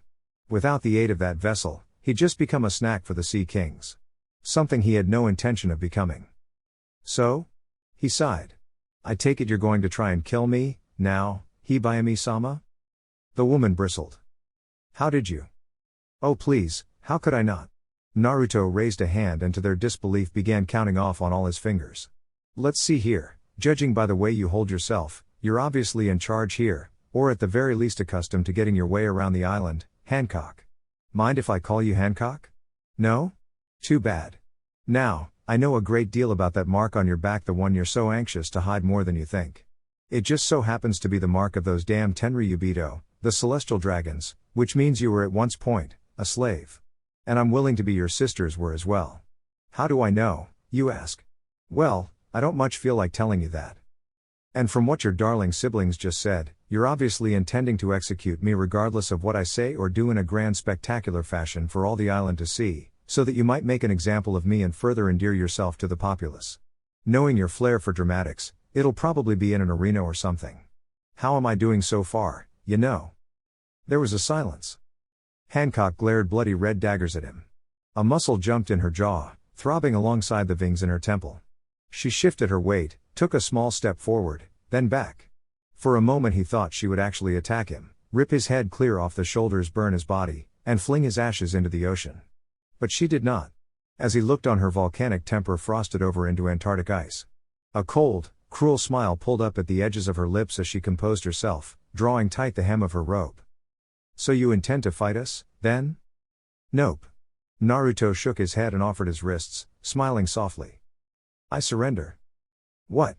A: Without the aid of that vessel, he'd just become a snack for the Sea Kings. Something he had no intention of becoming. So? He sighed. I take it you're going to try and kill me, now, Heyo-sama? The woman bristled. How did you? Oh please, how could I not? Naruto raised a hand and to their disbelief began counting off on all his fingers. Let's see here, judging by the way you hold yourself, you're obviously in charge here, or at the very least accustomed to getting your way around the island, Hancock. Mind if I call you Hancock? No? Too bad. Now, I know a great deal about that mark on your back, the one you're so anxious to hide more than you think. It just so happens to be the mark of those damn Tenryubito, the celestial dragons, which means you were at one point a slave. And I'm willing to be your sisters were as well. How do I know, you ask? Well, I don't much feel like telling you that. And from what your darling siblings just said, you're obviously intending to execute me regardless of what I say or do in a grand spectacular fashion for all the island to see, so that you might make an example of me and further endear yourself to the populace. Knowing your flair for dramatics, it'll probably be in an arena or something. How am I doing so far, you know? There was a silence. Hancock glared bloody red daggers at him. A muscle jumped in her jaw, throbbing alongside the veins in her temple. She shifted her weight, took a small step forward, then back. For a moment he thought she would actually attack him, rip his head clear off the shoulders, burn his body, and fling his ashes into the ocean. But she did not. As he looked on her volcanic temper frosted over into Antarctic ice. A cold, cruel smile pulled up at the edges of her lips as she composed herself, drawing tight the hem of her robe. So you intend to fight us, then? Nope. Naruto shook his head and offered his wrists, smiling softly. I surrender. What?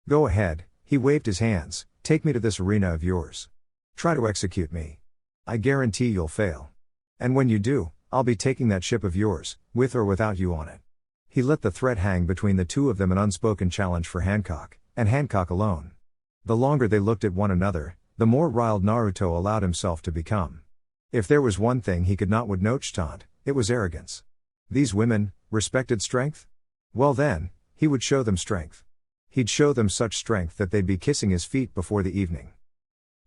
A: Go ahead, he waved his hands, take me to this arena of yours. Try to execute me. I guarantee you'll fail. And when you do, I'll be taking that ship of yours, with or without you on it. He let the threat hang between the two of them, an unspoken challenge for Hancock, and Hancock alone. The longer they looked at one another, the more riled Naruto allowed himself to become. If there was one thing he could not would nochtant, it was arrogance. These women respected strength? Well then, he would show them strength. He'd show them such strength that they'd be kissing his feet before the evening.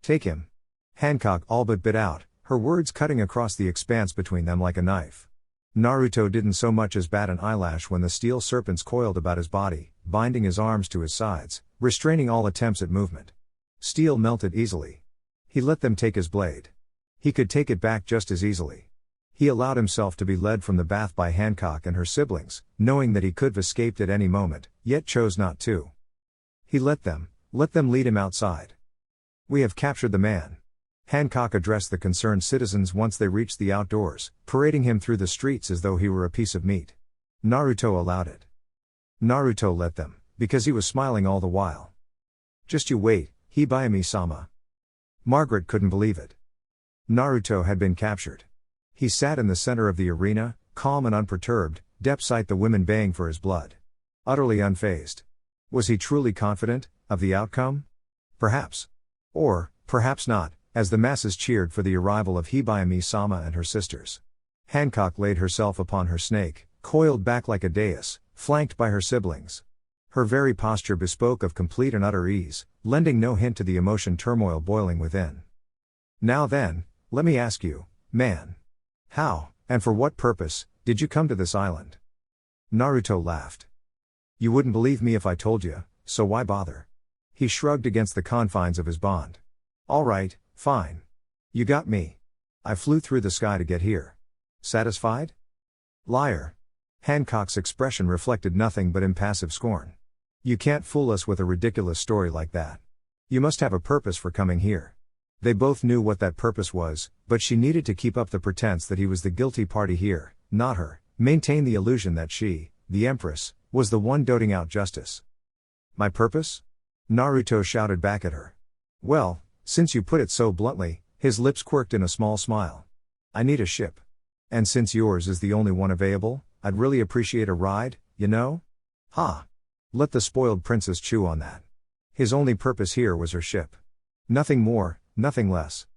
A: Take him. Hancock all but bit out, her words cutting across the expanse between them like a knife. Naruto didn't so much as bat an eyelash when the steel serpents coiled about his body, binding his arms to his sides, restraining all attempts at movement. Steel melted easily. He let them take his blade. He could take it back just as easily. He allowed himself to be led from the bath by Hancock and her siblings, knowing that he could have escaped at any moment, yet chose not to. He let them lead him outside. We have captured the man. Hancock addressed the concerned citizens once they reached the outdoors, parading him through the streets as though he were a piece of meat. Naruto allowed it. Naruto let them because he was smiling all the while. Just you wait, Hibayami-sama. Margaret couldn't believe it. Naruto had been captured. He sat in the center of the arena, calm and unperturbed, despite the women baying for his blood. Utterly unfazed. Was he truly confident of the outcome? Perhaps. Or, perhaps not, as the masses cheered for the arrival of Hibayami-sama and her sisters. Hancock laid herself upon her snake, coiled back like a dais, flanked by her siblings. Her very posture bespoke of complete and utter ease, lending no hint to the emotion turmoil boiling within. Now then, let me ask you, man. How, and for what purpose, did you come to this island? Naruto laughed. You wouldn't believe me if I told you, so why bother? He shrugged against the confines of his bond. All right, fine. You got me. I flew through the sky to get here. Satisfied? Liar. Hancock's expression reflected nothing but impassive scorn. You can't fool us with a ridiculous story like that. You must have a purpose for coming here. They both knew what that purpose was, but she needed to keep up the pretense that he was the guilty party here, not her, maintain the illusion that she, the Empress, was the one doting out justice. My purpose? Naruto shouted back at her. Well, since you put it so bluntly, his lips quirked in a small smile. I need a ship. And since yours is the only one available, I'd really appreciate a ride, you know? Ha! Let the spoiled princess chew on that. His only purpose here was her ship. Nothing more, nothing less.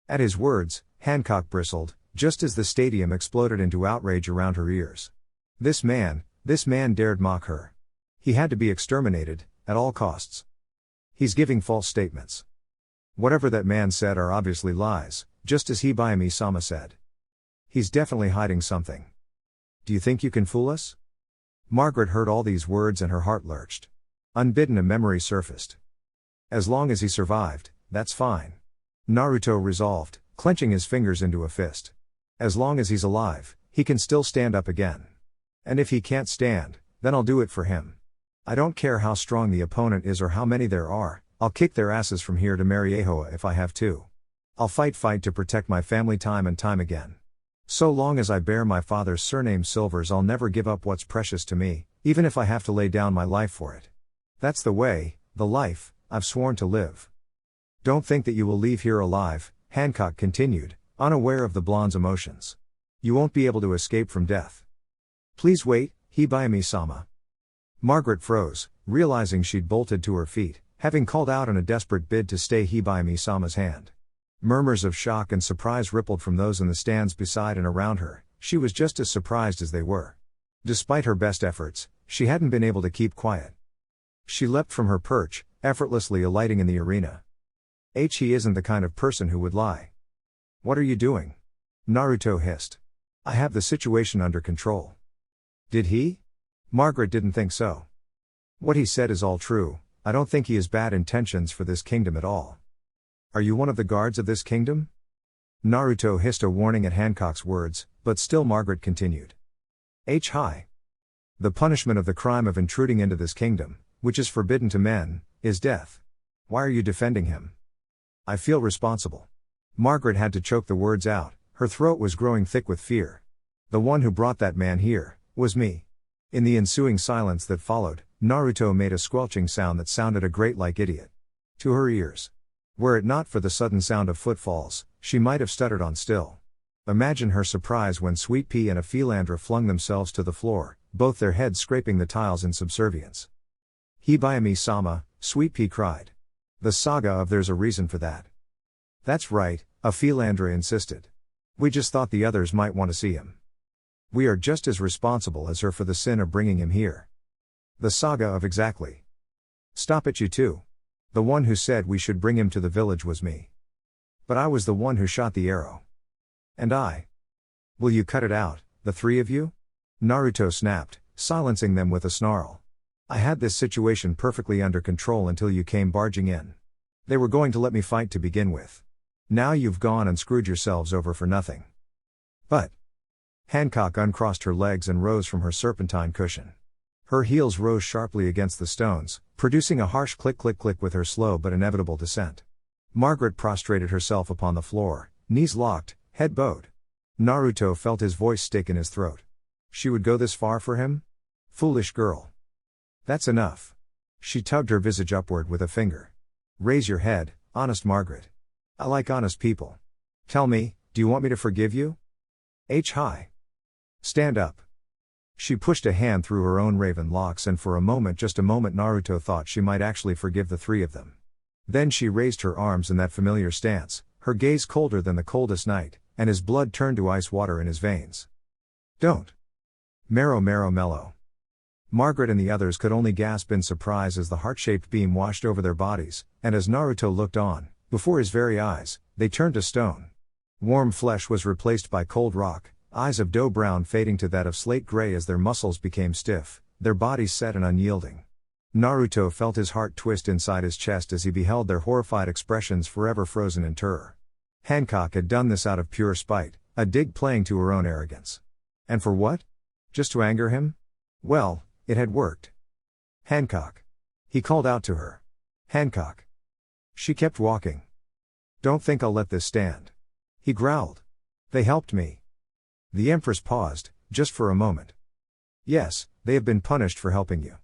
A: At his words, Hancock bristled, just as the stadium exploded into outrage around her ears. This man dared mock her. He had to be exterminated, at all costs. He's giving false statements. Whatever that man said are obviously lies, just as Hibayami-sama said. He's definitely hiding something. Do you think you can fool us? Margaret heard all these words and her heart lurched. Unbidden a memory surfaced. As long as he survived, that's fine. Naruto resolved, clenching his fingers into a fist. As long as he's alive, he can still stand up again. And if he can't stand, then I'll do it for him. I don't care how strong the opponent is or how many there are, I'll kick their asses from here to Mariehoa if I have to. I'll fight to protect my family time and time again. So long as I bear my father's surname Silvers, I'll never give up what's precious to me, even if I have to lay down my life for it. That's the way, the life, I've sworn to live. Don't think that you will leave here alive, Hancock continued, unaware of the blonde's emotions. You won't be able to escape from death. Please wait, Hibayami-sama. Margaret froze, realizing she'd bolted to her feet, having called out in a desperate bid to stay Hibayami-sama's hand. Murmurs of shock and surprise rippled from those in the stands beside and around her. She was just as surprised as they were. Despite her best efforts, she hadn't been able to keep quiet. She leapt from her perch, effortlessly alighting in the arena. He isn't the kind of person who would lie. What are you doing? Naruto hissed. I have the situation under control. Did he? Margaret didn't think so. What he said is all true. I don't think he has bad intentions for this kingdom at all. Are you one of the guards of this kingdom? Naruto hissed a warning at Hancock's words, but still Margaret continued. Hi. The punishment of the crime of intruding into this kingdom, which is forbidden to men, is death. Why are you defending him? I feel responsible. Margaret had to choke the words out, her throat was growing thick with fear. The one who brought that man here, was me. In the ensuing silence that followed, Naruto made a squelching sound that sounded a great like idiot. To her ears. Were it not for the sudden sound of footfalls, she might have stuttered on still. Imagine her surprise when Sweet Pea and a Philandra flung themselves to the floor, both their heads scraping the tiles in subservience. Hibayami-sama, Sweet Pea cried. The saga of there's a reason for that. That's right, a Philandra insisted. We just thought the others might want to see him. We are just as responsible as her for the sin of bringing him here. The saga of exactly. Stop it, you two. The one who said we should bring him to the village was me. But I was the one who shot the arrow. And I. Will you cut it out, the three of you? Naruto snapped, silencing them with a snarl. I had this situation perfectly under control until you came barging in. They were going to let me fight to begin with. Now you've gone and screwed yourselves over for nothing. But. Hancock uncrossed her legs and rose from her serpentine cushion. Her heels rose sharply against the stones, producing a harsh click-click-click with her slow but inevitable descent. Margaret prostrated herself upon the floor, knees locked, head bowed. Naruto felt his voice stick in his throat. She would go this far for him? Foolish girl. That's enough. She tugged her visage upward with a finger. Raise your head, honest Margaret. I like honest people. Tell me, do you want me to forgive you? Hi. Stand up. She pushed a hand through her own raven locks, and for a moment, just a moment, Naruto thought she might actually forgive the three of them. Then she raised her arms in that familiar stance, her gaze colder than the coldest night, and his blood turned to ice water in his veins. Don't. Marrow mellow. Margaret and the others could only gasp in surprise as the heart-shaped beam washed over their bodies, and as Naruto looked on, before his very eyes, they turned to stone. Warm flesh was replaced by cold rock, eyes of dough brown fading to that of slate gray as their muscles became stiff, their bodies set and unyielding. Naruto felt his heart twist inside his chest as he beheld their horrified expressions forever frozen in terror. Hancock had done this out of pure spite, a dig playing to her own arrogance. And for what? Just to anger him? Well, it had worked. Hancock. He called out to her. Hancock. She kept walking. Don't think I'll let this stand. He growled. They helped me. The Empress paused, just for a moment. Yes, they have been punished for helping you.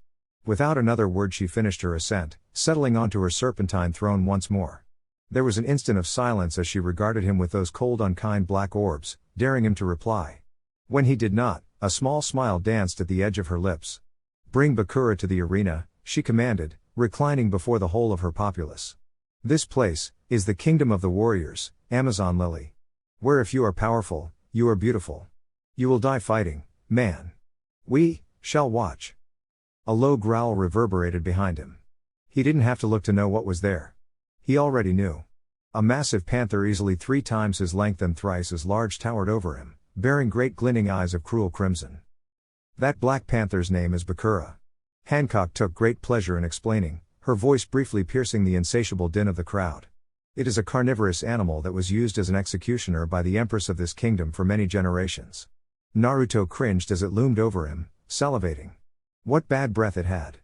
A: Without another word she finished her ascent, settling onto her serpentine throne once more. There was an instant of silence as she regarded him with those cold unkind black orbs, daring him to reply. When he did not, a small smile danced at the edge of her lips. Bring Bakura to the arena, she commanded, reclining before the whole of her populace. This place is the kingdom of the warriors, Amazon Lily. Where if you are powerful, you are beautiful. You will die fighting, man. We shall watch. A low growl reverberated behind him. He didn't have to look to know what was there. He already knew. A massive panther easily 3 times his length and thrice as large towered over him, bearing great glinting eyes of cruel crimson. That black panther's name is Bakura. Hancock took great pleasure in explaining, her voice briefly piercing the insatiable din of the crowd. It is a carnivorous animal that was used as an executioner by the Empress of this kingdom for many generations. Naruto cringed as it loomed over him, salivating. What bad breath it had.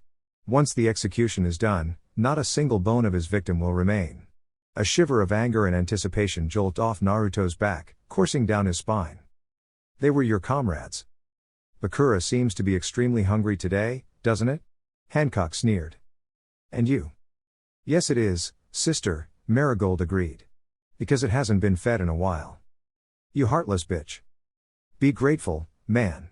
A: Once the execution is done, not a single bone of his victim will remain. A shiver of anger and anticipation jolted off Naruto's back, coursing down his spine. They were your comrades. Bakura seems to be extremely hungry today, doesn't it? Hancock sneered. And you? Yes it is, sister, Marigold agreed. Because it hasn't been fed in a while. You heartless bitch. Be grateful, man.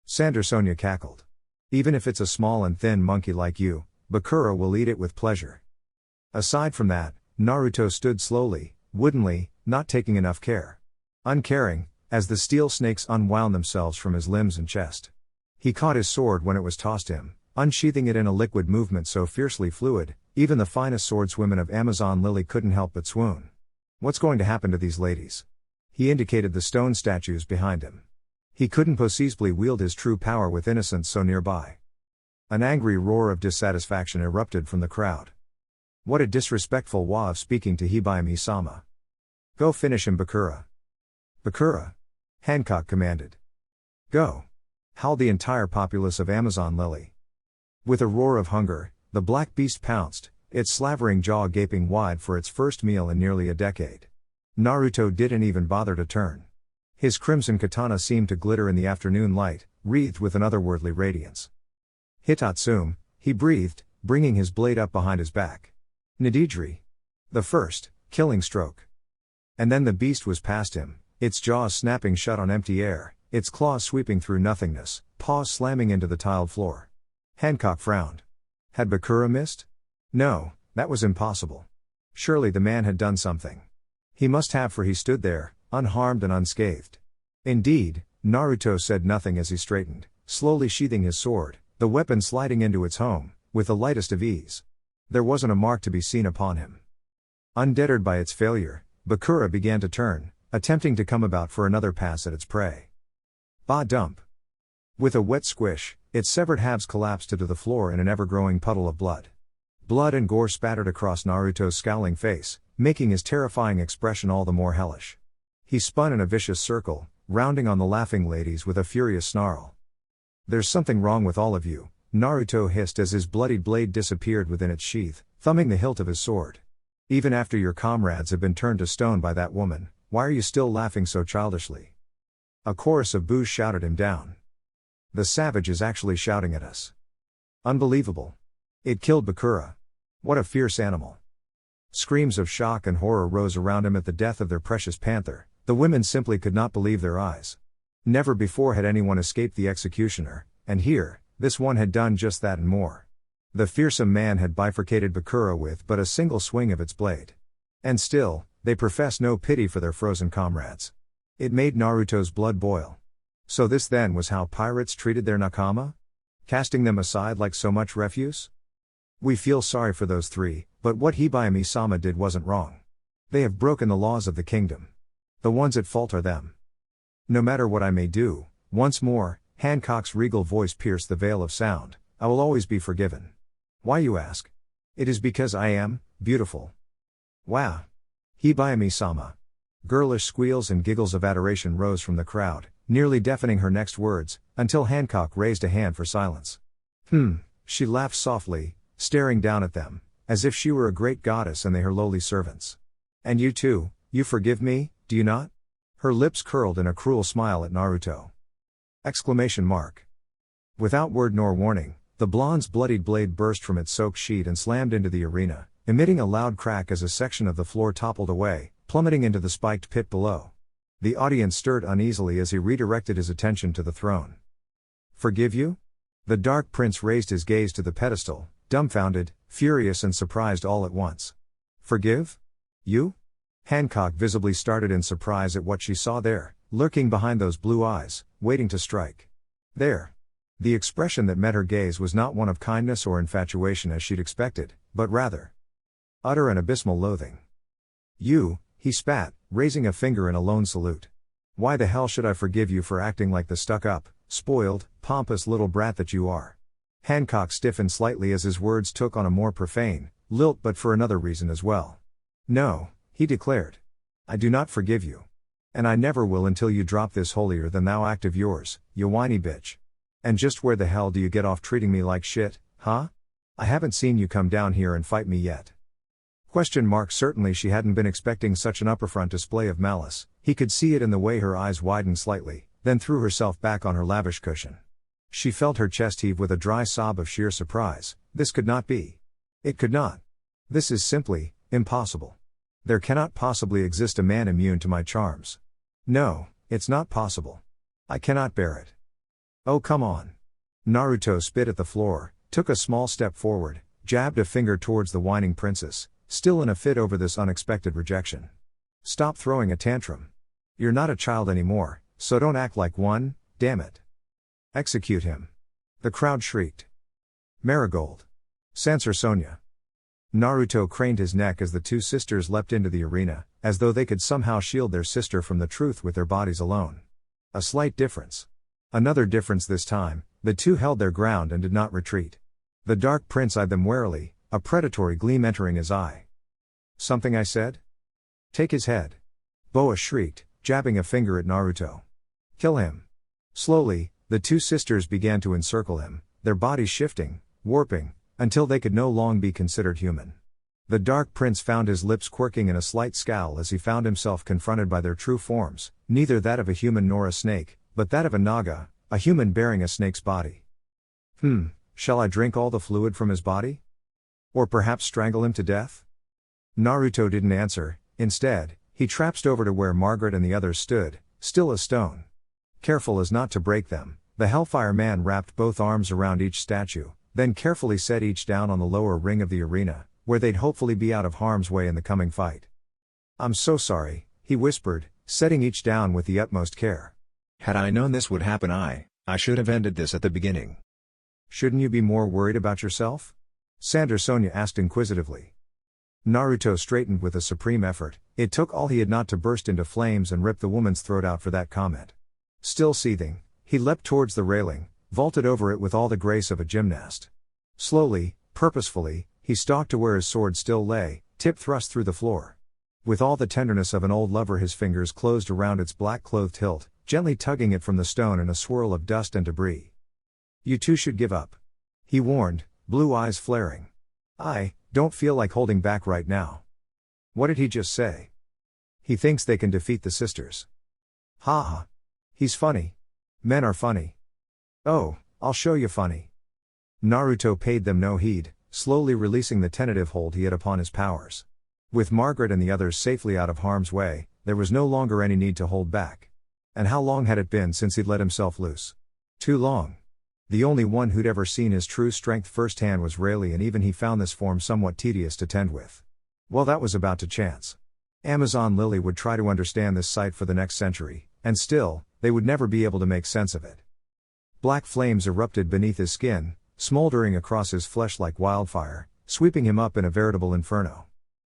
A: Sandersonia cackled. Even if it's a small and thin monkey like you, Bakura will eat it with pleasure. Aside from that, Naruto stood slowly, woodenly, not taking enough care. Uncaring, as the steel snakes unwound themselves from his limbs and chest. He caught his sword when it was tossed him, unsheathing it in a liquid movement so fiercely fluid, even the finest swordswomen of Amazon Lily couldn't help but swoon. What's going to happen to these ladies? He indicated the stone statues behind him. He couldn't possibly wield his true power with innocence so nearby. An angry roar of dissatisfaction erupted from the crowd. What a disrespectful way of speaking to Hibaimi-sama. Go finish him, Bakura. Bakura. Hancock commanded. Go. Howled the entire populace of Amazon Lily. With a roar of hunger, the black beast pounced, its slavering jaw gaping wide for its first meal in nearly a decade. Naruto didn't even bother to turn. His crimson katana seemed to glitter in the afternoon light, wreathed with an otherworldly radiance. Hitatsum, he breathed, bringing his blade up behind his back. Nididri. The first, killing stroke. And then the beast was past him, its jaws snapping shut on empty air, its claws sweeping through nothingness, paws slamming into the tiled floor. Hancock frowned. Had Bakura missed? No, that was impossible. Surely the man had done something. He must have, for he stood there, unharmed and unscathed. Indeed, Naruto said nothing as he straightened, slowly sheathing his sword, the weapon sliding into its home, with the lightest of ease. There wasn't a mark to be seen upon him. Undeterred by its failure, Bakura began to turn, attempting to come about for another pass at its prey. Bah dump. With a wet squish, its severed halves collapsed to the floor in an ever-growing puddle of blood. Blood and gore spattered across Naruto's scowling face, making his terrifying expression all the more hellish. He spun in a vicious circle, rounding on the laughing ladies with a furious snarl. There's something wrong with all of you, Naruto hissed as his bloodied blade disappeared within its sheath, thumbing the hilt of his sword. Even after your comrades have been turned to stone by that woman, why are you still laughing so childishly? A chorus of boos shouted him down. The savage is actually shouting at us. Unbelievable. It killed Bakura. What a fierce animal. Screams of shock and horror rose around him at the death of their precious panther. The women simply could not believe their eyes. Never before had anyone escaped the executioner, and here, this one had done just that and more. The fearsome man had bifurcated Bakura with but a single swing of its blade. And still, they professed no pity for their frozen comrades. It made Naruto's blood boil. So this then was how pirates treated their nakama? Casting them aside like so much refuse? We feel sorry for those three, but what Hibayami-sama did wasn't wrong. They have broken the laws of the kingdom. The ones at fault are them. No matter what I may do, once more, Hancock's regal voice pierced the veil of sound, I will always be forgiven. Why, you ask? It is because I am beautiful. Wow. Hibayami-sama. Girlish squeals and giggles of adoration rose from the crowd, nearly deafening her next words, until Hancock raised a hand for silence. She laughed softly, staring down at them, as if she were a great goddess and they her lowly servants. And you too, you forgive me, do you not? Her lips curled in a cruel smile at Naruto. Exclamation mark. Without word nor warning, the blonde's bloodied blade burst from its soaked sheet and slammed into the arena, emitting a loud crack as a section of the floor toppled away, plummeting into the spiked pit below. The audience stirred uneasily as he redirected his attention to the throne. Forgive you? The Dark Prince raised his gaze to the pedestal, dumbfounded, furious and surprised all at once. Forgive? You? Hancock visibly started in surprise at what she saw there, lurking behind those blue eyes, waiting to strike. There. The expression that met her gaze was not one of kindness or infatuation as she'd expected, but rather utter and abysmal loathing. You, he spat, raising a finger in a lone salute. Why the hell should I forgive you for acting like the stuck-up, spoiled, pompous little brat that you are? Hancock stiffened slightly as his words took on a more profane lilt, but for another reason as well. No, he declared. I do not forgive you. And I never will until you drop this holier-than-thou act of yours, you whiny bitch. And just where the hell do you get off treating me like shit, huh? I haven't seen you come down here and fight me yet. Certainly she hadn't been expecting such an upperfront display of malice. He could see it in the way her eyes widened slightly, then threw herself back on her lavish cushion. She felt her chest heave with a dry sob of sheer surprise. This could not be. It could not. This is simply impossible. There cannot possibly exist a man immune to my charms. No, it's not possible. I cannot bear it. Oh, come on. Naruto spit at the floor, took a small step forward, jabbed a finger towards the whining princess, still in a fit over this unexpected rejection. Stop throwing a tantrum. You're not a child anymore, so don't act like one, damn it. Execute him. The crowd shrieked. Marigold. Sansur Sonia. Naruto craned his neck as the two sisters leapt into the arena, as though they could somehow shield their sister from the truth with their bodies alone. A slight difference. Another difference this time, the two held their ground and did not retreat. The Dark Prince eyed them warily, a predatory gleam entering his eye. Something I said? Take his head. Boa shrieked, jabbing a finger at Naruto. Kill him. Slowly, the two sisters began to encircle him, their bodies shifting, warping, until they could no longer be considered human. The Dark Prince found his lips quirking in a slight scowl as he found himself confronted by their true forms, neither that of a human nor a snake, but that of a naga, a human bearing a snake's body. Shall I drink all the fluid from his body? Or perhaps strangle him to death? Naruto didn't answer. Instead, he traipsed over to where Margaret and the others stood, still as stone. Careful as not to break them, the Hellfire Man wrapped both arms around each statue, then carefully set each down on the lower ring of the arena, where they'd hopefully be out of harm's way in the coming fight. I'm so sorry, he whispered, setting each down with the utmost care.
B: Had I known this would happen, I should have ended this at the beginning.
A: Shouldn't you be more worried about yourself? Sansur Sonia asked inquisitively. Naruto straightened with a supreme effort. It took all he had not to burst into flames and rip the woman's throat out for that comment. Still seething, he leapt towards the railing, vaulted over it with all the grace of a gymnast. Slowly, purposefully, he stalked to where his sword still lay, tip thrust through the floor. With all the tenderness of an old lover, his fingers closed around its black-clothed hilt, gently tugging it from the stone in a swirl of dust and debris. You two should give up. He warned, blue eyes flaring. I don't feel like holding back right now. What did he just say? He thinks they can defeat the sisters. Ha ha. He's funny. Men are funny. Oh, I'll show you funny. Naruto paid them no heed, slowly releasing the tentative hold he had upon his powers. With Margaret and the others safely out of harm's way, there was no longer any need to hold back. And how long had it been since he'd let himself loose? Too long. The only one who'd ever seen his true strength firsthand was Rayleigh, and even he found this form somewhat tedious to tend with. Well, that was about to chance. Amazon Lily would try to understand this sight for the next century, and still, they would never be able to make sense of it. Black flames erupted beneath his skin, smoldering across his flesh like wildfire, sweeping him up in a veritable inferno.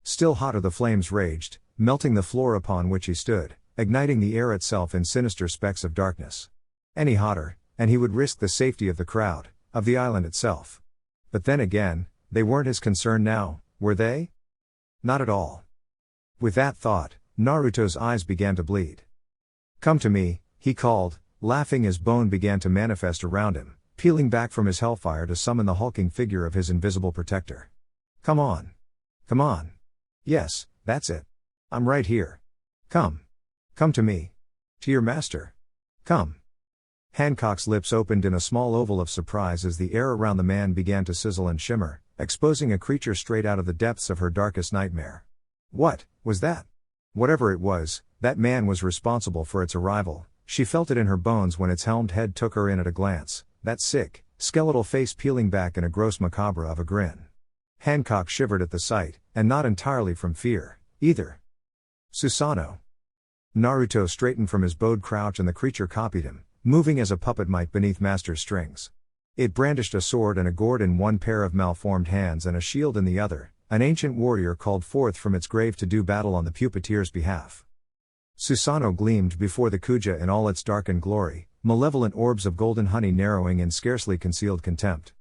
A: Still hotter the flames raged, melting the floor upon which he stood, igniting the air itself in sinister specks of darkness. Any hotter, and he would risk the safety of the crowd, of the island itself. But then again, they weren't his concern now, were they? Not at all. With that thought, Naruto's eyes began to bleed. "Come to me," he called, laughing as bone began to manifest around him, peeling back from his hellfire to summon the hulking figure of his invisible protector. "Come on. Come on. Yes, that's it. I'm right here. Come. Come to me. To your master. Come." Hancock's lips opened in a small oval of surprise as the air around the man began to sizzle and shimmer, exposing a creature straight out of the depths of her darkest nightmare. What was that? Whatever it was, that man was responsible for its arrival. She felt it in her bones when its helmed head took her in at a glance, that sick, skeletal face peeling back in a gross macabre of a grin. Hancock shivered at the sight, and not entirely from fear, either. "Susanoo." Naruto straightened from his bowed crouch and the creature copied him, moving as a puppet might beneath master's strings. It brandished a sword and a gourd in one pair of malformed hands and a shield in the other. An ancient warrior called forth from its grave to do battle on the puppeteer's behalf. Susanoo gleamed before the Kuja in all its darkened glory, malevolent orbs of golden honey narrowing in scarcely concealed contempt.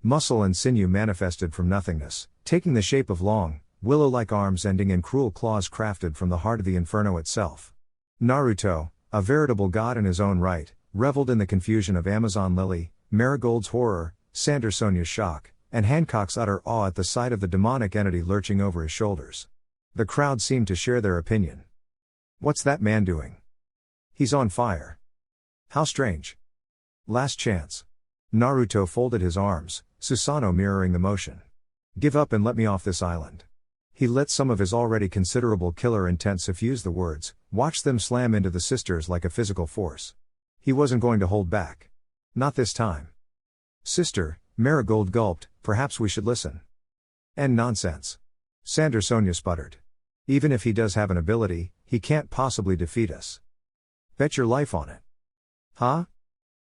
A: Muscle and sinew manifested from nothingness, taking the shape of long, willow-like arms ending in cruel claws crafted from the heart of the inferno itself. Naruto, a veritable god in his own right, reveled in the confusion of Amazon Lily, Marigold's horror, Sandersonia's shock, and Hancock's utter awe at the sight of the demonic entity lurching over his shoulders. The crowd seemed to share their opinion. "What's that man doing? He's on fire. How strange. Last chance." Naruto folded his arms, Susanoo mirroring the motion. "Give up and let me off this island." He let some of his already considerable killer intent suffuse the words, watched them slam into the sisters like a physical force. He wasn't going to hold back. Not this time. "Sister," Marigold gulped, "perhaps we should listen." "And nonsense." Sandersonia sputtered. "Even if he does have an ability, he can't possibly defeat us." "Bet your life on it." "Huh?"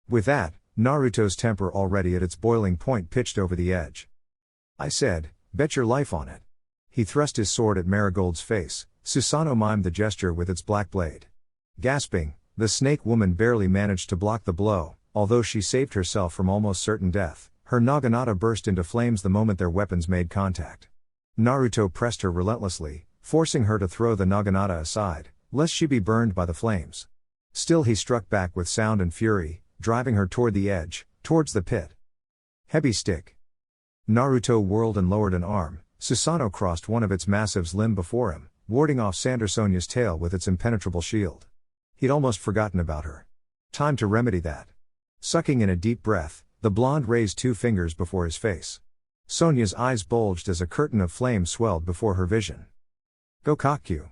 A: With that, Naruto's temper already at its boiling point pitched over the edge. "I said, bet your life on it." He thrust his sword at Marigold's face. Susanoo mimed the gesture with its black blade. Gasping, the snake woman barely managed to block the blow, although she saved herself from almost certain death. Her naginata burst into flames the moment their weapons made contact. Naruto pressed her relentlessly, forcing her to throw the naginata aside, lest she be burned by the flames. Still he struck back with sound and fury, driving her toward the edge, towards the pit. Heavy stick. Naruto whirled and lowered an arm. Susanoo crossed one of its massives limb before him, warding off Sandersonia's tail with its impenetrable shield. He'd almost forgotten about her. Time to remedy that. Sucking in a deep breath, the blonde raised two fingers before his face. Sonia's eyes bulged as a curtain of flame swelled before her vision. "Gokakyu."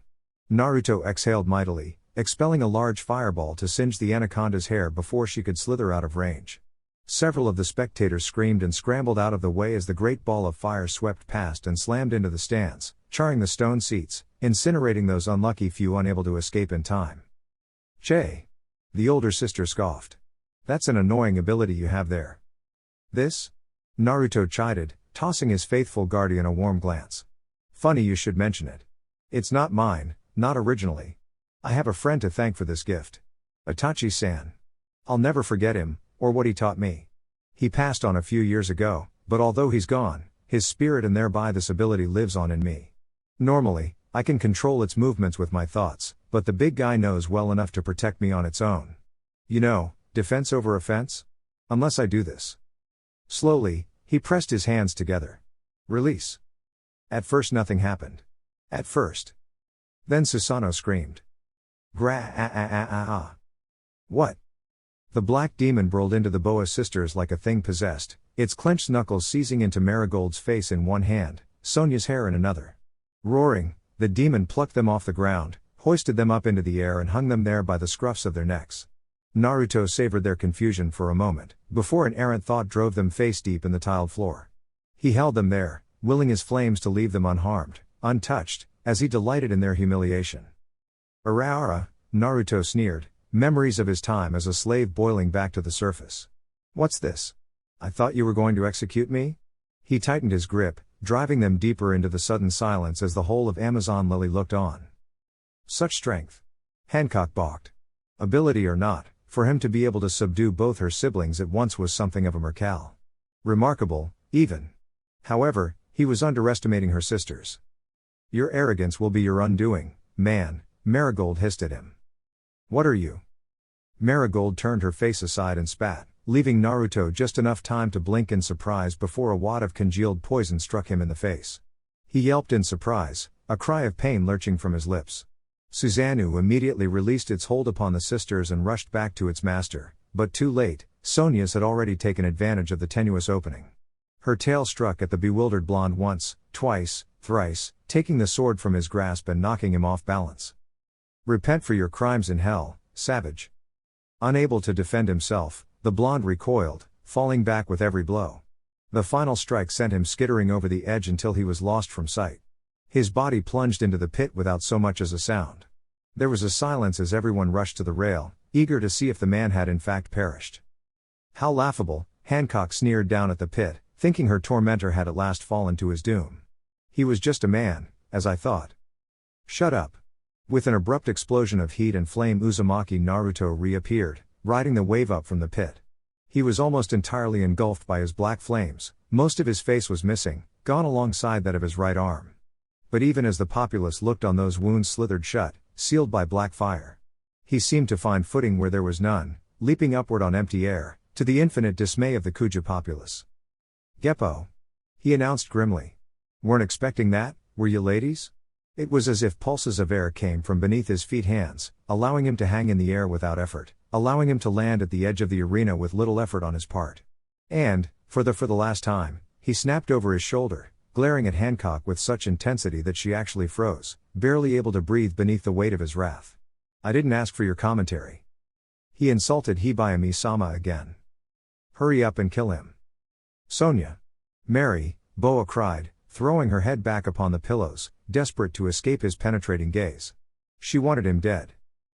A: Naruto exhaled mightily, expelling a large fireball to singe the anaconda's hair before she could slither out of range. Several of the spectators screamed and scrambled out of the way as the great ball of fire swept past and slammed into the stands, charring the stone seats, incinerating those unlucky few unable to escape in time. "Che!" the older sister scoffed. "That's an annoying ability you have there." "This?" Naruto chided, tossing his faithful guardian a warm glance. "Funny you should mention it. It's not mine, not originally. I have a friend to thank for this gift. Itachi-san. I'll never forget him, or what he taught me. He passed on a few years ago, but although he's gone, his spirit and thereby this ability lives on in me. Normally, I can control its movements with my thoughts, but the big guy knows well enough to protect me on its own. You know, defense over offense? Unless I do this." Slowly, he pressed his hands together. "Release." At first nothing happened. At first. Then Susanoo screamed. "Gra-ah-ah-ah-ah-ah." "What?" The black demon burrowed into the boa sisters like a thing possessed, its clenched knuckles seizing into Marigold's face in one hand, Sonya's hair in another. Roaring, the demon plucked them off the ground, hoisted them up into the air and hung them there by the scruffs of their necks. Naruto savored their confusion for a moment, before an errant thought drove them face deep in the tiled floor. He held them there, willing his flames to leave them unharmed, untouched, as he delighted in their humiliation. Ara, Naruto sneered, memories of his time as a slave boiling back to the surface. What's this? I thought you were going to execute me? He tightened his grip, driving them deeper into the sudden silence as the whole of Amazon Lily looked on. Such strength. Hancock balked. Ability or not, for him to be able to subdue both her siblings at once was something of a miracle. Remarkable, even. However, he was underestimating her sisters. Your arrogance will be your undoing, man, Marigold hissed at him. What are you? Marigold turned her face aside and spat, leaving Naruto just enough time to blink in surprise before a wad of congealed poison struck him in the face. He yelped in surprise, a cry of pain lurching from his lips. Susanoo immediately released its hold upon the sisters and rushed back to its master, but too late, Sonya's had already taken advantage of the tenuous opening. Her tail struck at the bewildered blonde once, twice, thrice, taking the sword from his grasp and knocking him off balance. Repent for your crimes in hell, savage. Unable to defend himself, the blonde recoiled, falling back with every blow. The final strike sent him skittering over the edge until he was lost from sight. His body plunged into the pit without so much as a sound. There was a silence as everyone rushed to the rail, eager to see if the man had in fact perished. How laughable, Hancock sneered down at the pit, thinking her tormentor had at last fallen to his doom. He was just a man, as I thought. Shut up. With an abrupt explosion of heat and flame, Uzumaki Naruto reappeared, riding the wave up from the pit. He was almost entirely engulfed by his black flames, most of his face was missing, gone alongside that of his right arm. But even as the populace looked on, those wounds slithered shut, sealed by black fire. He seemed to find footing where there was none, leaping upward on empty air, to the infinite dismay of the Kuja populace. Geppo. He announced grimly. Weren't expecting that, were you ladies? It was as if pulses of air came from beneath his feet hands, allowing him to hang in the air without effort, allowing him to land at the edge of the arena with little effort on his part. And, for the last time, he snapped over his shoulder, glaring at Hancock with such intensity that she actually froze, barely able to breathe beneath the weight of his wrath. I didn't ask for your commentary. He insulted Hibayami-sama again. Hurry up and kill him. Sonya. Mary, Boa cried, throwing her head back upon the pillows, desperate to escape his penetrating gaze. She wanted him dead.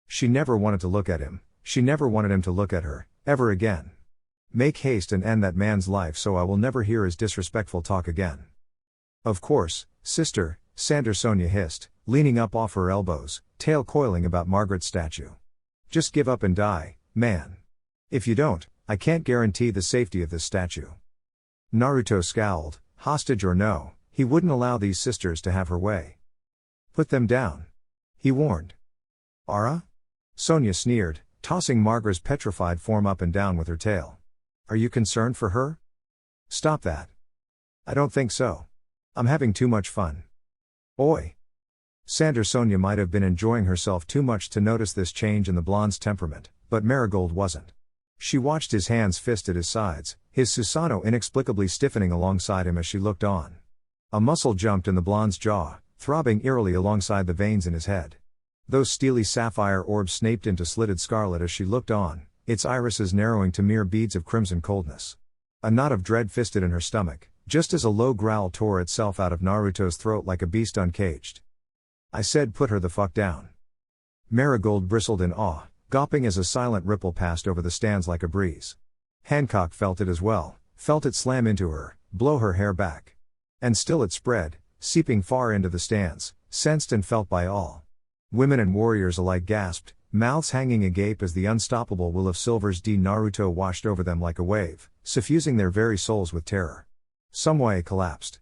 A: She never wanted to look at him, she never wanted him to look at her, ever again. Make haste and end that man's life so I will never hear his disrespectful talk again. Of course, sister, Sander, Sonya hissed, leaning up off her elbows, tail coiling about Margaret's statue. Just give up and die, man. If you don't, I can't guarantee the safety of this statue. Naruto scowled, hostage or no, he wouldn't allow these sisters to have her way. Put them down. He warned. Ara? Sonya sneered, tossing Margaret's petrified form up and down with her tail. Are you concerned for her? Stop that. I don't think so. I'm having too much fun. Oi. Sander. Sonya might have been enjoying herself too much to notice this change in the blonde's temperament, but Marigold wasn't. She watched his hands fist at his sides, his Susanoo inexplicably stiffening alongside him as she looked on. A muscle jumped in the blonde's jaw, throbbing eerily alongside the veins in his head. Those steely sapphire orbs snaped into slitted scarlet as she looked on, its irises narrowing to mere beads of crimson coldness. A knot of dread fisted in her stomach, just as a low growl tore itself out of Naruto's throat like a beast uncaged. I said put her the fuck down. Marigold bristled in awe, gawping as a silent ripple passed over the stands like a breeze. Hancock felt it as well, felt it slam into her, blow her hair back. And still it spread, seeping far into the stands, sensed and felt by all. Women and warriors alike gasped, mouths hanging agape as the unstoppable will of Silver's D Naruto washed over them like a wave, suffusing their very souls with terror. Some way collapsed.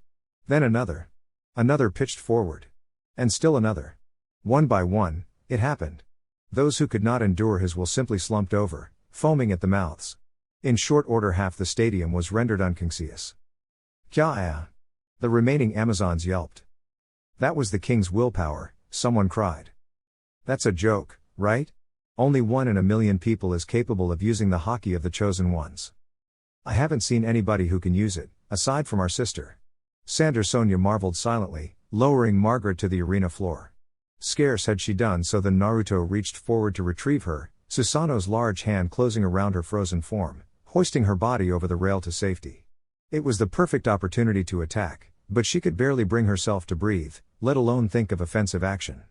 A: Then another. Another pitched forward. And still another. One by one, it happened. Those who could not endure his will simply slumped over, foaming at the mouths. In short order half the stadium was rendered unconscious. Kya-ah. The remaining Amazons yelped. That was the king's willpower, someone cried. That's a joke, right? Only 1 in a million people is capable of using the haki of the chosen ones. I haven't seen anybody who can use it, aside from our sister. Sonya marveled silently, lowering Margaret to the arena floor. Scarce had she done so than Naruto reached forward to retrieve her, Susanoo's large hand closing around her frozen form, hoisting her body over the rail to safety. It was the perfect opportunity to attack, but she could barely bring herself to breathe, let alone think of offensive action.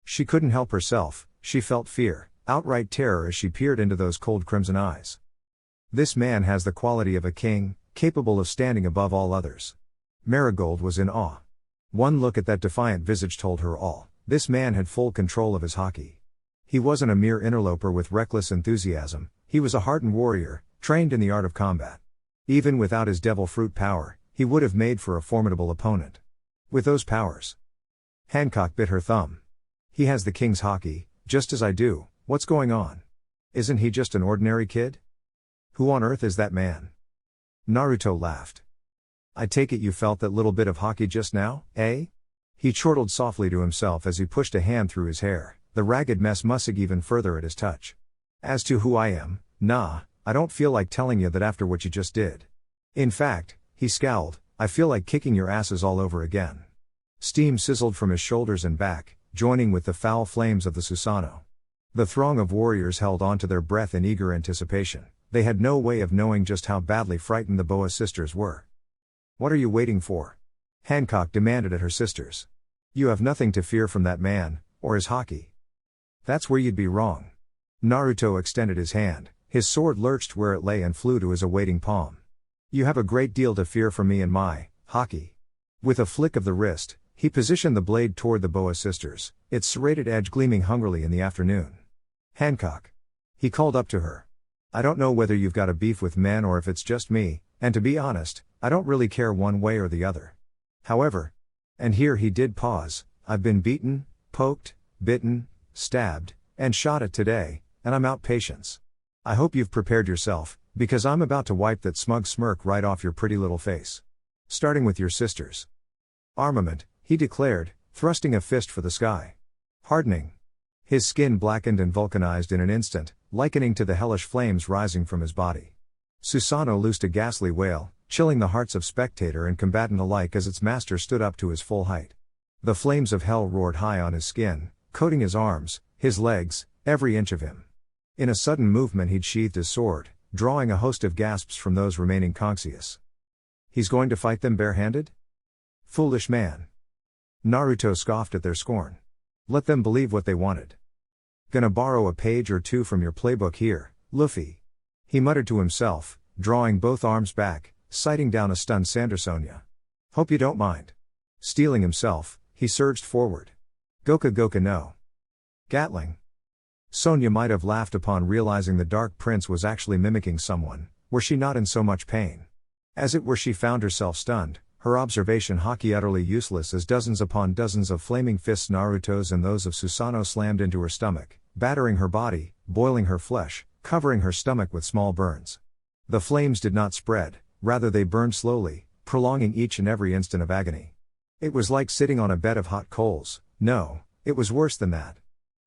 A: She couldn't help herself, she felt fear, outright terror as she peered into those cold crimson eyes. This man has the quality of a king, capable of standing above all others. Marigold was in awe. One look at that defiant visage told her all. This man had full control of his haki. He wasn't a mere interloper with reckless enthusiasm, he was a hardened warrior, trained in the art of combat. Even without his devil fruit power, he would have made for a formidable opponent. With those powers. Hancock bit her thumb. He has the king's haki, just as I do. What's going on? Isn't he just an ordinary kid? Who on earth is that man? Naruto laughed. I take it you felt that little bit of haki just now, eh? He chortled softly to himself as he pushed a hand through his hair, the ragged mess mussing even further at his touch. As to who I am, nah, I don't feel like telling you that after what you just did. In fact, he scowled, I feel like kicking your asses all over again. Steam sizzled from his shoulders and back, joining with the foul flames of the Susanoo. The throng of warriors held on to their breath in eager anticipation. They had no way of knowing just how badly frightened the Boa sisters were. What are you waiting for? Hancock demanded at her sisters. You have nothing to fear from that man, or his haki. That's where you'd be wrong. Naruto extended his hand, his sword lurched where it lay and flew to his awaiting palm. You have a great deal to fear from me and my haki. With a flick of the wrist, he positioned the blade toward the Boa sisters, its serrated edge gleaming hungrily in the afternoon. Hancock. He called up to her. I don't know whether you've got a beef with men or if it's just me, and to be honest, I don't really care one way or the other. However, and here he did pause, I've been beaten, poked, bitten, stabbed, and shot at today, and I'm out patience. I hope you've prepared yourself, because I'm about to wipe that smug smirk right off your pretty little face. Starting with your sisters. Armament, he declared, thrusting a fist for the sky. Hardening. His skin blackened and vulcanized in an instant, likening to the hellish flames rising from his body. Susanoo loosed a ghastly wail, chilling the hearts of spectator and combatant alike as its master stood up to his full height. The flames of hell roared high on his skin, coating his arms, his legs, every inch of him. In a sudden movement he'd sheathed his sword, drawing a host of gasps from those remaining conscious. He's going to fight them barehanded? Foolish man. Naruto scoffed at their scorn. Let them believe what they wanted. Gonna borrow a page or two from your playbook here, Luffy. He muttered to himself, drawing both arms back, sighting down a stunned Sonya. Hope you don't mind. Steeling himself, he surged forward. Goka no. Gatling. Sonya might have laughed upon realizing the Dark Prince was actually mimicking someone, were she not in so much pain. As it were she found herself stunned, her observation haki utterly useless as dozens upon dozens of flaming fists Naruto's and those of Susanoo slammed into her stomach, battering her body, boiling her flesh, covering her stomach with small burns. The flames did not spread, rather they burned slowly, prolonging each and every instant of agony. It was like sitting on a bed of hot coals, no, it was worse than that.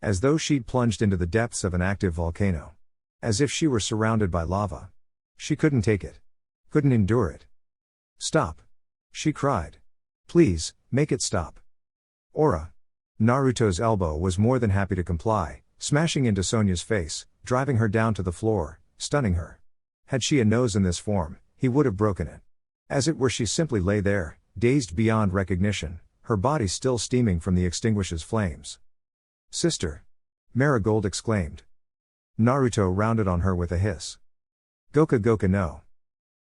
A: As though she'd plunged into the depths of an active volcano. As if she were surrounded by lava. She couldn't take it. Couldn't endure it. Stop. She cried. Please, make it stop. Aura. Naruto's elbow was more than happy to comply, smashing into Sonya's face, driving her down to the floor, stunning her. Had she a nose in this form, he would have broken it. As it were she simply lay there, dazed beyond recognition, her body still steaming from the extinguisher's flames. Sister. Marigold exclaimed. Naruto rounded on her with a hiss. Goka no.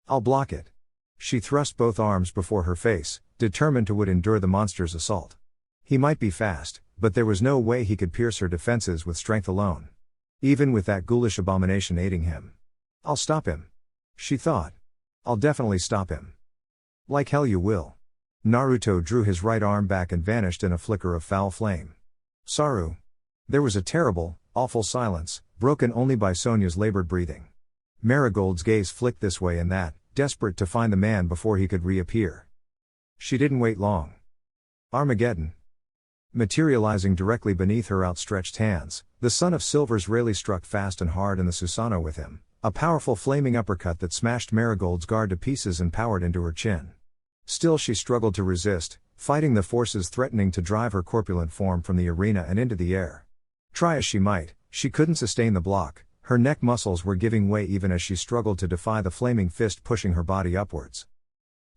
A: I'll block it. She thrust both arms before her face, determined to endure the monster's assault. He might be fast, but there was no way he could pierce her defenses with strength alone. Even with that ghoulish abomination aiding him. I'll stop him. She thought. I'll definitely stop him. Like hell you will. Naruto drew his right arm back and vanished in a flicker of foul flame. Saru. There was a terrible, awful silence, broken only by Sonya's labored breathing. Marigold's gaze flicked this way and that, desperate to find the man before he could reappear. She didn't wait long. Armageddon. Materializing directly beneath her outstretched hands, the son of Silver's Rayleigh struck fast and hard and the Susanoo with him, A powerful flaming uppercut that smashed Marigold's guard to pieces and powered into her chin. Still she struggled to resist, fighting the forces threatening to drive her corpulent form from the arena and into the air. Try as she might, she couldn't sustain the block, her neck muscles were giving way even as she struggled to defy the flaming fist pushing her body upwards.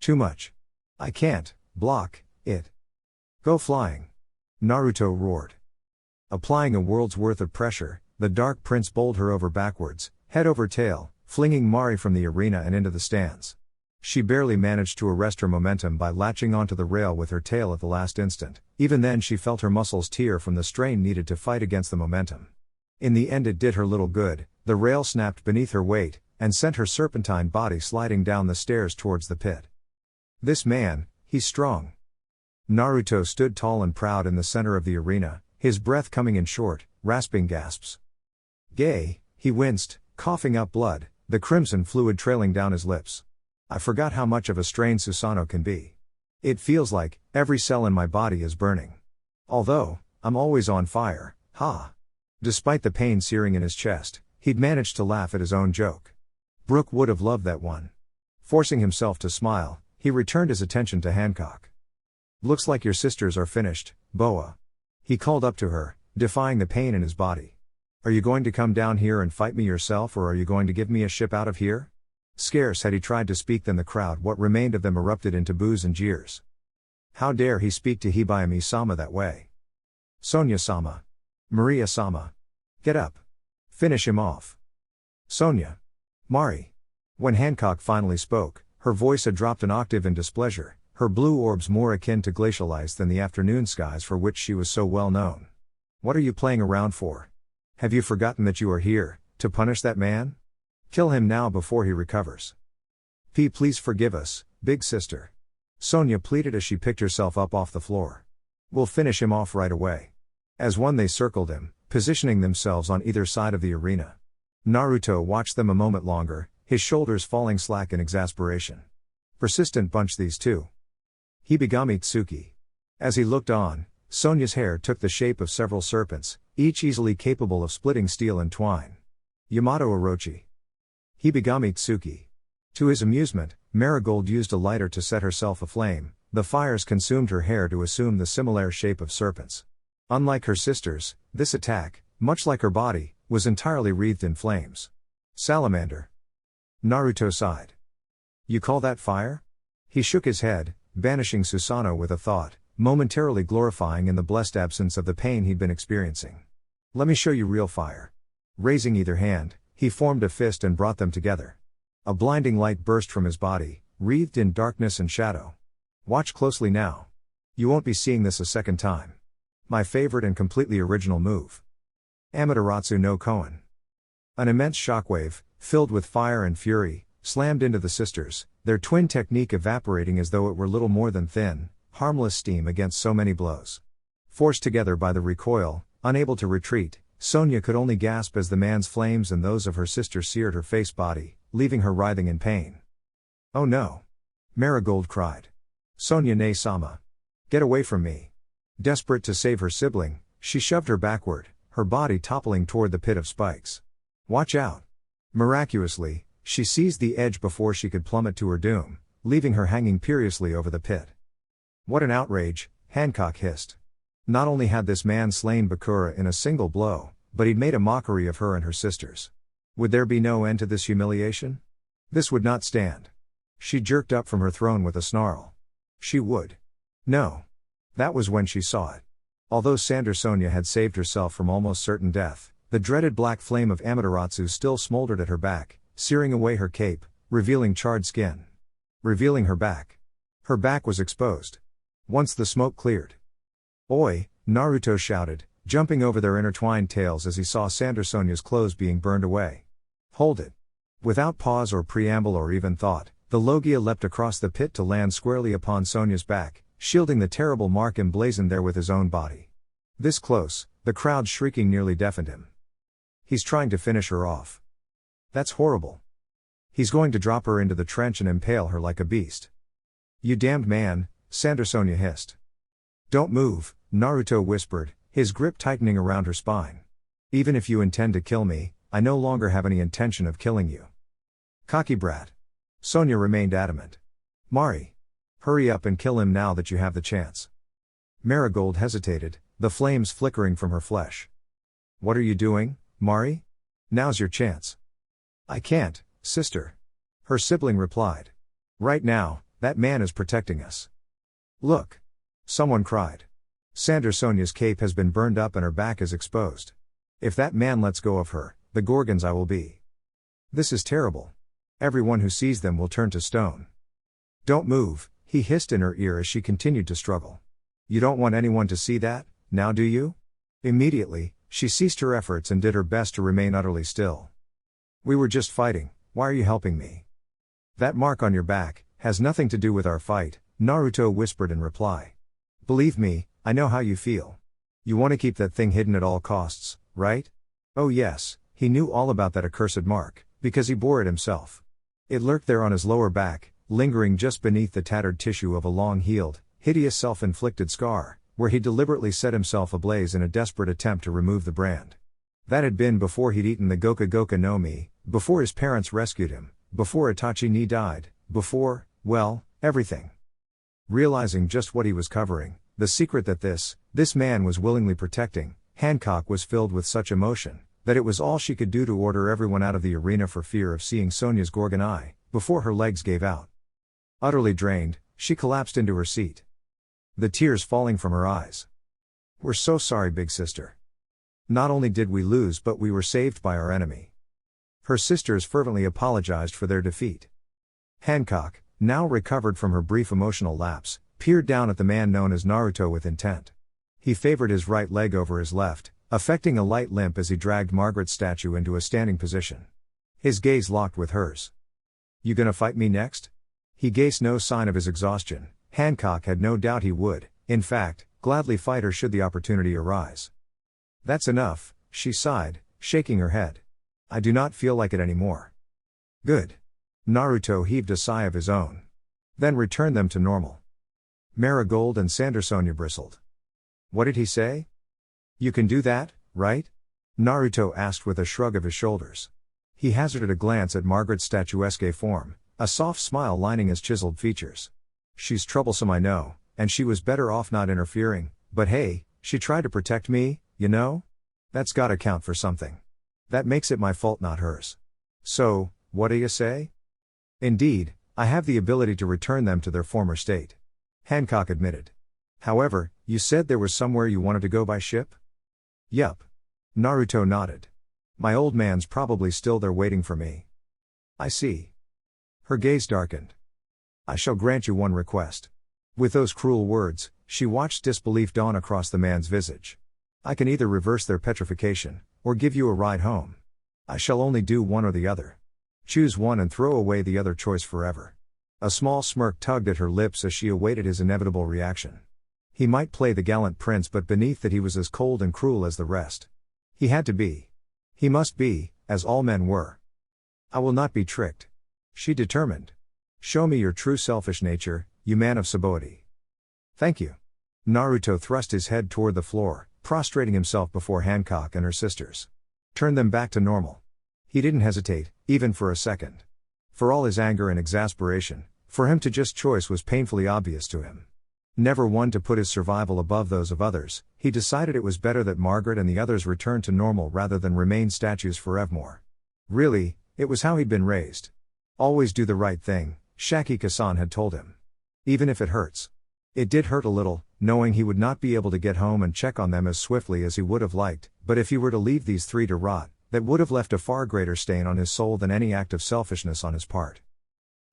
A: Too much. I can't block it. Go flying. Naruto roared. Applying a world's worth of pressure, the Dark Prince bowled her over backwards, head over tail, flinging Mari from the arena and into the stands. She barely managed to arrest her momentum by latching onto the rail with her tail at the last instant. Even then she felt her muscles tear from the strain needed to fight against the momentum. In the end it did her little good, the rail snapped beneath her weight, and sent her serpentine body sliding down the stairs towards the pit. This man, he's strong. Naruto stood tall and proud in the center of the arena, his breath coming in short, rasping gasps. Gay, he winced, coughing up blood, the crimson fluid trailing down his lips. I forgot how much of a strain Susanoo can be. It feels like every cell in my body is burning. Although, I'm always on fire, ha. Despite the pain searing in his chest, he'd managed to laugh at his own joke. Brook would have loved that one. Forcing himself to smile, he returned his attention to Hancock. Looks like your sisters are finished, Boa. He called up to her, defying the pain in his body. Are you going to come down here and fight me yourself, or are you going to give me a ship out of here? Scarce had he tried to speak than the crowd, what remained of them, erupted into boos and jeers. How dare he speak to Hibayami-sama that way? Sonia-sama. Maria-sama. Get up. Finish him off. Sonia. Mari. When Hancock finally spoke, her voice had dropped an octave in displeasure, her blue orbs more akin to glacial ice than the afternoon skies for which she was so well known. What are you playing around for? Have you forgotten that you are here, to punish that man? Kill him now before he recovers. Please forgive us, big sister. Sonia pleaded as she picked herself up off the floor. We'll finish him off right away. As one they circled him, positioning themselves on either side of the arena. Naruto watched them a moment longer, his shoulders falling slack in exasperation. Persistent bunch these two. Hibigami Tsuki. As he looked on, Sonia's hair took the shape of several serpents, each easily capable of splitting steel and twine. Yamato Orochi. Hibigami Tsuki. To his amusement, Marigold used a lighter to set herself aflame. The fires consumed her hair to assume the similar shape of serpents. Unlike her sisters, this attack, much like her body, was entirely wreathed in flames. Salamander. Naruto sighed. You call that fire? He shook his head, banishing Susanoo with a thought, momentarily glorifying in the blessed absence of the pain he'd been experiencing. Let me show you real fire. Raising either hand, he formed a fist and brought them together. A blinding light burst from his body, wreathed in darkness and shadow. Watch closely now. You won't be seeing this a second time. My favorite and completely original move. Amaterasu no Koen. An immense shockwave, filled with fire and fury, slammed into the sisters, their twin technique evaporating as though it were little more than thin, harmless steam against so many blows. Forced together by the recoil, unable to retreat, Sonia could only gasp as the man's flames and those of her sister seared her face body, leaving her writhing in pain. Oh no! Marigold cried. Sonia ne-sama. Get away from me. Desperate to save her sibling, she shoved her backward, her body toppling toward the pit of spikes. Watch out! Miraculously, she seized the edge before she could plummet to her doom, leaving her hanging perilously over the pit. What an outrage, Hancock hissed. Not only had this man slain Bakura in a single blow, but he'd made a mockery of her and her sisters. Would there be no end to this humiliation? This would not stand. She jerked up from her throne with a snarl. She would. No. That was when she saw it. Although Sonia had saved herself from almost certain death, the dreaded black flame of Amaterasu still smoldered at her back, searing away her cape, revealing charred skin. Revealing her back. Her back was exposed. Once the smoke cleared. Oi, Naruto shouted, jumping over their intertwined tails as he saw Sonia's clothes being burned away. Hold it. Without pause or preamble or even thought, the Logia leapt across the pit to land squarely upon Sonia's back, shielding the terrible mark emblazoned there with his own body. This close, the crowd shrieking nearly deafened him. He's trying to finish her off. That's horrible. He's going to drop her into the trench and impale her like a beast. You damned man, Sonia hissed. Don't move, Naruto whispered, his grip tightening around her spine. Even if you intend to kill me, I no longer have any intention of killing you. Cocky brat. Sonya remained adamant. Mari. Hurry up and kill him now that you have the chance. Marigold hesitated, the flames flickering from her flesh. What are you doing, Mari? Now's your chance. I can't, sister. Her sibling replied. Right now, that man is protecting us. Look. Someone cried. Sonya's cape has been burned up and her back is exposed. If that man lets go of her, the Gorgons I will be. This is terrible. Everyone who sees them will turn to stone. Don't move, he hissed in her ear as she continued to struggle. You don't want anyone to see that, now do you? Immediately, she ceased her efforts and did her best to remain utterly still. We were just fighting, why are you helping me? That mark on your back has nothing to do with our fight, Naruto whispered in reply. Believe me, I know how you feel. You want to keep that thing hidden at all costs, right? Oh yes, he knew all about that accursed mark, because he bore it himself. It lurked there on his lower back, lingering just beneath the tattered tissue of a long-healed, hideous self-inflicted scar, where he deliberately set himself ablaze in a desperate attempt to remove the brand. That had been before he'd eaten the Goka Goka no Mi, before his parents rescued him, before Itachi Ni died, before, well, everything. Realizing just what he was covering, the secret that this man was willingly protecting, Hancock was filled with such emotion, that it was all she could do to order everyone out of the arena for fear of seeing Sonya's Gorgon eye, before her legs gave out. Utterly drained, she collapsed into her seat. The tears falling from her eyes. We're so sorry, big sister. Not only did we lose but we were saved by our enemy. Her sisters fervently apologized for their defeat. Hancock, now recovered from her brief emotional lapse, peered down at the man known as Naruto with intent. He favored his right leg over his left, affecting a light limp as he dragged Margaret's statue into a standing position. His gaze locked with hers. You gonna fight me next? He gave no sign of his exhaustion. Hancock had no doubt he would, in fact, gladly fight her should the opportunity arise. That's enough, she sighed, shaking her head. I do not feel like it anymore. Good. Naruto heaved a sigh of his own. Then returned them to normal. Marigold and Sonya bristled. What did he say? You can do that, right? Naruto asked with a shrug of his shoulders. He hazarded a glance at Margaret's statuesque form, a soft smile lining his chiseled features. She's troublesome, I know, and she was better off not interfering, but hey, she tried to protect me, you know? That's gotta count for something. That makes it my fault, not hers. So, what do you say? Indeed, I have the ability to return them to their former state. Hancock admitted. However, you said there was somewhere you wanted to go by ship? Yup. Naruto nodded. My old man's probably still there waiting for me. I see. Her gaze darkened. I shall grant you one request. With those cruel words, she watched disbelief dawn across the man's visage. I can either reverse their petrification, or give you a ride home. I shall only do one or the other. Choose one and throw away the other choice forever. A small smirk tugged at her lips as she awaited his inevitable reaction. He might play the gallant prince, but beneath that he was as cold and cruel as the rest. He had to be. He must be, as all men were. I will not be tricked. She determined. Show me your true selfish nature, you man of Sabaody. Thank you. Naruto thrust his head toward the floor, prostrating himself before Hancock and her sisters. Turn them back to normal. He didn't hesitate, even for a second. For all his anger and exasperation, for him to just choice was painfully obvious to him. Never one to put his survival above those of others, he decided it was better that Margaret and the others return to normal rather than remain statues forevermore. Really, it was how he'd been raised. Always do the right thing, Shaki-san had told him. Even if it hurts. It did hurt a little, knowing he would not be able to get home and check on them as swiftly as he would have liked, but if he were to leave these three to rot, that would have left a far greater stain on his soul than any act of selfishness on his part.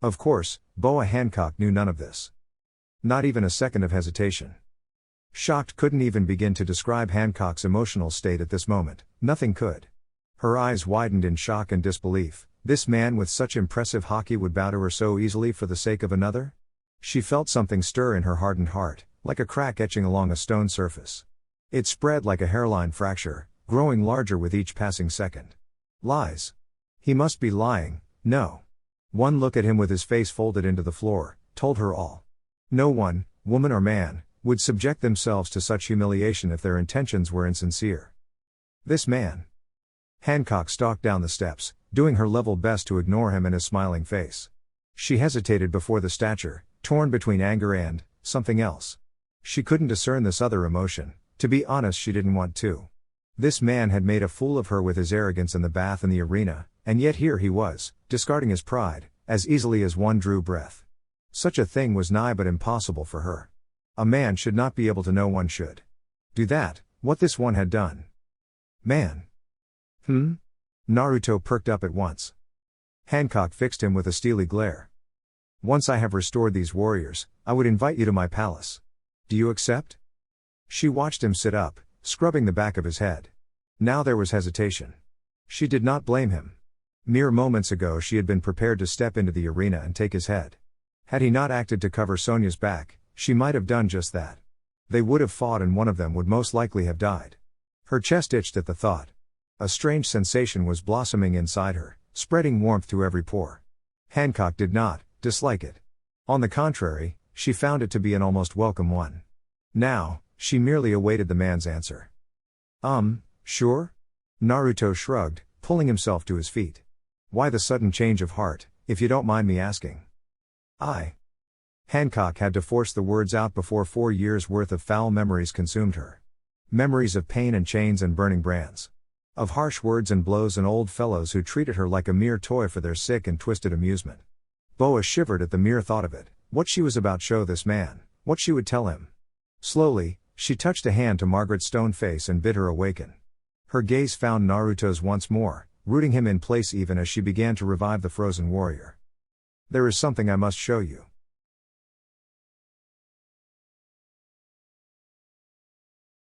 A: Of course, Boa Hancock knew none of this. Not even a second of hesitation. Shocked couldn't even begin to describe Hancock's emotional state at this moment, nothing could. Her eyes widened in shock and disbelief. This man with such impressive haki would bow to her so easily for the sake of another? She felt something stir in her hardened heart, like a crack etching along a stone surface. It spread like a hairline fracture, growing larger with each passing second. Lies. He must be lying, no. One look at him with his face folded into the floor, told her all. No one, woman or man, would subject themselves to such humiliation if their intentions were insincere. This man. Hancock stalked down the steps, doing her level best to ignore him and his smiling face. She hesitated before the stature, torn between anger and something else. She couldn't discern this other emotion. To be honest, she didn't want to. This man had made a fool of her with his arrogance in the bath and the arena, and yet here he was, discarding his pride, as easily as one drew breath. Such a thing was nigh but impossible for her. A man should not be able to know one should do that, what this one had done. Man. Naruto perked up at once. Hancock fixed him with a steely glare. Once I have restored these warriors, I would invite you to my palace. Do you accept? She watched him sit up, scrubbing the back of his head. Now there was hesitation. She did not blame him. Mere moments ago she had been prepared to step into the arena and take his head. Had he not acted to cover Sonia's back, she might have done just that. They would have fought and one of them would most likely have died. Her chest itched at the thought. A strange sensation was blossoming inside her, spreading warmth to every pore. Hancock did not dislike it. On the contrary, she found it to be an almost welcome one. Now, she merely awaited the man's answer. Sure? Naruto shrugged, pulling himself to his feet. Why the sudden change of heart, if you don't mind me asking? Hancock had to force the words out before 4 years' worth of foul memories consumed her. Memories of pain and chains and burning brands. Of harsh words and blows and old fellows who treated her like a mere toy for their sick and twisted amusement. Boa shivered at the mere thought of it. What she was about show this man, what she would tell him. Slowly, she touched a hand to Margaret's stone face and bid her awaken. Her gaze found Naruto's once more, rooting him in place even as she began to revive the frozen warrior. There is something I must show you.